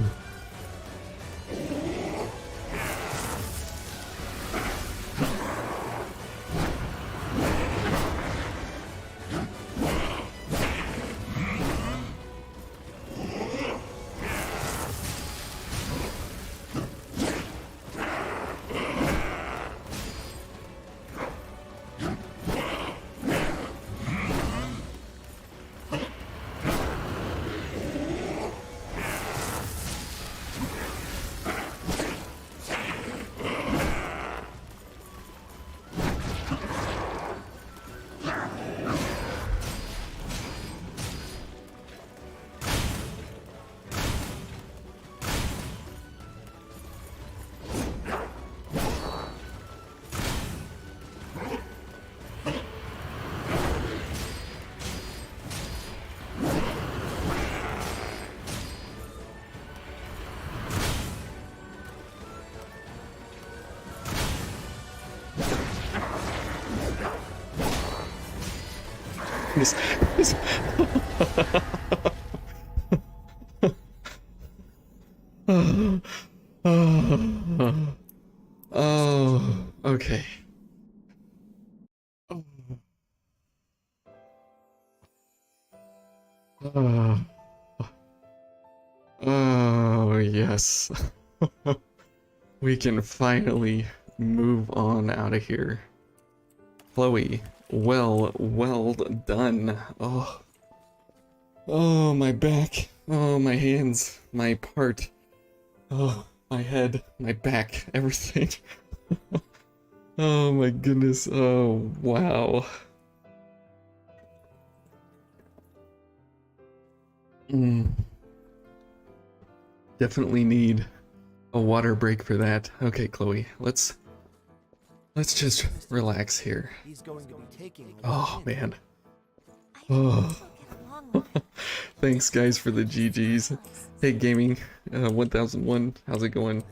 This oh, okay. Oh, yes. We can finally move on out of here. Chloe, well done. Oh, my back. Oh, my hands. My part. Oh, my head. My back. Everything. Oh, my goodness. Oh, wow. Definitely need A water break for that. Okay, Chloe, let's just relax here. Oh man. Oh. Thanks guys for the GGs. Hey gaming 1001, how's it going?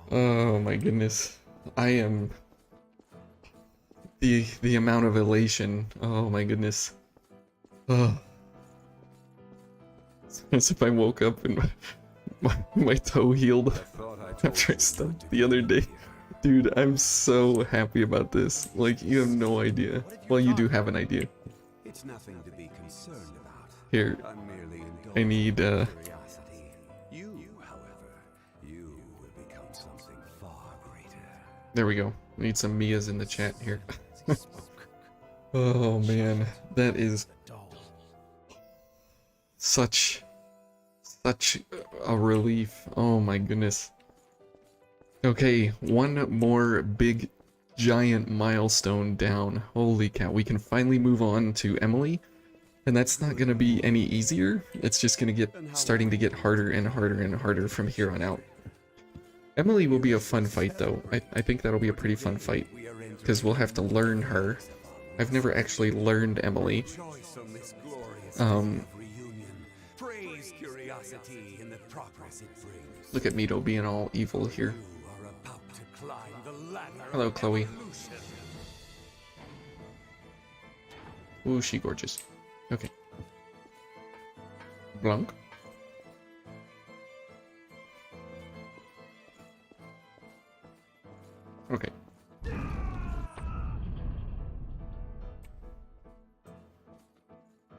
Oh my goodness. I am the amount of elation. Oh my goodness. Oh. As if I woke up and my toe healed after I stumped the other day. Dude, I'm so happy about this. Like, you have no idea. Well, you do have an idea. It's nothing to be concerned about. Here, I need, You, however, you will become something far greater. there we go. Need some Mias in the chat here. Oh man, that is such a relief. Oh my goodness. Okay, one more big giant milestone down. Holy cow, we can finally move on to Emily. And that's not gonna be any easier. It's just gonna starting to get harder and harder and harder from here on out. Emily will be a fun fight though. I think that'll be a pretty fun fight. Because we'll have to learn her. I've never actually learned Emily. Look at Mito being all evil here. Hello, Chloe. Ooh, she gorgeous. Okay. Blanc. Okay.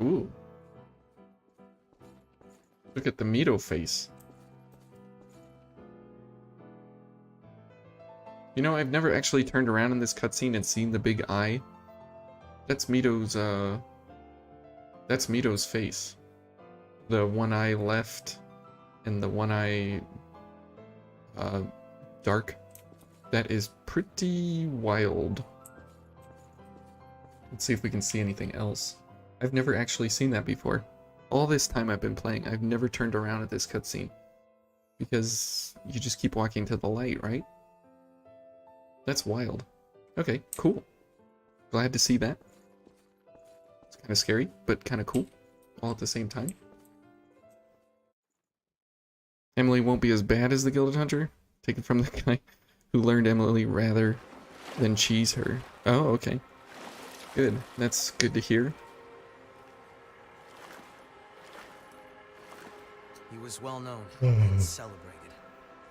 Ooh. Look at the Mito face. You know, I've never actually turned around in this cutscene and seen the big eye. That's Mito's face. The one eye left and the one eye dark. That is pretty wild. Let's see if we can see anything else. I've never actually seen that before. All this time I've been playing, I've never turned around at this cutscene. Because you just keep walking to the light, right? That's wild. Okay, cool. Glad to see that. It's kind of scary, but kind of cool. All at the same time. Emily won't be as bad as the Gilded Hunter. Taken from the guy who learned Emily rather than cheese her. Oh, okay. Good. That's good to hear. He was well known and celebrated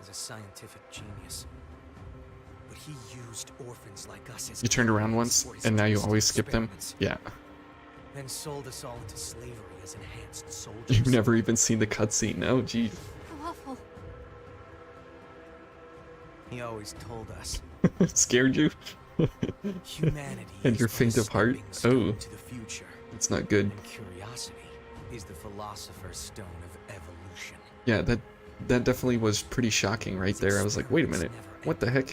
as a scientific genius. But he used orphans like us as You turned around once, and now you always skip them? Yeah. Then sold us all into slavery as enhanced soldiers. You've never even seen the cutscene. Oh, geez. How awful. He always told us. Scared you? Humanity And is you're but a faint of heart? stepping Oh. stone to the future. It's not good. And curiosity is the philosopher's stone of evolution. Yeah, that definitely was pretty shocking right there. I was like, wait a minute. What the heck?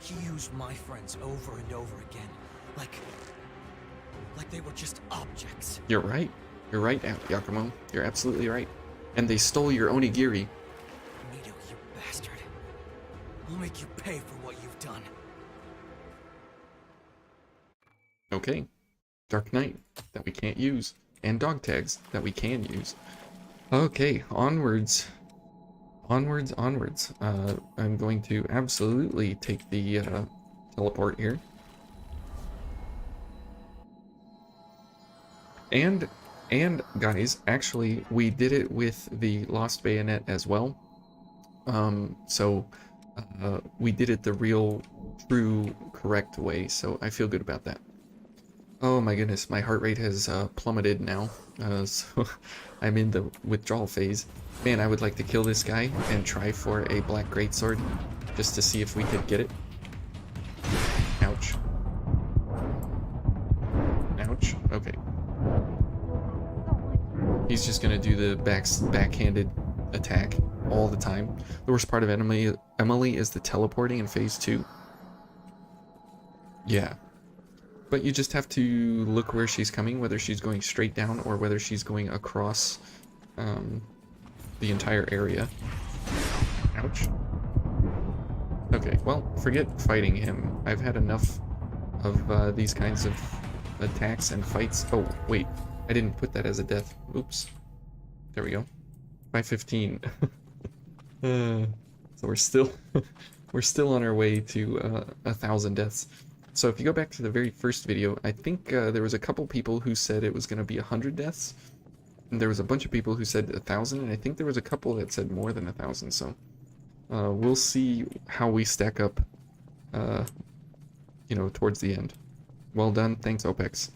He used my friends over and over again. Like they were just objects. You're right. You're right, Yakumo. You're absolutely right. And they stole your onigiri. Mito, you bastard. I'll make you pay for what you've done. Okay. Dark Knight that we can't use. And dog tags that we can use. Okay, onwards. Onwards. I'm going to absolutely take the teleport here. And guys, actually, we did it with the Lost Bayonet as well. So we did it the real, true, correct way. So I feel good about that. Oh my goodness, my heart rate has plummeted now. So I'm in the withdrawal phase. Man, I would like to kill this guy and try for a black greatsword just to see if we could get it. Ouch. Ouch. Okay. He's just gonna do the backhanded attack all the time. The worst part of Emily is the teleporting in phase 2. Yeah. But you just have to look where she's coming, whether she's going straight down or whether she's going across the entire area. Ouch. Okay, well, forget fighting him. I've had enough of these kinds of attacks and fights. Oh, wait. I didn't put that as a death. Oops. There we go. 515. So we're still we're still on our way to 1,000 deaths. So if you go back to the very first video, I think there was a couple people who said it was going to be 100 deaths. And there was a bunch of people who said 1,000, and I think there was a couple that said more than 1,000, so we'll see how we stack up, you know, towards the end. Well done, thanks OPEX.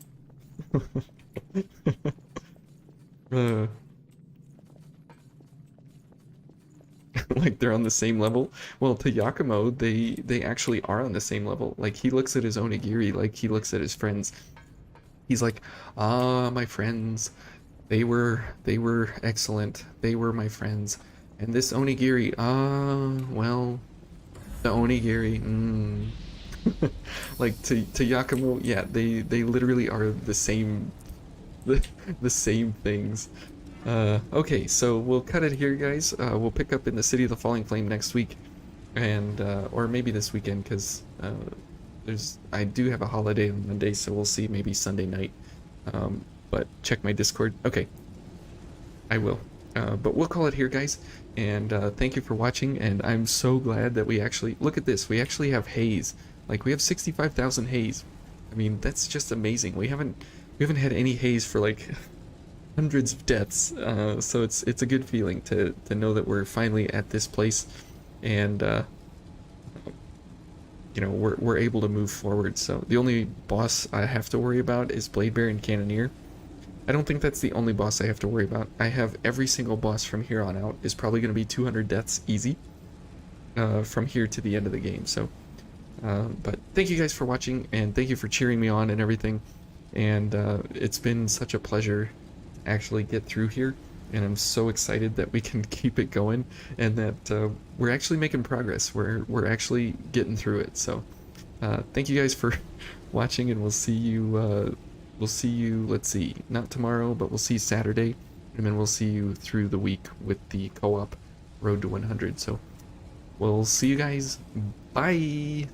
Like they're on the same level. Well, to Yakumo, they actually are on the same level. Like he looks at his onigiri like he looks at his friends. He's like, ah, my friends, they were excellent. They were my friends. And this onigiri, well, the onigiri, like to Yakumo, yeah, they literally are the same, the same things. Okay, so we'll cut it here, guys. We'll pick up in the City of the Falling Flame next week, and or maybe this weekend, because I do have a holiday on Monday, so we'll see, maybe Sunday night. But check my Discord. Okay, I will. But we'll call it here, guys, and thank you for watching, and I'm so glad that we actually, look at this, we actually have haze. Like, we have 65,000 haze. I mean, that's just amazing. We haven't had any haze for like hundreds of deaths, so it's a good feeling to know that we're finally at this place, and you know, we're able to move forward. So the only boss I have to worry about is Blade Bear and Cannoneer. I don't think that's the only boss I have to worry about. I have every single boss from here on out is probably going to be 200 deaths easy from here to the end of the game. So but thank you guys for watching, and thank you for cheering me on and everything, and it's been such a pleasure actually get through here, and I'm so excited that we can keep it going, and that we're actually making progress. We're actually getting through it. So thank you guys for watching, and we'll see you let's see, not tomorrow, but we'll see you Saturday, and then we'll see you through the week with the co-op Road to 100. So we'll see you guys. Bye.